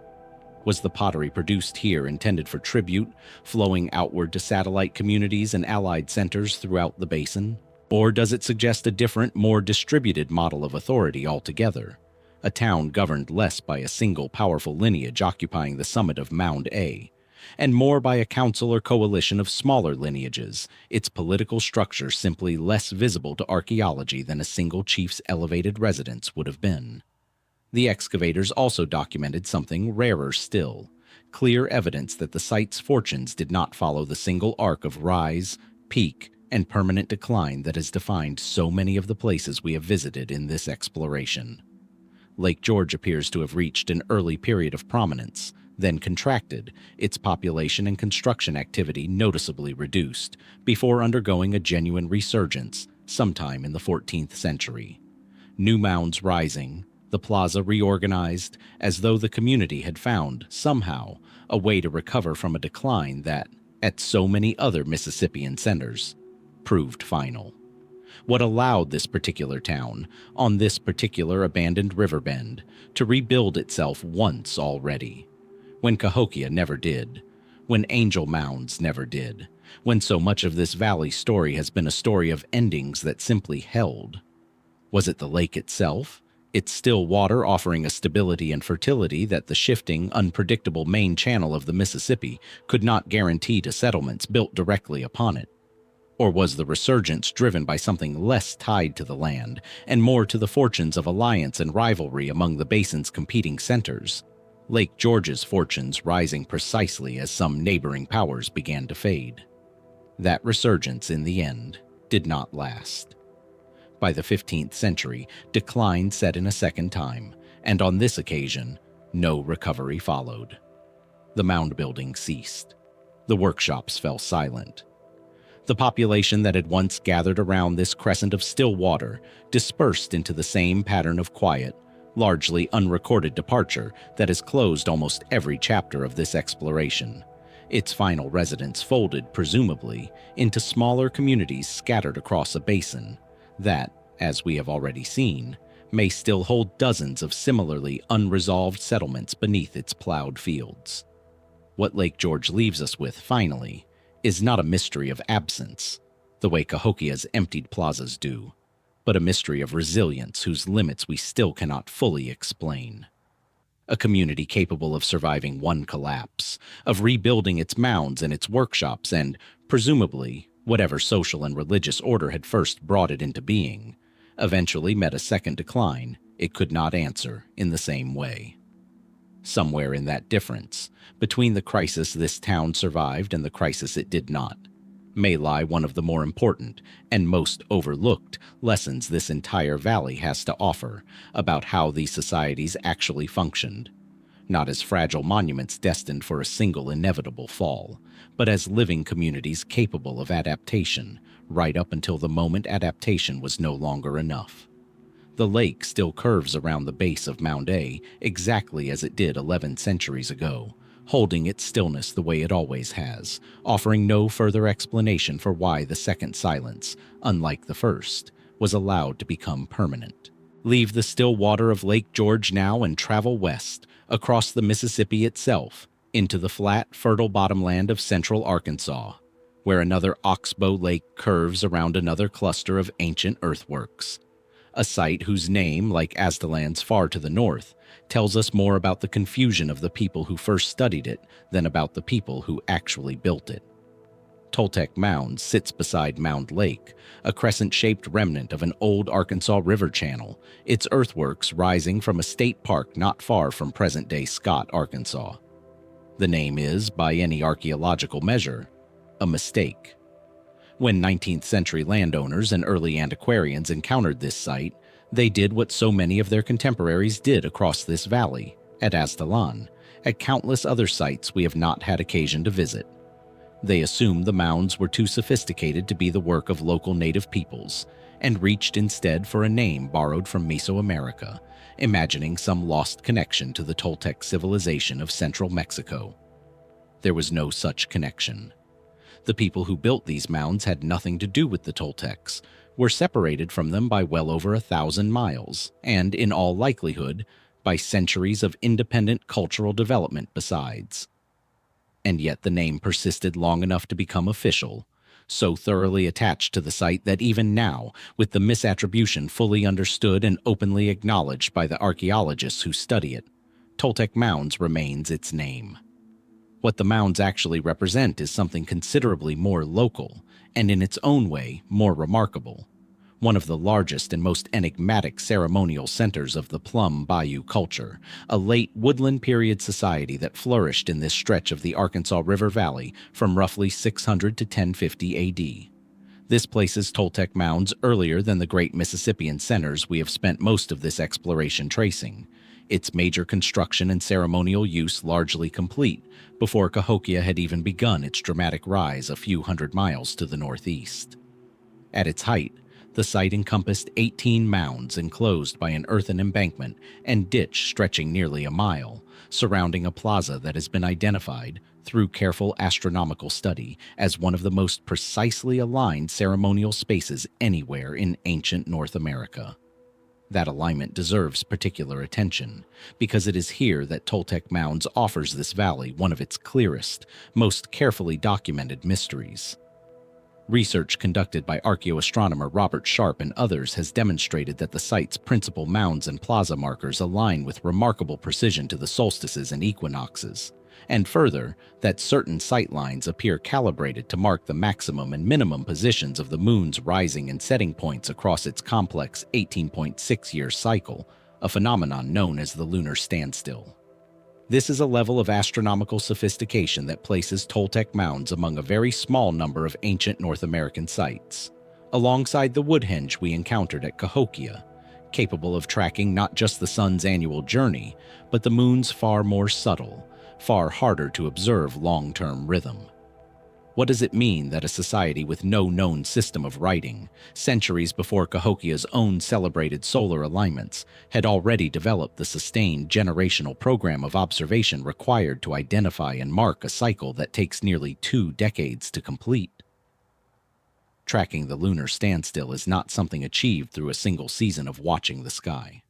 Was the pottery produced here intended for tribute, flowing outward to satellite communities and allied centers throughout the basin? Or does it suggest a different, more distributed model of authority altogether? A town governed less by a single powerful lineage occupying the summit of Mound A, and more by a council or coalition of smaller lineages, its political structure simply less visible to archaeology than a single chief's elevated residence would have been. The excavators also documented something rarer still, clear evidence that the site's fortunes did not follow the single arc of rise, peak, and permanent decline that has defined so many of the places we have visited in this exploration. Lake George appears to have reached an early period of prominence, then contracted, its population and construction activity noticeably reduced, before undergoing a genuine resurgence sometime in the 14th century. New mounds rising, the plaza reorganized, as though the community had found, somehow, a way to recover from a decline that, at so many other Mississippian centers, proved final. What allowed this particular town, on this particular abandoned river bend, to rebuild itself once already, when Cahokia never did, when Angel Mounds never did, when so much of this valley story has been a story of endings that simply held? Was it the lake itself, its still water offering a stability and fertility that the shifting, unpredictable main channel of the Mississippi could not guarantee to settlements built directly upon it? Or was the resurgence driven by something less tied to the land and more to the fortunes of alliance and rivalry among the basin's competing centers? Lake George's fortunes rising precisely as some neighboring powers began to fade. That resurgence, in the end, did not last. By the 15th century, decline set in a second time, and on this occasion, no recovery followed. The mound building ceased. The workshops fell silent. The population that had once gathered around this crescent of still water dispersed into the same pattern of quiet, largely unrecorded departure that has closed almost every chapter of this exploration, its final residents folded, presumably, into smaller communities scattered across a basin that, as we have already seen, may still hold dozens of similarly unresolved settlements beneath its plowed fields. What Lake George leaves us with, finally, is not a mystery of absence, the way Cahokia's emptied plazas do, but a mystery of resilience whose limits we still cannot fully explain. A community capable of surviving one collapse, of rebuilding its mounds and its workshops and, presumably, whatever social and religious order had first brought it into being, eventually met a second decline it could not answer in the same way. Somewhere in that difference, between the crisis this town survived and the crisis it did not, may lie one of the more important and most overlooked lessons this entire valley has to offer about how these societies actually functioned. Not as fragile monuments destined for a single inevitable fall, but as living communities capable of adaptation, right up until the moment adaptation was no longer enough. The lake still curves around the base of Mound A exactly as it did 11 centuries ago, holding its stillness the way it always has, offering no further explanation for why the second silence, unlike the first, was allowed to become permanent. Leave the still water of Lake George now and travel west, across the Mississippi itself, into the flat, fertile bottomland of central Arkansas, where another oxbow lake curves around another cluster of ancient earthworks. A site whose name, like Aztalan's far to the north, tells us more about the confusion of the people who first studied it than about the people who actually built it. Toltec Mound sits beside Mound Lake, a crescent-shaped remnant of an old Arkansas River channel, its earthworks rising from a state park not far from present-day Scott, Arkansas. The name is, by any archaeological measure, a mistake. When 19th-century landowners and early antiquarians encountered this site, they did what so many of their contemporaries did across this valley, at Aztalan, at countless other sites we have not had occasion to visit. They assumed the mounds were too sophisticated to be the work of local native peoples, and reached instead for a name borrowed from Mesoamerica, imagining some lost connection to the Toltec civilization of central Mexico. There was no such connection. The people who built these mounds had nothing to do with the Toltecs, were separated from them by well over 1,000 miles, and, in all likelihood, by centuries of independent cultural development besides. And yet the name persisted long enough to become official, so thoroughly attached to the site that even now, with the misattribution fully understood and openly acknowledged by the archaeologists who study it, Toltec Mounds remains its name. What the mounds actually represent is something considerably more local, and in its own way more remarkable. One of the largest and most enigmatic ceremonial centers of the Plum Bayou culture, a late woodland period society that flourished in this stretch of the Arkansas River Valley from roughly 600 to 1050 AD. This places Toltec mounds earlier than the great Mississippian centers we have spent most of this exploration tracing, its major construction and ceremonial use largely complete before Cahokia had even begun its dramatic rise a few hundred miles to the northeast. At its height, the site encompassed 18 mounds enclosed by an earthen embankment and ditch stretching nearly a mile, surrounding a plaza that has been identified, through careful astronomical study, as one of the most precisely aligned ceremonial spaces anywhere in ancient North America. That alignment deserves particular attention, because it is here that Toltec Mounds offers this valley one of its clearest, most carefully documented mysteries. Research conducted by archaeoastronomer Robert Sharp and others has demonstrated that the site's principal mounds and plaza markers align with remarkable precision to the solstices and equinoxes, and further, that certain sight lines appear calibrated to mark the maximum and minimum positions of the moon's rising and setting points across its complex 18.6-year cycle, a phenomenon known as the lunar standstill. This is a level of astronomical sophistication that places Toltec mounds among a very small number of ancient North American sites, alongside the woodhenge we encountered at Cahokia, capable of tracking not just the sun's annual journey, but the moon's far more subtle, far harder to observe long-term rhythm. What does it mean that a society with no known system of writing, centuries before Cahokia's own celebrated solar alignments, had already developed the sustained generational program of observation required to identify and mark a cycle that takes nearly 2 decades to complete? Tracking the lunar standstill is not something achieved through a single season of watching the sky.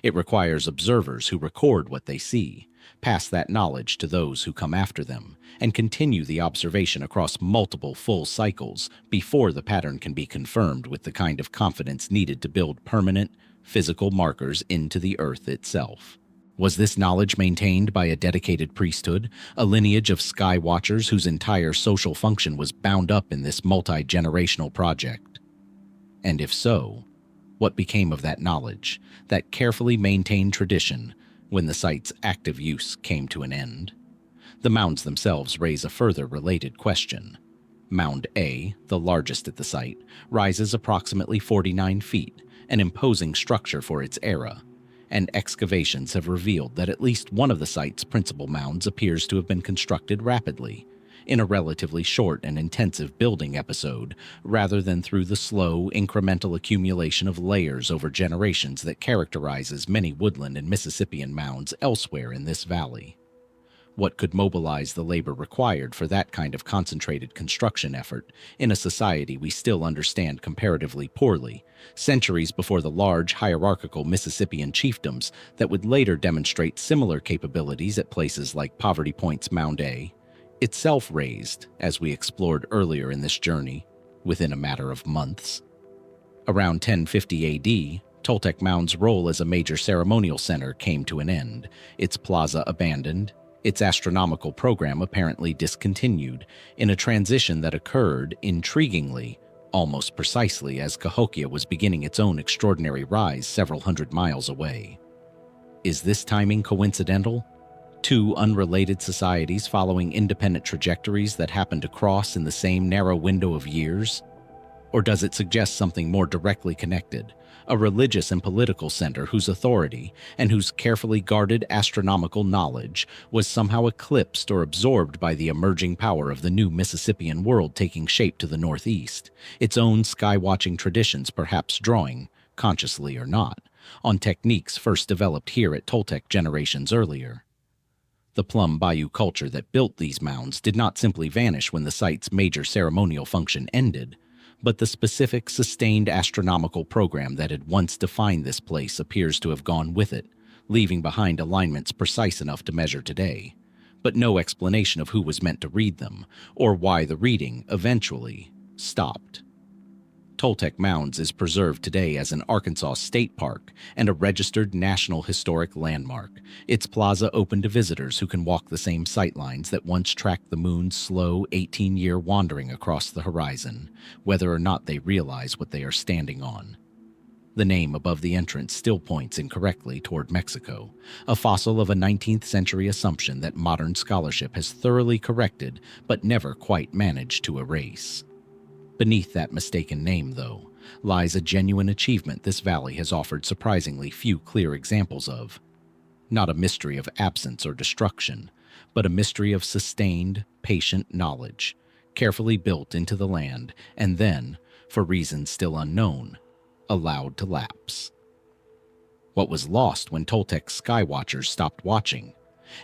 It requires observers who record what they see, pass that knowledge to those who come after them, and continue the observation across multiple full cycles before the pattern can be confirmed with the kind of confidence needed to build permanent, physical markers into the earth itself. Was this knowledge maintained by a dedicated priesthood, a lineage of sky watchers whose entire social function was bound up in this multi-generational project? And if so, what became of that knowledge, that carefully maintained tradition, when the site's active use came to an end? The mounds themselves raise a further related question. Mound A, the largest at the site, rises approximately 49 feet, an imposing structure for its era, and excavations have revealed that at least one of the site's principal mounds appears to have been constructed rapidly, in a relatively short and intensive building episode, rather than through the slow, incremental accumulation of layers over generations that characterizes many woodland and Mississippian mounds elsewhere in this valley. What could mobilize the labor required for that kind of concentrated construction effort in a society we still understand comparatively poorly, centuries before the large hierarchical Mississippian chiefdoms that would later demonstrate similar capabilities at places like Poverty Point's Mound A, itself raised, as we explored earlier in this journey, within a matter of months? Around 1050 AD, Toltec Mound's role as a major ceremonial center came to an end, its plaza abandoned, its astronomical program apparently discontinued, in a transition that occurred, intriguingly, almost precisely as Cahokia was beginning its own extraordinary rise several hundred miles away. Is this timing coincidental? Two unrelated societies following independent trajectories that happen to cross in the same narrow window of years? Or does it suggest something more directly connected, a religious and political center whose authority and whose carefully guarded astronomical knowledge was somehow eclipsed or absorbed by the emerging power of the new Mississippian world taking shape to the northeast, its own sky-watching traditions perhaps drawing, consciously or not, on techniques first developed here at Toltec generations earlier? The Plum Bayou culture that built these mounds did not simply vanish when the site's major ceremonial function ended, but the specific, sustained astronomical program that had once defined this place appears to have gone with it, leaving behind alignments precise enough to measure today, but no explanation of who was meant to read them, or why the reading, eventually, stopped. Toltec Mounds is preserved today as an Arkansas state park and a registered National Historic Landmark, its plaza open to visitors who can walk the same sightlines that once tracked the moon's slow 18-year wandering across the horizon, whether or not they realize what they are standing on. The name above the entrance still points incorrectly toward Mexico, a fossil of a 19th century assumption that modern scholarship has thoroughly corrected but never quite managed to erase. Beneath that mistaken name, though, lies a genuine achievement this valley has offered surprisingly few clear examples of. Not a mystery of absence or destruction, but a mystery of sustained, patient knowledge, carefully built into the land and then, for reasons still unknown, allowed to lapse. What was lost when Toltec's skywatchers stopped watching?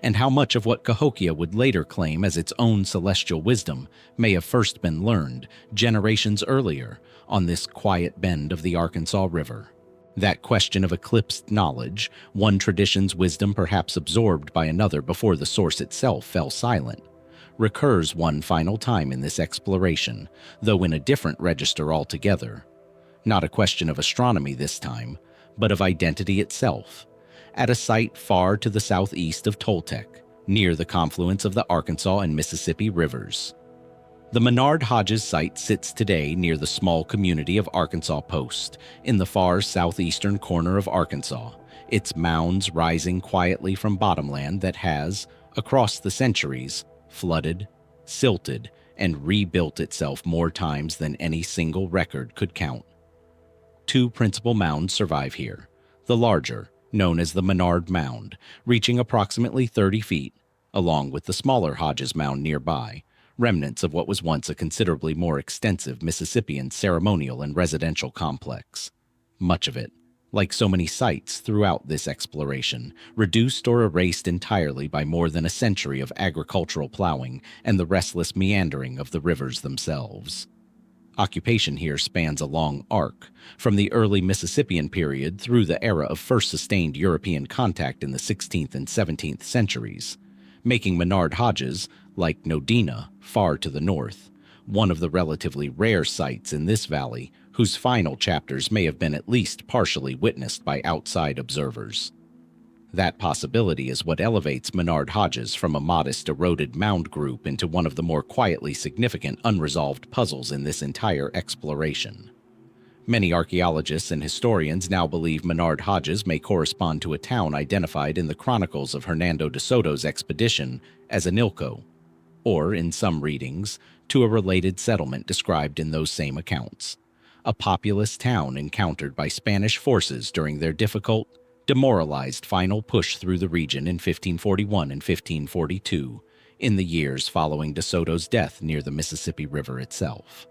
And how much of what Cahokia would later claim as its own celestial wisdom may have first been learned, generations earlier, on this quiet bend of the Arkansas River? That question of eclipsed knowledge, one tradition's wisdom perhaps absorbed by another before the source itself fell silent, recurs one final time in this exploration, though in a different register altogether. Not a question of astronomy this time, but of identity itself, at a site far to the southeast of Toltec, near the confluence of the Arkansas and Mississippi rivers. The Menard-Hodges site sits today near the small community of Arkansas Post, in the far southeastern corner of Arkansas, its mounds rising quietly from bottomland that has, across the centuries, flooded, silted, and rebuilt itself more times than any single record could count. Two principal mounds survive here, the larger, known as the Menard Mound, reaching approximately 30 feet, along with the smaller Hodges Mound nearby, remnants of what was once a considerably more extensive Mississippian ceremonial and residential complex. Much of it, like so many sites throughout this exploration, reduced or erased entirely by more than a century of agricultural plowing and the restless meandering of the rivers themselves. Occupation here spans a long arc, from the early Mississippian period through the era of first sustained European contact in the 16th and 17th centuries, making Menard-Hodges, like Nodena, far to the north, one of the relatively rare sites in this valley whose final chapters may have been at least partially witnessed by outside observers. That possibility is what elevates Menard-Hodges from a modest eroded mound group into one of the more quietly significant unresolved puzzles in this entire exploration. Many archaeologists and historians now believe Menard-Hodges may correspond to a town identified in the chronicles of Hernando de Soto's expedition as Anilco, or, in some readings, to a related settlement described in those same accounts. A populous town encountered by Spanish forces during their difficult, demoralized final push through the region in 1541 and 1542, in the years following De Soto's death near the Mississippi River itself.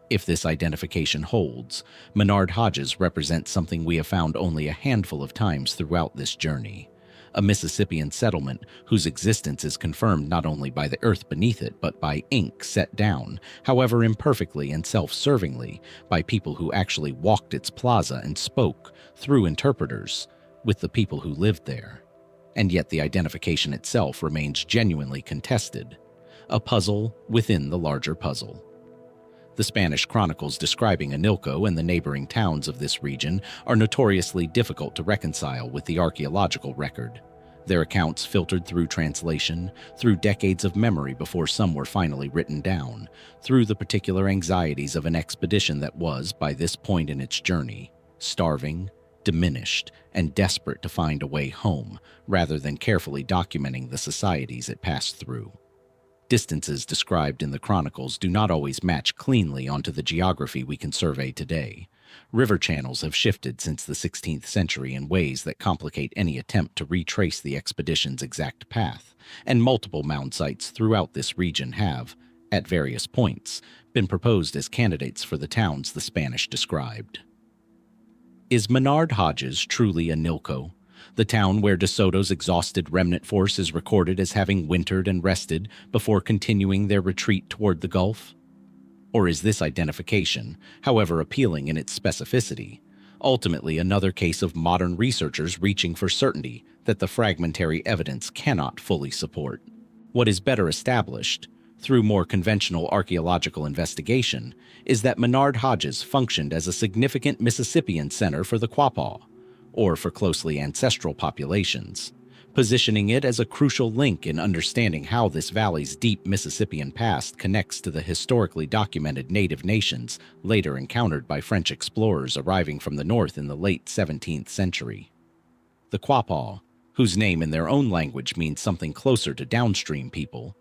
If this identification holds, Menard-Hodges represents something we have found only a handful of times throughout this journey. A Mississippian settlement whose existence is confirmed not only by the earth beneath it, but by ink set down, however imperfectly and self-servingly, by people who actually walked its plaza and spoke, through interpreters, with the people who lived there. And yet the identification itself remains genuinely contested, a puzzle within the larger puzzle. The Spanish chronicles describing Anilco and the neighboring towns of this region are notoriously difficult to reconcile with the archaeological record. Their accounts filtered through translation, through decades of memory before some were finally written down, through the particular anxieties of an expedition that was, by this point in its journey, starving, diminished, and desperate to find a way home, rather than carefully documenting the societies it passed through. Distances described in the chronicles do not always match cleanly onto the geography we can survey today. River channels have shifted since the 16th century in ways that complicate any attempt to retrace the expedition's exact path, and multiple mound sites throughout this region have, at various points, been proposed as candidates for the towns the Spanish described. Is Menard-Hodges truly Anilco, the town where De Soto's exhausted remnant force is recorded as having wintered and rested before continuing their retreat toward the Gulf? Or is this identification, however appealing in its specificity, ultimately another case of modern researchers reaching for certainty that the fragmentary evidence cannot fully support? What is better established, through more conventional archaeological investigation, is that Menard-Hodges functioned as a significant Mississippian center for the Quapaw, or for closely ancestral populations, positioning it as a crucial link in understanding how this valley's deep Mississippian past connects to the historically documented native nations later encountered by French explorers arriving from the north in the late 17th century. The Quapaw, whose name in their own language means something closer to downstream people,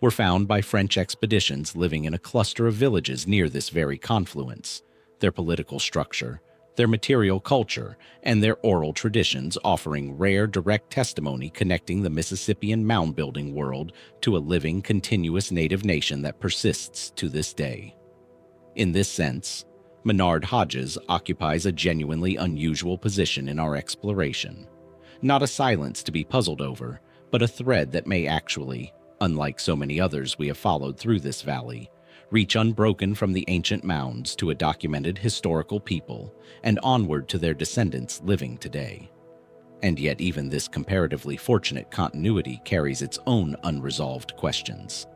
were found by French expeditions living in a cluster of villages near this very confluence. Their political structure, their material culture, and their oral traditions offering rare direct testimony connecting the Mississippian mound-building world to a living, continuous native nation that persists to this day. In this sense, Menard-Hodges occupies a genuinely unusual position in our exploration. Not a silence to be puzzled over, but a thread that may actually, unlike so many others we have followed through this valley, reach unbroken from the ancient mounds to a documented historical people and onward to their descendants living today. And yet even this comparatively fortunate continuity carries its own unresolved questions.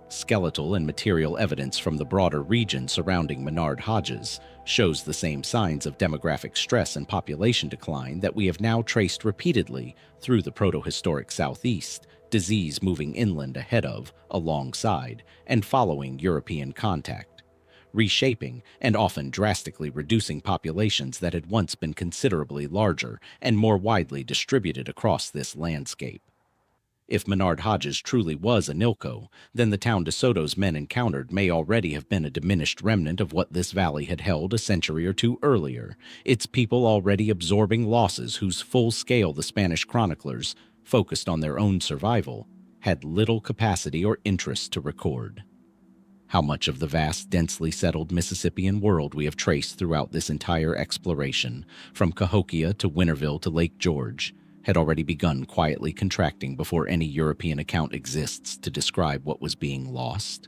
Skeletal and material evidence from the broader region surrounding Menard-Hodges shows the same signs of demographic stress and population decline that we have now traced repeatedly through the protohistoric Southeast, disease moving inland ahead of, alongside, and following European contact, reshaping and often drastically reducing populations that had once been considerably larger and more widely distributed across this landscape. If Menard-Hodges truly was Anilco, then the town De Soto's men encountered may already have been a diminished remnant of what this valley had held a century or two earlier, its people already absorbing losses whose full scale the Spanish chroniclers, focused on their own survival, had little capacity or interest to record. How much of the vast, densely settled Mississippian world we have traced throughout this entire exploration, from Cahokia to Winterville to Lake George, had already begun quietly contracting before any European account exists to describe what was being lost?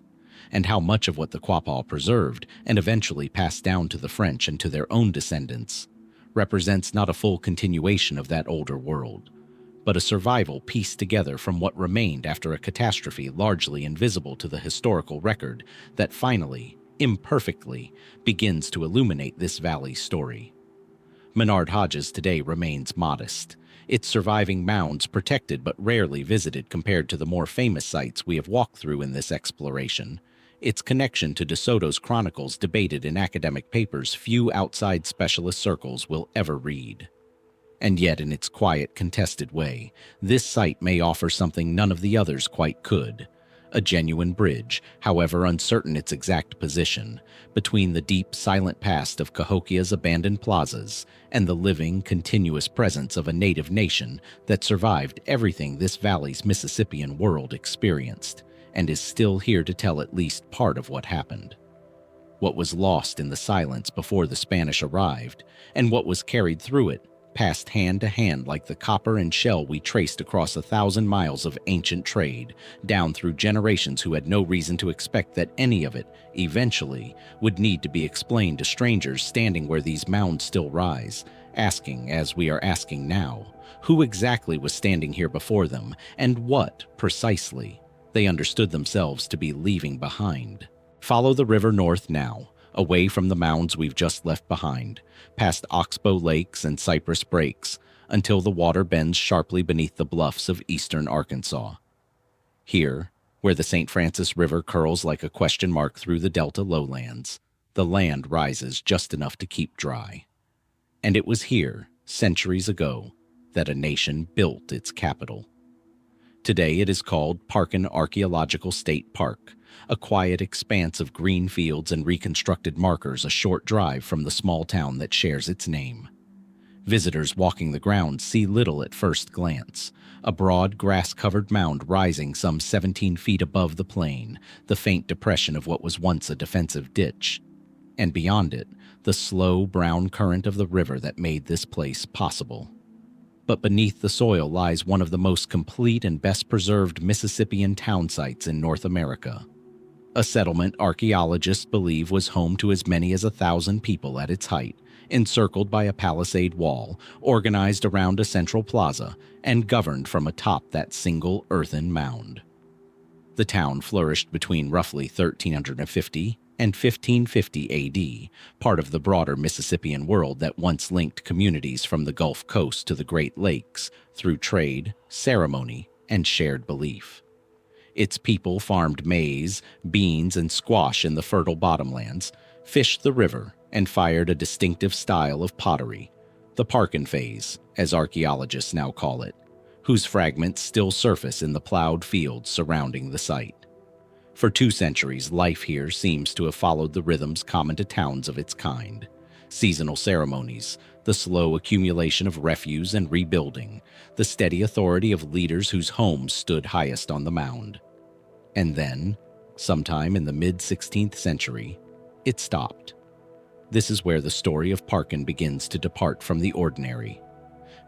And how much of what the Quapaw preserved, and eventually passed down to the French and to their own descendants, represents not a full continuation of that older world, but a survival pieced together from what remained after a catastrophe largely invisible to the historical record that finally, imperfectly, begins to illuminate this valley's story. Menard-Hodges today remains modest, its surviving mounds protected but rarely visited compared to the more famous sites we have walked through in this exploration, its connection to De Soto's chronicles debated in academic papers few outside specialist circles will ever read. And yet in its quiet, contested way, this site may offer something none of the others quite could, a genuine bridge, however uncertain its exact position, between the deep, silent past of Cahokia's abandoned plazas and the living, continuous presence of a native nation that survived everything this valley's Mississippian world experienced, and is still here to tell at least part of what happened. What was lost in the silence before the Spanish arrived, and what was carried through it, passed hand to hand like the copper and shell we traced across 1,000 miles of ancient trade, down through generations who had no reason to expect that any of it, eventually, would need to be explained to strangers standing where these mounds still rise, asking, as we are asking now, who exactly was standing here before them, and what, precisely, they understood themselves to be leaving behind. Follow the river north now, away from the mounds we've just left behind, past Oxbow Lakes and Cypress Breaks, until the water bends sharply beneath the bluffs of eastern Arkansas. Here, where the St. Francis River curls like a question mark through the Delta lowlands, the land rises just enough to keep dry. And it was here, centuries ago, that a nation built its capital. Today it is called Parkin Archaeological State Park, a quiet expanse of green fields and reconstructed markers a short drive from the small town that shares its name. Visitors walking the grounds see little at first glance, a broad grass-covered mound rising some 17 feet above the plain, the faint depression of what was once a defensive ditch. And beyond it, the slow brown current of the river that made this place possible. But beneath the soil lies one of the most complete and best-preserved Mississippian town sites in North America. A settlement archaeologists believe was home to as many as 1,000 people at its height, encircled by a palisade wall, organized around a central plaza, and governed from atop that single earthen mound. The town flourished between roughly 1350 and 1550 AD, part of the broader Mississippian world that once linked communities from the Gulf Coast to the Great Lakes through trade, ceremony, and shared belief. Its people farmed maize, beans, and squash in the fertile bottomlands, fished the river, and fired a distinctive style of pottery, the Parkin phase, as archaeologists now call it, whose fragments still surface in the plowed fields surrounding the site. For 2 centuries, life here seems to have followed the rhythms common to towns of its kind. Seasonal ceremonies, the slow accumulation of refuse and rebuilding, the steady authority of leaders whose homes stood highest on the mound. And then, sometime in the mid-16th century, it stopped. This is where the story of Parkin begins to depart from the ordinary.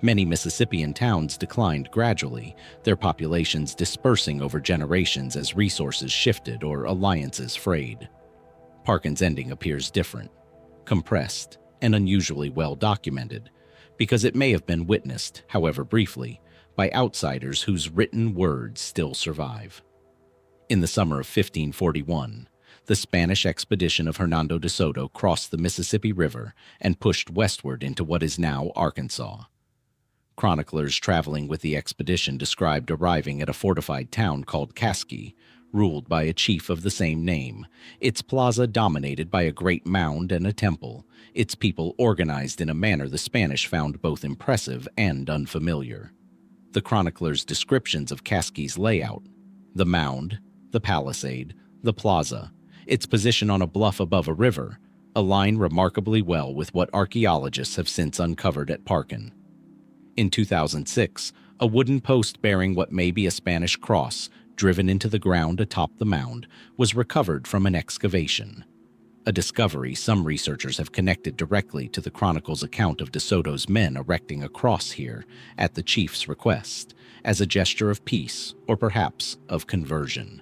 Many Mississippian towns declined gradually, their populations dispersing over generations as resources shifted or alliances frayed. Parkin's ending appears different, compressed, and unusually well documented, because it may have been witnessed, however briefly, by outsiders whose written words still survive. In the summer of 1541, the Spanish expedition of Hernando de Soto crossed the Mississippi River and pushed westward into what is now Arkansas. Chroniclers traveling with the expedition described arriving at a fortified town called Cahokia, ruled by a chief of the same name, its plaza dominated by a great mound and a temple, its people organized in a manner the Spanish found both impressive and unfamiliar. The chroniclers' descriptions of Cahokia's layout, the mound, the palisade, the plaza, its position on a bluff above a river, align remarkably well with what archaeologists have since uncovered at Parkin. In 2006, a wooden post bearing what may be a Spanish cross, driven into the ground atop the mound, was recovered from an excavation. A discovery some researchers have connected directly to the Chronicle's account of De Soto's men erecting a cross here, at the chief's request, as a gesture of peace or perhaps of conversion.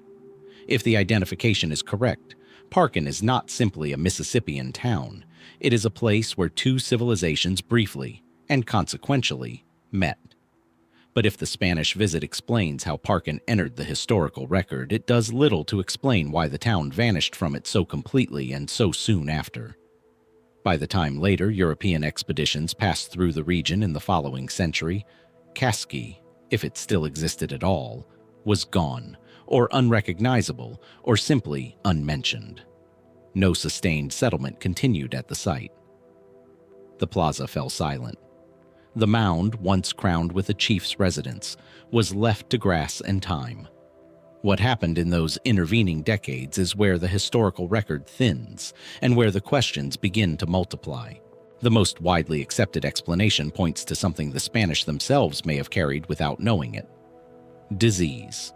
If the identification is correct, Parkin is not simply a Mississippian town. It is a place where 2 civilizations briefly, and consequentially, met. But if the Spanish visit explains how Parkin entered the historical record, it does little to explain why the town vanished from it so completely and so soon after. By the time later European expeditions passed through the region in the following century, Cahokia, if it still existed at all, was gone, or unrecognizable, or simply unmentioned. No sustained settlement continued at the site. The plaza fell silent. The mound, once crowned with a chief's residence, was left to grass and time. What happened in those intervening decades is where the historical record thins and where the questions begin to multiply. The most widely accepted explanation points to something the Spanish themselves may have carried without knowing it: disease.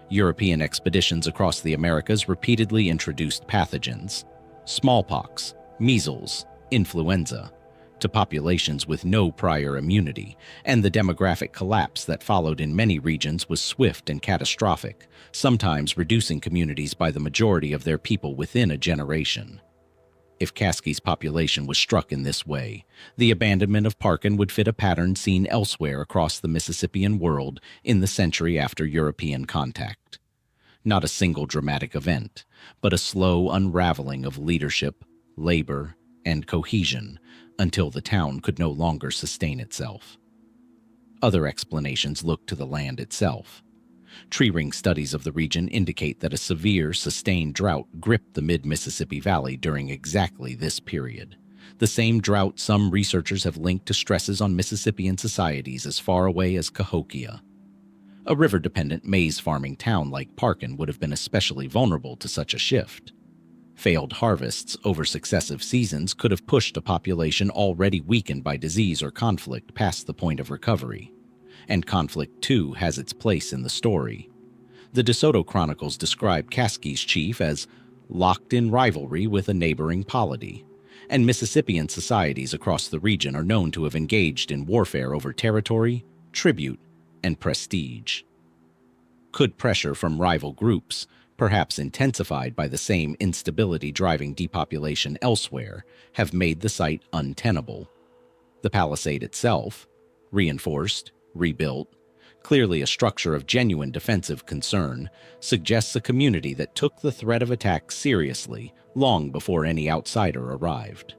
European expeditions across the Americas repeatedly introduced pathogens, smallpox, measles, influenza, to populations with no prior immunity, and the demographic collapse that followed in many regions was swift and catastrophic, sometimes reducing communities by the majority of their people within a generation. If Caskie's population was struck in this way, the abandonment of Parkin would fit a pattern seen elsewhere across the Mississippian world in the century after European contact. Not a single dramatic event, but a slow unraveling of leadership, labor, and cohesion until the town could no longer sustain itself. Other explanations look to the land itself. Tree ring studies of the region indicate that a severe, sustained drought gripped the mid-Mississippi Valley during exactly this period. The same drought some researchers have linked to stresses on Mississippian societies as far away as Cahokia. A river-dependent maize-farming town like Parkin would have been especially vulnerable to such a shift. Failed harvests over successive seasons could have pushed a population already weakened by disease or conflict past the point of recovery. And conflict, too, has its place in the story. The DeSoto Chronicles describe Caskie's chief as locked in rivalry with a neighboring polity, and Mississippian societies across the region are known to have engaged in warfare over territory, tribute, and prestige. Could pressure from rival groups, perhaps intensified by the same instability driving depopulation elsewhere, have made the site untenable? The palisade itself, reinforced, rebuilt, clearly a structure of genuine defensive concern, suggests a community that took the threat of attack seriously long before any outsider arrived.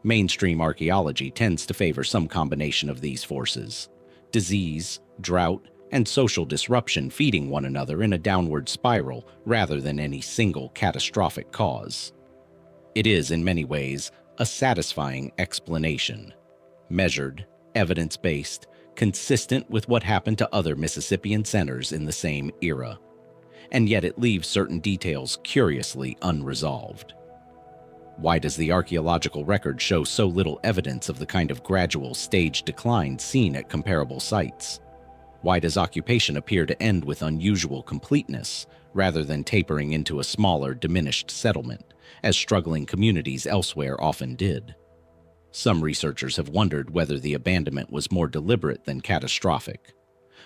Mainstream archaeology tends to favor some combination of these forces: disease, drought, and social disruption feeding one another in a downward spiral rather than any single catastrophic cause. It is, in many ways, a satisfying explanation: measured, evidence-based, consistent with what happened to other Mississippian centers in the same era. And yet it leaves certain details curiously unresolved. Why does the archaeological record show so little evidence of the kind of gradual staged decline seen at comparable sites? Why does occupation appear to end with unusual completeness, rather than tapering into a smaller, diminished settlement, as struggling communities elsewhere often did? Some researchers have wondered whether the abandonment was more deliberate than catastrophic.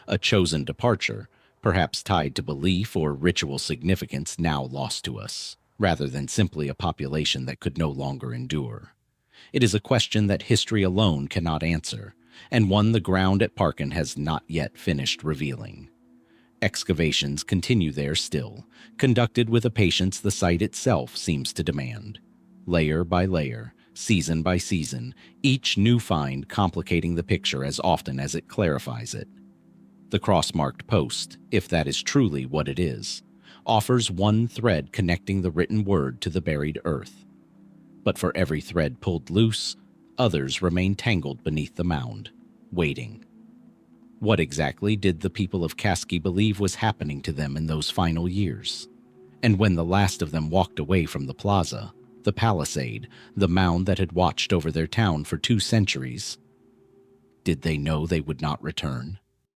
A chosen departure, perhaps tied to belief or ritual significance now lost to us, rather than simply a population that could no longer endure. It is a question that history alone cannot answer, and one the ground at Parkin has not yet finished revealing. Excavations continue there still, conducted with a patience the site itself seems to demand. Layer by layer, season by season, each new find complicating the picture as often as it clarifies it. The cross-marked post, if that is truly what it is, offers one thread connecting the written word to the buried earth. But for every thread pulled loose, others remain tangled beneath the mound, waiting. What exactly did the people of Caskie believe was happening to them in those final years? And when the last of them walked away from the plaza, the palisade, the mound that had watched over their town for 2 centuries, did they know they would not return?